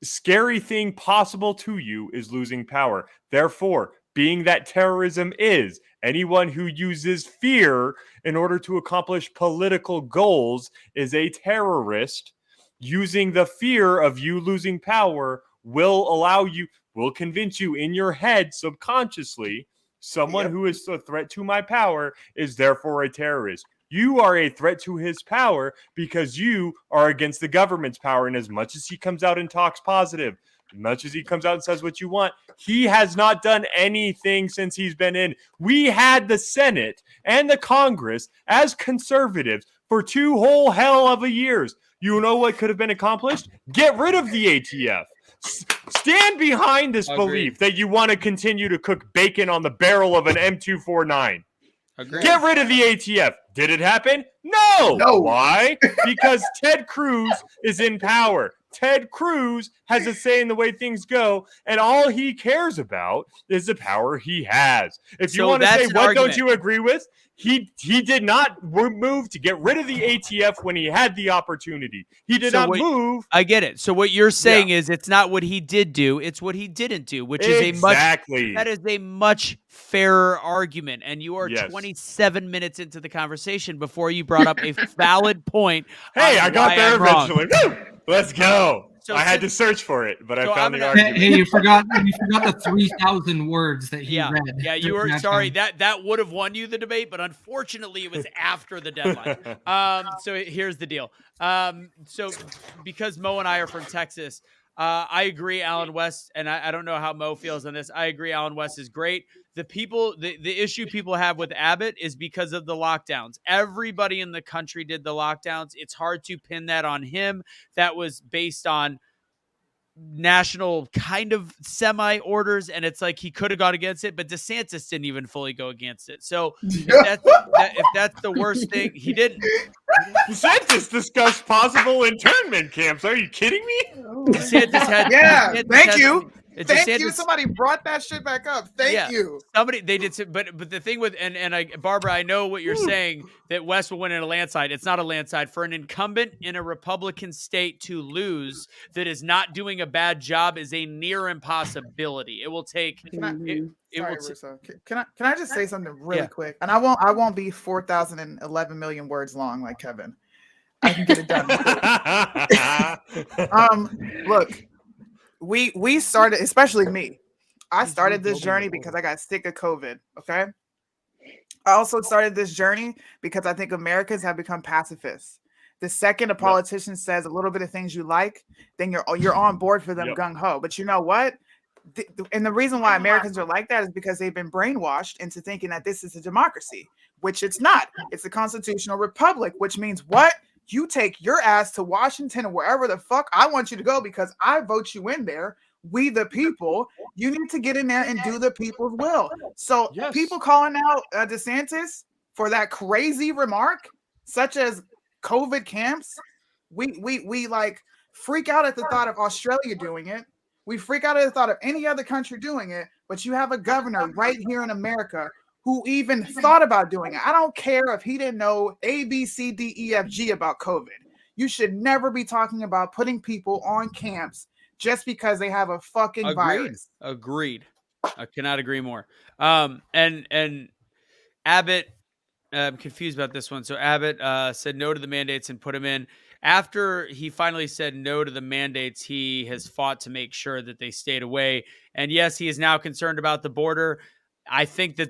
Speaker 1: scary thing possible to you is losing power. Therefore, being that terrorism is. Anyone who uses fear in order to accomplish political goals is a terrorist. Using the fear of you losing power will convince you in your head subconsciously, someone who is a threat to my power is therefore a terrorist. You are a threat to his power because you are against the government's power. And as much as he comes out and talks positive, as much as he comes out and says what you want, he has not done anything since he's been in. We had the Senate and the Congress as conservatives for 2 whole hell of a years. You know what could have been accomplished? Get rid of the ATF. Stand behind this belief that you want to continue to cook bacon on the barrel of an M249.
Speaker 2: Agreed.
Speaker 1: Get rid of the ATF. Did it happen? No. Why? Because Ted Cruz is in power. Ted Cruz has a say in the way things go, and all he cares about is the power he has. If you want to say, what don't you agree with? He did not move to get rid of the ATF when he had the opportunity. He did not move.
Speaker 2: I get it. So what you're saying is it's not what he did do, it's what he didn't do, which is that is a much fairer argument. And you are 27 minutes into the conversation before you brought up a valid point.
Speaker 1: Hey, I got there eventually. Let's go. So I had to search for it, but I found the argument.
Speaker 4: Hey, you forgot the 3,000 words that he read.
Speaker 2: Yeah, you were sorry. That would have won you the debate, but unfortunately, it was after the deadline. So here's the deal. So because Mo and I are from Texas, I agree, Alan West, and I don't know how Mo feels on this. I agree, Alan West is great. The issue people have with Abbott is because of the lockdowns. Everybody in the country did the lockdowns. It's hard to pin that on him. That was based on national kind of semi orders, and it's like he could have gone against it, but DeSantis didn't even fully go against it. So if that's the worst thing, he didn't.
Speaker 1: DeSantis discussed possible internment camps. Are you kidding me?
Speaker 2: DeSantis had
Speaker 3: thank you. Somebody brought that shit back up. Thank you.
Speaker 2: Somebody they did, but the thing with Barbara, I know what you're saying that West will win in a landslide. It's not a landslide for an incumbent in a Republican state to lose that is not doing a bad job is a near impossibility. It will take. Can
Speaker 3: I just say something really quick? And I won't be 4,011 million words long like Kevin. I can get it done. Look. We started, especially me. I started this journey because I got sick of COVID. Okay. I also started this journey because I think Americans have become pacifists. The second a politician says a little bit of things you like, then you're on board for them gung ho. But you know what? And the reason why Americans are like that is because they've been brainwashed into thinking that this is a democracy, which it's not. It's a constitutional republic, which means what? You take your ass to Washington or wherever the fuck I want you to go because I vote you in there. We the people. You need to get in there and do the people's will. So people calling out DeSantis for that crazy remark, such as COVID camps, we like freak out at the thought of Australia doing it. We freak out at the thought of any other country doing it. But you have a governor right here in America who even thought about doing it. I don't care if he didn't know A, B, C, D, E, F, G about COVID. You should never be talking about putting people on camps just because they have a fucking virus.
Speaker 2: Agreed. I cannot agree more. And Abbott, I'm confused about this one. So Abbott said no to the mandates and put him in. After he finally said no to the mandates, he has fought to make sure that they stayed away. And yes, he is now concerned about the border. I think that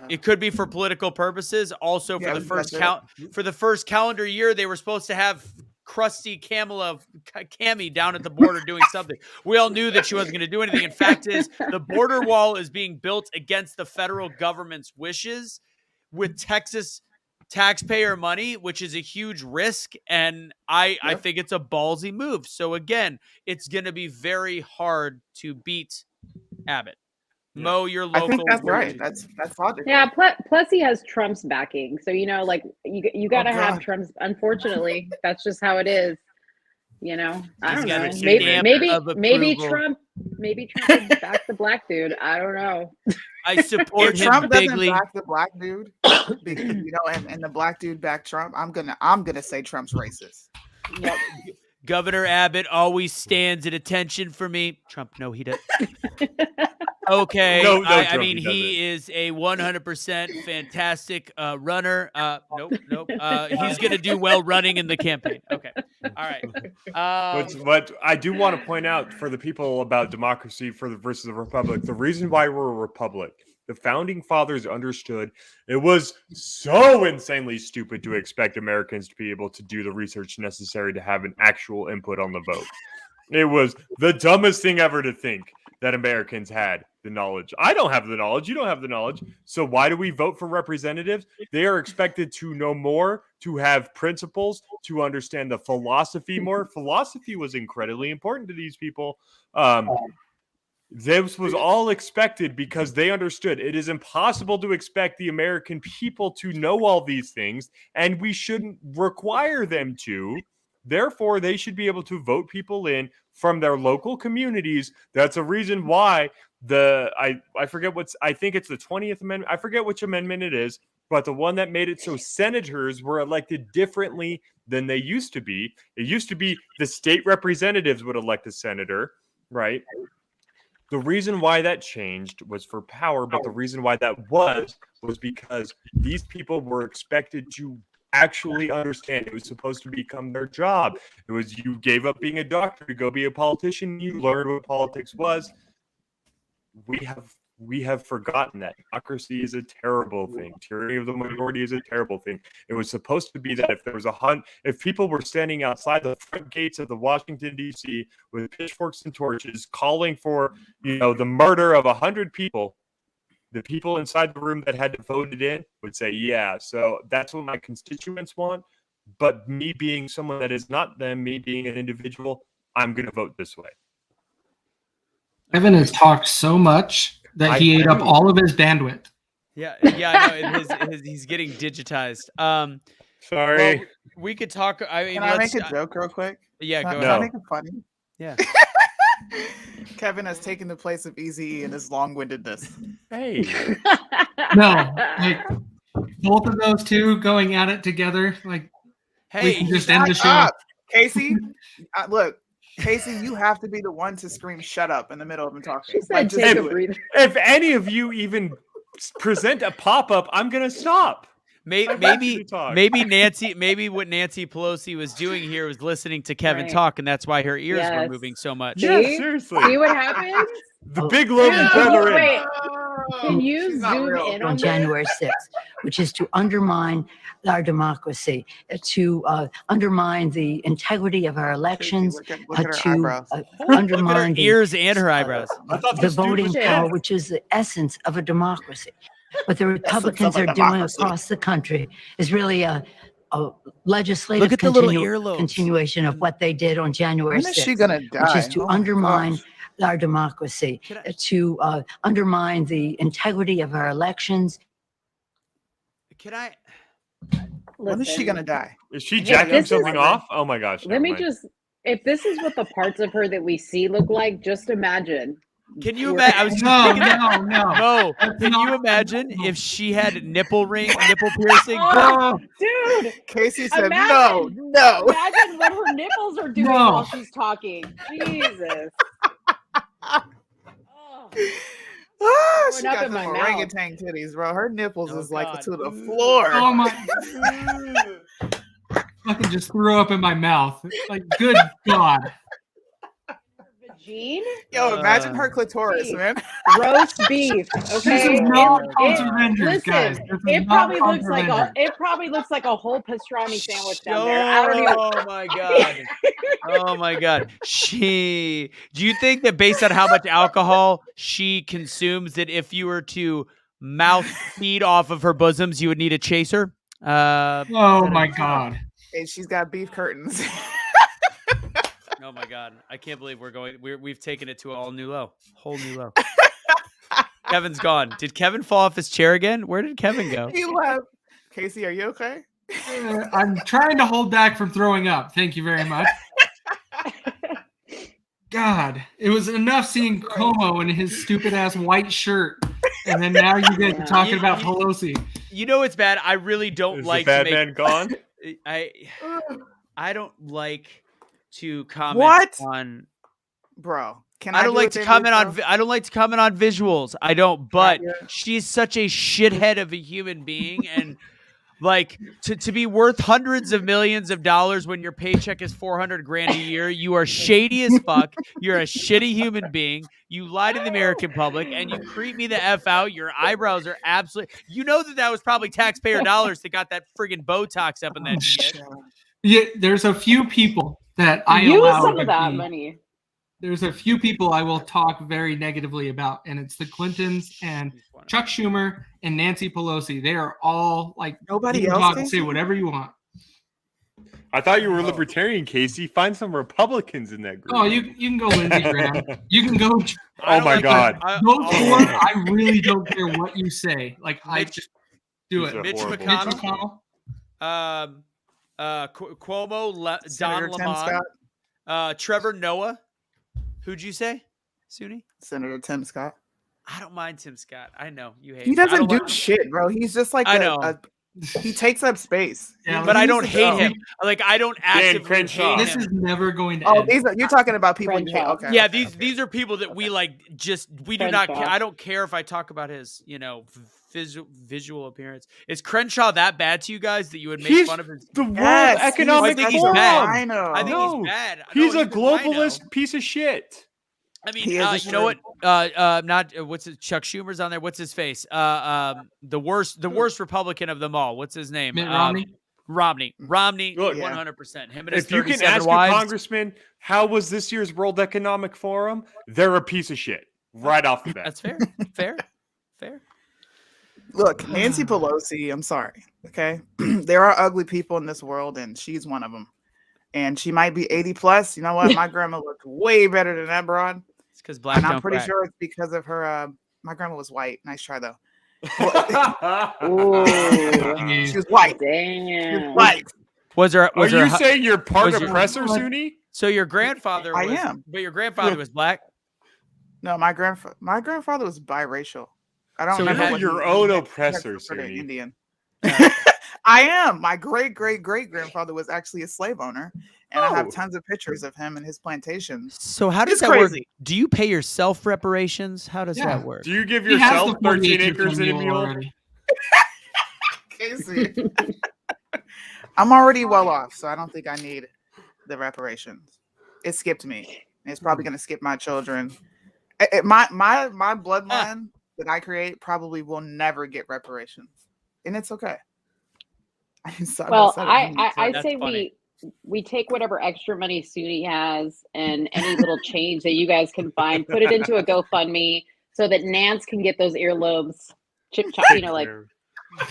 Speaker 2: it could be for political purposes. Also, for the first calendar year, they were supposed to have crusty Cammy down at the border doing something. We all knew that she wasn't going to do anything. In fact, the border wall is being built against the federal government's wishes with Texas taxpayer money, which is a huge risk. And I think it's a ballsy move. So again, it's going to be very hard to beat Abbott. Mo, you're local.
Speaker 3: I think that's right. That's logical.
Speaker 6: Yeah. Plus, he has Trump's backing, so you know, like you got to have Trump's. Unfortunately, that's just how it is. You know, I don't know. Maybe Trump would back the black dude. I don't know.
Speaker 2: I support him
Speaker 3: Trump
Speaker 2: bigly.
Speaker 3: Doesn't back the black dude, because, you know, and the black dude back Trump. I'm gonna say Trump's racist.
Speaker 2: Well, Governor Abbott always stands at attention for me. Trump, no, he doesn't. Okay,
Speaker 1: No,
Speaker 2: I
Speaker 1: Trump,
Speaker 2: mean,
Speaker 1: he
Speaker 2: he is a 100% fantastic runner. Nope. He's going to do well running in the campaign. Okay, all right.
Speaker 1: But I do want to point out for the people about democracy versus the republic, the reason why we're a republic, the founding fathers understood it was so insanely stupid to expect Americans to be able to do the research necessary to have an actual input on the vote. It was the dumbest thing ever to think that Americans had the knowledge. I don't have the knowledge. You don't have the knowledge. So why do we vote for representatives? They are expected to know more, to have principles, to understand the philosophy more. Philosophy was incredibly important to these people. This was all expected because they understood it is impossible to expect the American people to know all these things, and we shouldn't require them to. Therefore, they should be able to vote people in from their local communities. That's a reason why I forget I think it's the 20th Amendment. I forget which amendment it is, but the one that made it so senators were elected differently than they used to be. It used to be the state representatives would elect a senator, right? The reason why that changed was for power, but the reason why that was because these people were expected to actually understand it was supposed to become their job. It was you gave up being a doctor to go be a politician. You learned what politics was. We have forgotten that democracy is a terrible thing. Tyranny of the majority is a terrible thing. It was supposed to be that if there was if people were standing outside the front gates of the Washington D.C. with pitchforks and torches, calling for the murder of 100 people. The people inside the room that had to vote it in would say, yeah, so that's what my constituents want. But me being someone that is not them, me being an individual, I'm going to vote this way.
Speaker 5: Kevin has talked so much that he ate up all of his bandwidth.
Speaker 2: Yeah, I know. He's getting digitized.
Speaker 1: Sorry.
Speaker 2: Well, we could talk. I mean,
Speaker 3: can I make a joke real quick?
Speaker 2: Yeah, go ahead.
Speaker 3: Can I make it funny?
Speaker 2: Yeah.
Speaker 3: Kevin has taken the place of Eazy-E in his long-windedness.
Speaker 1: Hey.
Speaker 5: No, like both of those two going at it together, like we can just end the show.
Speaker 3: Up. Casey, look, Casey, you have to be the one to scream "shut up" in the middle of him talking.
Speaker 6: She said, "Take a breather."
Speaker 1: If any of you even present a pop-up, I'm gonna stop.
Speaker 2: Maybe what Nancy Pelosi was doing here was listening to Kevin talk, and that's why her ears were moving so much.
Speaker 1: Yeah, seriously.
Speaker 6: See what happens?
Speaker 1: The big Logan feather
Speaker 6: Wait, can you zoom in
Speaker 9: on January 6th, which is to undermine our democracy, to undermine the integrity of our elections, to undermine
Speaker 2: her ears and her eyebrows.
Speaker 9: The voting power, which is the essence of a democracy. What the Republicans are doing across the country is really a legislative continuation of what they did on January 6th,
Speaker 3: when is she gonna die?
Speaker 9: Which is to undermine our democracy, to undermine the integrity of our elections.
Speaker 2: Can I?
Speaker 3: When is she gonna die?
Speaker 1: Is she jacking something off? Oh my gosh.
Speaker 6: Let me just, if this is what the parts of her that we see look like, just imagine.
Speaker 2: Can you imagine? I was just thinking no. Can you imagine if she had nipple piercing?
Speaker 6: Oh, dude,
Speaker 3: Casey said no.
Speaker 6: Imagine what her nipples are doing while she's talking. Jesus.
Speaker 3: She got some orangutan titties, bro. Her nipples is like to the floor.
Speaker 5: Oh my! Fucking just threw up in my mouth. Like, good God.
Speaker 6: Jean?
Speaker 3: Yo, imagine her clitoris, man.
Speaker 6: Roast beef. Okay.
Speaker 5: This is not Avengers, guys.
Speaker 6: It probably looks like a whole pastrami sandwich down there. I don't even.
Speaker 2: Oh my god. Oh my god. Do you think that based on how much alcohol she consumes, that if you were to mouth feed off of her bosoms, you would need a chaser?
Speaker 5: Oh my god.
Speaker 3: And she's got beef curtains.
Speaker 2: Oh my god! I can't believe we've taken it to a whole new low. Kevin's gone. Did Kevin fall off his chair again? Where did Kevin go?
Speaker 3: He left. Casey, are you okay?
Speaker 5: I'm trying to hold back from throwing up. Thank you very much. God, it was enough seeing Como in his stupid ass white shirt, and then now you guys are talking about Pelosi.
Speaker 2: You know it's bad. I really don't like.
Speaker 1: The bad man gone?
Speaker 2: I don't like to comment
Speaker 3: What?
Speaker 2: on.
Speaker 3: Bro, can
Speaker 2: I
Speaker 3: I
Speaker 2: don't
Speaker 3: do
Speaker 2: like
Speaker 3: a
Speaker 2: to
Speaker 3: thing
Speaker 2: comment
Speaker 3: with
Speaker 2: on.
Speaker 3: you,
Speaker 2: I don't like to comment on visuals. I don't. But she's such a shithead of a human being, and like to be worth hundreds of millions of dollars when your paycheck is $400,000 a year. You are shady as fuck. You're a shitty human being. You lie to the American public, and you creep me the f out. Your eyebrows are absolutely. You know that was probably taxpayer dollars that got that friggin' Botox up in that shit.
Speaker 5: Yeah, there's a few people that I
Speaker 6: Use
Speaker 5: allow
Speaker 6: some
Speaker 5: to
Speaker 6: of that
Speaker 5: be-
Speaker 6: money.
Speaker 5: There's a few people I will talk very negatively about, and it's the Clintons and Chuck Schumer and Nancy Pelosi. They are all like,
Speaker 3: Nobody
Speaker 5: you can
Speaker 3: else,
Speaker 5: talk and
Speaker 3: Casey?
Speaker 5: say whatever you want.
Speaker 1: I thought you were libertarian, Casey. Find some Republicans in that group.
Speaker 5: Oh, you can go Lindsey Graham. You can go.
Speaker 1: Oh my God.
Speaker 5: Go for it. I really don't care what you say. Like I just do
Speaker 1: He's
Speaker 5: it.
Speaker 1: a
Speaker 2: Mitch
Speaker 1: horrible
Speaker 2: McConnell,
Speaker 1: guy.
Speaker 2: Cuomo,
Speaker 3: Senator
Speaker 2: Don
Speaker 3: Tim
Speaker 2: Lemon,
Speaker 3: Scott.
Speaker 2: Trevor Noah. Who'd you say, Soonie?
Speaker 3: Senator Tim Scott.
Speaker 2: I don't mind Tim Scott. I know you hate
Speaker 3: He
Speaker 2: him. I
Speaker 3: doesn't
Speaker 2: don't
Speaker 3: do
Speaker 2: like-
Speaker 3: shit, bro. He's just like
Speaker 2: I know.
Speaker 3: he takes up space.
Speaker 5: Yeah,
Speaker 2: But
Speaker 3: He
Speaker 2: I
Speaker 3: needs
Speaker 2: don't
Speaker 3: to
Speaker 2: hate
Speaker 3: go.
Speaker 2: him. Like I don't actively
Speaker 1: Crenshaw.
Speaker 2: hate
Speaker 5: This
Speaker 2: him.
Speaker 5: is never going to
Speaker 3: Oh,
Speaker 5: end.
Speaker 3: you're talking about people you hate.
Speaker 6: Crenshaw.
Speaker 3: Okay.
Speaker 2: Yeah,
Speaker 3: okay,
Speaker 2: these are people that we like. Just we do not.
Speaker 6: Crenshaw.
Speaker 2: I don't care if I talk about his visual appearance. Is Crenshaw that bad to you guys that you would make
Speaker 1: He's
Speaker 2: fun of his?
Speaker 1: the World
Speaker 3: Yes,
Speaker 1: Economic
Speaker 2: I think he's
Speaker 1: Forum.
Speaker 2: bad.
Speaker 3: Rhino.
Speaker 2: I think
Speaker 1: No,
Speaker 2: he's bad.
Speaker 1: He's
Speaker 2: No,
Speaker 1: a
Speaker 2: rhino.
Speaker 1: globalist piece of shit.
Speaker 2: I mean,
Speaker 3: He is a
Speaker 2: you know what?
Speaker 3: shrimp.
Speaker 2: Not what's it? Chuck Schumer's on there. What's his face? The worst Republican of them all. What's his name?
Speaker 5: Mitt Romney.
Speaker 2: Romney,
Speaker 1: Look,
Speaker 2: 100%. Him and his
Speaker 1: If you can
Speaker 2: 37
Speaker 1: ask
Speaker 2: wives.
Speaker 1: your congressman, how was this year's World Economic Forum? They're a piece of shit right off the bat.
Speaker 2: That's fair. Fair.
Speaker 3: Look, Nancy Pelosi, I'm sorry. Okay. There are ugly people in this world, and she's one of them. And she might be 80 plus. You know what? My grandma looked way better than that broad.
Speaker 2: It's because black.
Speaker 3: And I'm
Speaker 2: don't
Speaker 3: pretty
Speaker 2: crack.
Speaker 3: sure it's because of her. My grandma was white. Nice try, though.
Speaker 6: Ooh,
Speaker 3: She was white. She
Speaker 6: damn.
Speaker 3: was white.
Speaker 2: Was her?
Speaker 1: Are
Speaker 2: Was
Speaker 1: you
Speaker 2: her?
Speaker 1: saying you're part
Speaker 2: was your-
Speaker 1: oppressor, Soonie?
Speaker 2: So your grandfather
Speaker 3: I
Speaker 2: was.
Speaker 3: am.
Speaker 2: But your grandfather was black.
Speaker 3: No, my grandfather was biracial. I don't
Speaker 2: So
Speaker 3: remember
Speaker 1: You're
Speaker 3: what
Speaker 1: your
Speaker 3: he-
Speaker 1: own
Speaker 3: he
Speaker 1: oppressor,
Speaker 3: was considered
Speaker 1: Soonie.
Speaker 3: Indian. I am. My great grandfather was actually a slave owner, and I have
Speaker 1: Oh.
Speaker 3: tons of pictures of him and his plantations.
Speaker 2: So how does
Speaker 3: It's
Speaker 2: that work?
Speaker 3: crazy.
Speaker 2: Do you pay yourself reparations? How does
Speaker 5: Yeah.
Speaker 2: that work?
Speaker 1: Do you give
Speaker 5: He has
Speaker 1: yourself
Speaker 5: the 40
Speaker 1: 13
Speaker 5: acres
Speaker 1: acres and a
Speaker 5: mule
Speaker 1: mule?
Speaker 5: already.
Speaker 3: Casey. I'm already well off, so I don't think I need the reparations. It skipped me. And it's probably going to skip my children. My bloodline that I create probably will never get reparations, and it's okay.
Speaker 6: Well, I
Speaker 2: That's
Speaker 6: say
Speaker 2: funny.
Speaker 6: we take whatever extra money Soonie has and any little change that you guys can find, put it into a GoFundMe so that Nance can get those earlobes chip chop, like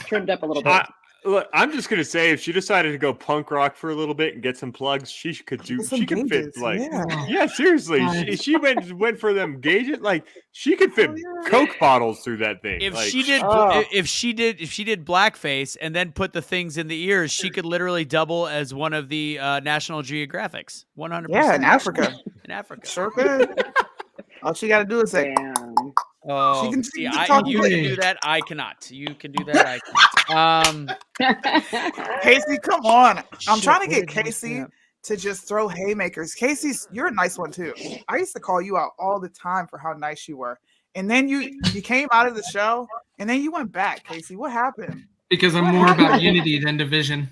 Speaker 6: trimmed up a little bit.
Speaker 1: Look, I'm just gonna say, if she decided to go punk rock for a little bit and get some plugs, she could do.
Speaker 3: Some
Speaker 1: She could fit
Speaker 3: gauges,
Speaker 1: like,
Speaker 3: yeah.
Speaker 1: yeah, seriously. She went for them gauges. Like she could fit Coke bottles through that thing.
Speaker 2: If
Speaker 1: like,
Speaker 2: she did,
Speaker 6: Oh.
Speaker 2: if she did blackface and then put the things in the ears, she could literally double as one of the National Geographics. 100%.
Speaker 3: Yeah, in Africa.
Speaker 2: In Africa.
Speaker 3: Sure could. All she got to do is say,
Speaker 6: Damn.
Speaker 2: Oh,
Speaker 3: can-
Speaker 2: see,
Speaker 3: she can talk
Speaker 2: you
Speaker 3: to
Speaker 2: can
Speaker 3: me.
Speaker 2: do that. I cannot. You can do that. I cannot.
Speaker 3: Casey, come on. I'm
Speaker 2: Shit,
Speaker 3: trying to
Speaker 2: what
Speaker 3: get
Speaker 2: did you
Speaker 3: Casey
Speaker 2: snap?
Speaker 3: to just throw haymakers. Casey's, you're a nice one too. I used to call you out all the time for how nice you were. And then you came out of the show and then you went back, Casey. What happened?
Speaker 5: Because I'm more about unity than division.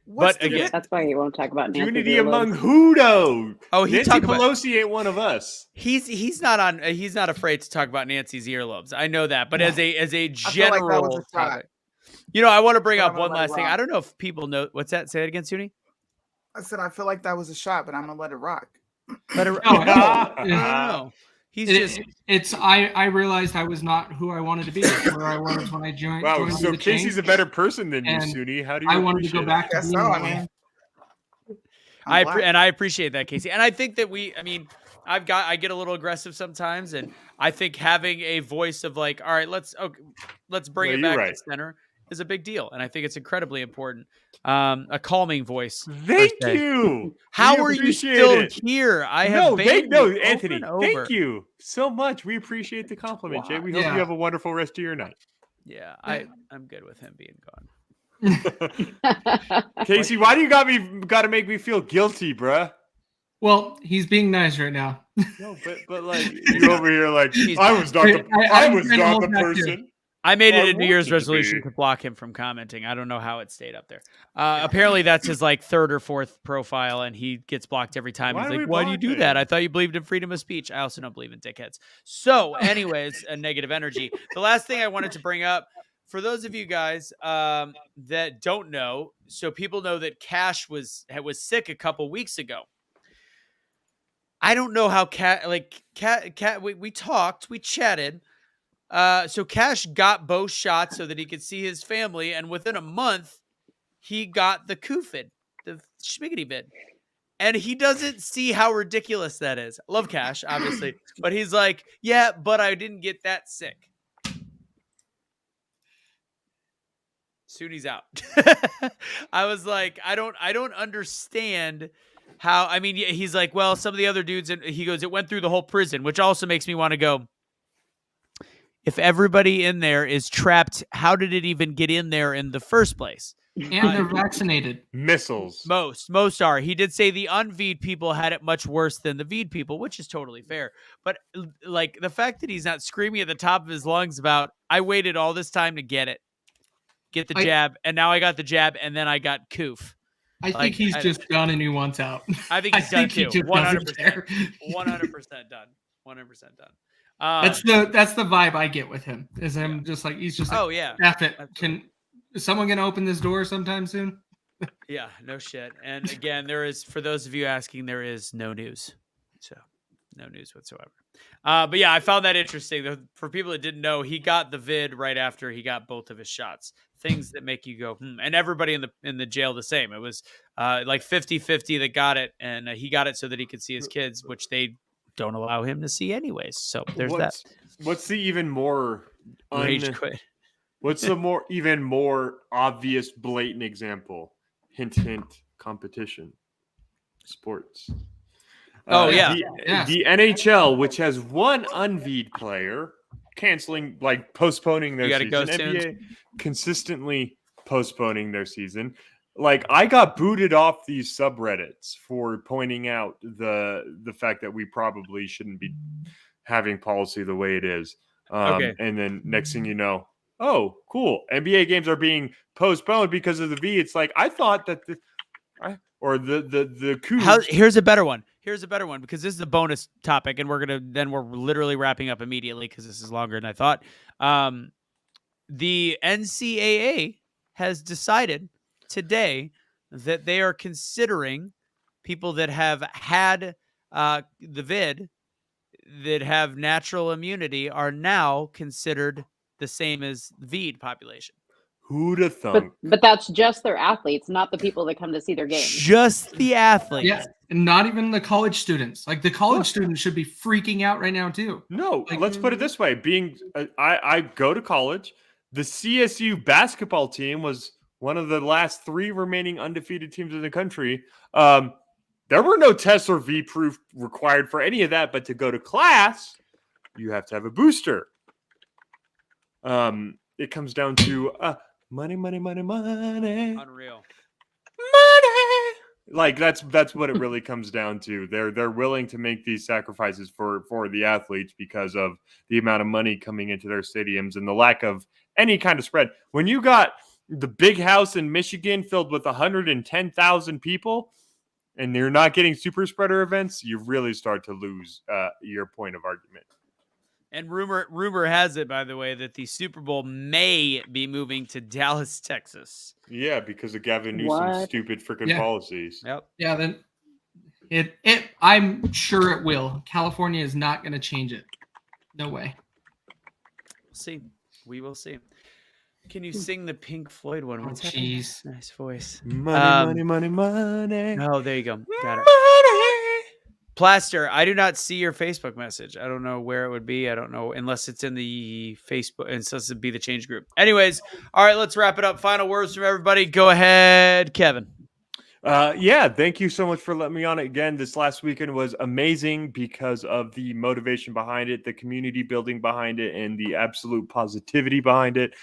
Speaker 3: What's
Speaker 2: But again,
Speaker 6: That's why you won't talk about Nancy's
Speaker 1: unity
Speaker 6: earlobes.
Speaker 1: among Hudo.
Speaker 2: Oh, he
Speaker 1: Nancy
Speaker 2: talked about-
Speaker 1: Pelosi ain't one of us.
Speaker 2: He's not on. He's not afraid to talk about Nancy's earlobes. I know that, but as a
Speaker 3: feel like that
Speaker 2: general
Speaker 3: was a shot.
Speaker 2: topic, I want to bring
Speaker 3: But
Speaker 2: up
Speaker 3: I'm gonna
Speaker 2: one
Speaker 3: let it
Speaker 2: last thing.
Speaker 3: rock.
Speaker 2: I don't know if people know what's that. Say it again, Soonie.
Speaker 3: I said I feel like that was a shot, but I'm gonna let it rock.
Speaker 2: Let it.
Speaker 5: No,
Speaker 2: No. He's just.
Speaker 5: I realized I was not who I wanted to be, where I was when I joined.
Speaker 1: Wow,
Speaker 5: joined
Speaker 1: so
Speaker 5: the
Speaker 1: Casey's
Speaker 5: change.
Speaker 1: a better person than you,
Speaker 5: And
Speaker 1: Soonie. How do you?
Speaker 5: I wanted to go
Speaker 1: appreciate
Speaker 5: back to
Speaker 3: Guess
Speaker 5: being
Speaker 3: so.
Speaker 5: that
Speaker 3: I
Speaker 5: way.
Speaker 3: mean,
Speaker 2: I appreciate that, Casey, and I think that I get a little aggressive sometimes, and I think having a voice of like, all right, let's bring
Speaker 1: No,
Speaker 2: it
Speaker 1: you're
Speaker 2: back
Speaker 1: right.
Speaker 2: to center is a big deal, and I think it's incredibly important. A calming voice. per
Speaker 1: Thank
Speaker 2: se.
Speaker 1: you.
Speaker 2: How
Speaker 1: We
Speaker 2: are you
Speaker 1: appreciate
Speaker 2: still
Speaker 1: it.
Speaker 2: here? I have banned you over
Speaker 1: Anthony.
Speaker 2: and over.
Speaker 1: Thank you so much. We appreciate the compliment, Jay. We hope
Speaker 5: Yeah.
Speaker 1: you have a wonderful rest of your night.
Speaker 2: Yeah, I'm good with him being gone.
Speaker 1: Casey, why do you got to make me feel guilty, bruh?
Speaker 5: Well, he's being nice right now.
Speaker 1: No, but like you over here, like I was not the person.
Speaker 2: I made it a New Year's resolution to block him from commenting. I don't know how it stayed up there. Apparently, that's his like third or fourth profile, and he gets blocked every time. He's like, "Why do you do that? I thought you believed in freedom of speech." I also don't believe in dickheads. So, anyways, a negative energy. The last thing I wanted to bring up for those of you guys that don't know, so people know that Cash was sick a couple weeks ago. I don't know how we talked, we chatted. So Cash got both shots so that he could see his family, and within a month, he got the COVID, the schmiggity vid. And he doesn't see how ridiculous that is. Love Cash, obviously. But he's like, yeah, but I didn't get that sick. Sooney's out. I was like, I don't understand how. I mean, he's like, well, some of the other dudes, and he goes, it went through the whole prison, which also makes me want to go, if everybody in there is trapped, how did it even get in there in the first place?
Speaker 5: And they're vaccinated.
Speaker 1: Missiles.
Speaker 2: Most are. He did say the unV'd people had it much worse than the V'd people, which is totally fair. But like the fact that he's not screaming at the top of his lungs about, I waited all this time to get the jab, and now I got the jab, and then I got coof.
Speaker 5: I think he's just done and he wants out.
Speaker 2: I think he's done too. 100%. 100% done. 100% done.
Speaker 5: That's the vibe I get with him. Is him just like he's just like,
Speaker 2: oh yeah,
Speaker 5: F it. Is someone gonna open this door sometime soon?
Speaker 2: Yeah, no shit. And again, there is, for those of you asking, there is no news. So no news whatsoever. But yeah, I found that interesting. For people that didn't know, he got the vid right after he got both of his shots. Things that make you go, and everybody in the jail the same. It was like 50-50 that got it, and he got it so that he could see his kids, which they don't allow him to see anyways. So there's that.
Speaker 1: What's the even more
Speaker 2: rage quit?
Speaker 1: What's the even more obvious, blatant example? Hint, hint. Competition, sports.
Speaker 2: Oh yeah.
Speaker 1: The NHL, which has one unV'd player, canceling, like postponing their season. NBA consistently postponing their season. Like, I got booted off these subreddits for pointing out the fact that we probably shouldn't be having policy the way it is. And then next thing you know, oh, cool, NBA games are being postponed because of the V. It's like, I thought that the coup.
Speaker 2: Here's a better one. Because this is a bonus topic, and we're literally wrapping up immediately because this is longer than I thought. The NCAA has decided today that they are considering people that have had the vid that have natural immunity are now considered the same as the V'd population.
Speaker 1: Who'd have thunk?
Speaker 6: But that's just their athletes, not the people that come to see their games.
Speaker 2: Just the athletes.
Speaker 5: Yeah, and not even the college students. Like the college students should be freaking out right now too.
Speaker 1: No, let's put it this way: I go to college. The CSU basketball team was one of the last 3 remaining undefeated teams in the country. There were no tests or V-proof required for any of that, but to go to class, you have to have a booster. It comes down to money.
Speaker 2: Unreal.
Speaker 1: Money. Like that's what it really comes down to. They're willing to make these sacrifices for the athletes because of the amount of money coming into their stadiums and the lack of any kind of spread. When you got the big house in Michigan filled with 110,000 people and you're not getting super spreader events, you really start to lose your point of argument.
Speaker 2: And rumor has it, by the way, that the Super Bowl may be moving to Dallas, Texas.
Speaker 1: Yeah, because of Gavin Newsom's stupid freaking policies.
Speaker 2: Yep.
Speaker 5: Yeah, then it I'm sure it will. California is not going to change it. No way.
Speaker 2: We'll see. We will see. Can you sing the Pink Floyd one?
Speaker 5: What's jeez.
Speaker 2: Nice voice.
Speaker 1: Money.
Speaker 2: Oh, there you go. Got it. Plaster, I do not see your Facebook message. I don't know where it would be. I don't know unless it's in the Facebook, and so it's be the change group. Anyways, all right, let's wrap it up. Final words from everybody. Go ahead, Kevin.
Speaker 1: Yeah, thank you so much for letting me on it again. This last weekend was amazing because of the motivation behind it, the community building behind it, and the absolute positivity behind it.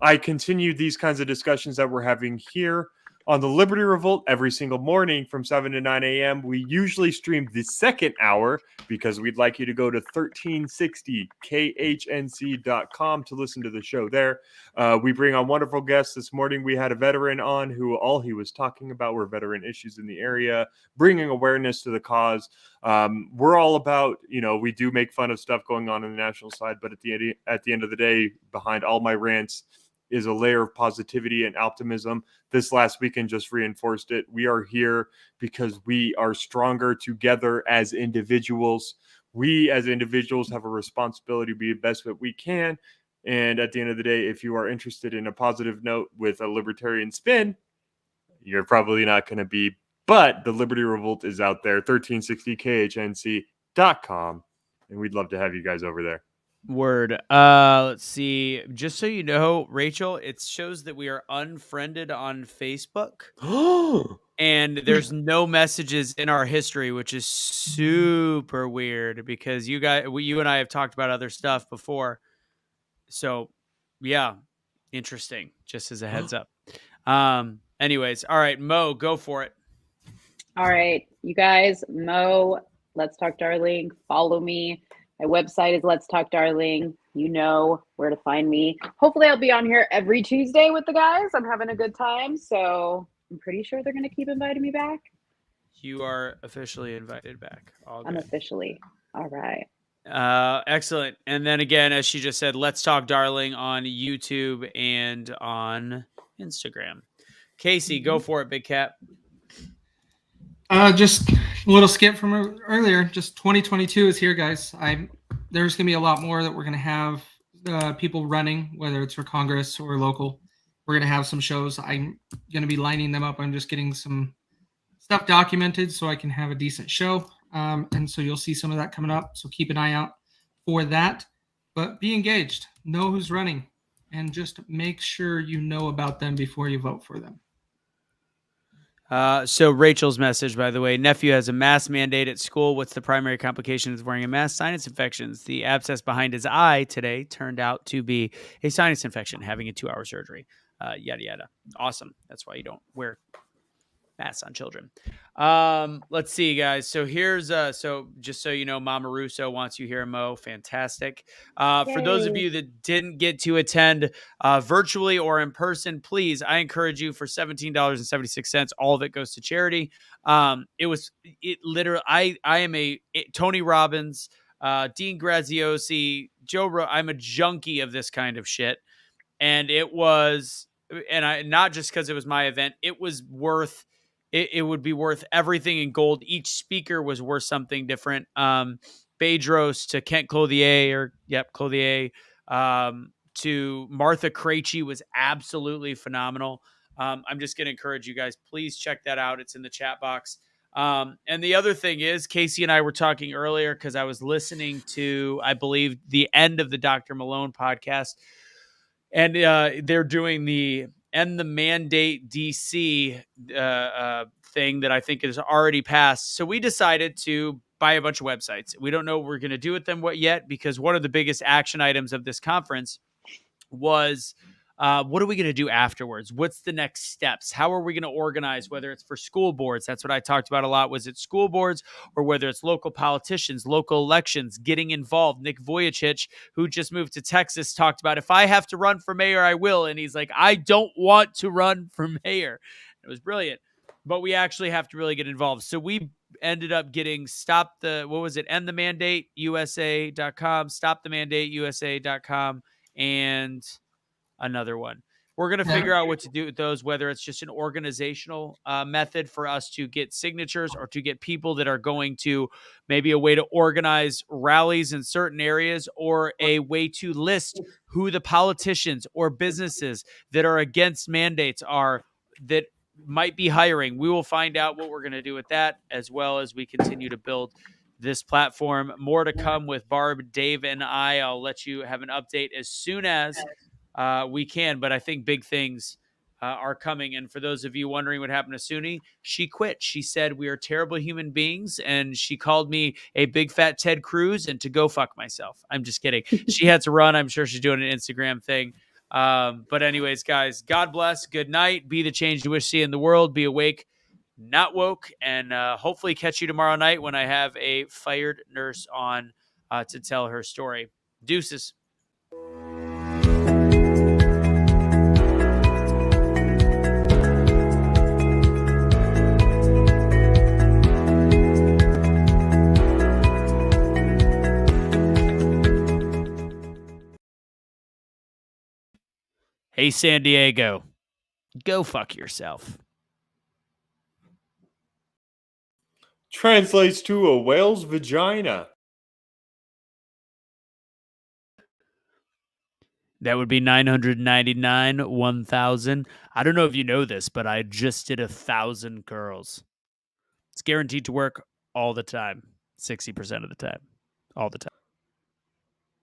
Speaker 1: I continue these kinds of discussions that we're having here on the Liberty Revolt every single morning from 7 to 9 a.m. We usually stream the second hour because we'd like you to go to 1360khnc.com to listen to the show there. We bring on wonderful guests. This morning we had a veteran on who all he was talking about were veteran issues in the area, bringing awareness to the cause. We're all about, we do make fun of stuff going on the national side, but at the end of the day, behind all my rants is a layer of positivity and optimism. This last weekend just reinforced it. We are here because we are stronger together as individuals. We as individuals have a responsibility to be the best that we can. And at the end of the day, if you are interested in a positive note with a libertarian spin, you're probably not going to be. But the Liberty Revolt is out there, 1360khnc.com. And we'd love to have you guys over there.
Speaker 2: Word. Let's see. Just so you know, Rachel, it shows that we are unfriended on Facebook. And there's no messages in our history, which is super weird because you and I have talked about other stuff before. So, yeah, interesting. Just as a heads up. Anyways, all right, Mo, go for it.
Speaker 6: All right, you guys, Mo, Let's Talk Darling, follow me. My website is Let's Talk Darling. You know where to find me. Hopefully I'll be on here every Tuesday with the guys. I'm having a good time, so I'm pretty sure they're going to keep inviting me back.
Speaker 2: You are officially invited back.
Speaker 6: Unofficially. All right.
Speaker 2: Excellent. And then again, as she just said, Let's Talk Darling on YouTube and on Instagram. Casey, go for it, Big Cat.
Speaker 5: Just a little skip from earlier. Just 2022 is here, guys. There's gonna be a lot more that we're gonna have people running, whether it's for Congress or local. We're gonna have some shows. I'm gonna be lining them up. I'm just getting some stuff documented so I can have a decent show. And so you'll see some of that coming up. So keep an eye out for that. But be engaged. Know who's running, and just make sure you know about them before you vote for them.
Speaker 2: So Rachel's message, by the way, nephew has a mask mandate at school. What's the primary complication of wearing a mask? Sinus infections. The abscess behind his eye today turned out to be a sinus infection, having a 2-hour surgery. Yada, yada. Awesome. That's why you don't wear masks on children. Let's see, guys. So here's, so just so you know, Mama Russo wants you here, Mo. Fantastic. For those of you that didn't get to attend virtually or in person, please, I encourage you for $17.76. All of it goes to charity. It literally, I am Tony Robbins, Dean Graziosi, I'm a junkie of this kind of shit. And it was, not just because it was my event, it was worth, it would be worth everything in gold. Each speaker was worth something different. Bedros to Kent Clothier, Clothier, to Martha Krejci was absolutely phenomenal. I'm just going to encourage you guys, please check that out. It's in the chat box. And the other thing is, Casey and I were talking earlier because I was listening to, I believe, the end of the Dr. Malone podcast. And they're doing the End the Mandate DC thing that I think is already passed. So we decided to buy a bunch of websites. We don't know what we're going to do with them yet, because one of the biggest action items of this conference was what are we going to do afterwards? What's the next steps? How are we going to organize, whether it's for school boards? That's what I talked about a lot. Was it school boards, or whether it's local politicians, local elections, getting involved? Nick Vujicic, who just moved to Texas, talked about, if I have to run for mayor, I will. And he's like, I don't want to run for mayor. It was brilliant. But we actually have to really get involved. So we ended up getting endthemandateusa.com, stopthemandateusa.com, and another one. We're going to figure out what to do with those, whether it's just an organizational method for us to get signatures, or to get people that are going to, maybe a way to organize rallies in certain areas, or a way to list who the politicians or businesses that are against mandates are that might be hiring. We will find out what we're going to do with that, as well as we continue to build this platform. More to come with Barb, Dave, and I. I'll let you have an update as soon as we can, but I think big things are coming. And for those of you wondering what happened to Soonie, she quit. She said we are terrible human beings, and she called me a big fat Ted Cruz and to go fuck myself. I'm just kidding. She had to run. I'm sure she's doing an Instagram thing. But anyways, guys, God bless. Good night. Be the change you wish to see in the world. Be awake, not woke. And hopefully catch you tomorrow night when I have a fired nurse on to tell her story. Deuces. Hey, San Diego, go fuck yourself.
Speaker 1: Translates to a whale's vagina.
Speaker 2: That would be 999, 1,000. I don't know if you know this, but I just did 1,000 curls. It's guaranteed to work all the time, 60% of the time, all the time.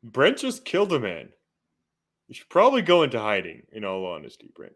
Speaker 1: Brent just killed a man. You should probably go into hiding, in all honesty, Brent.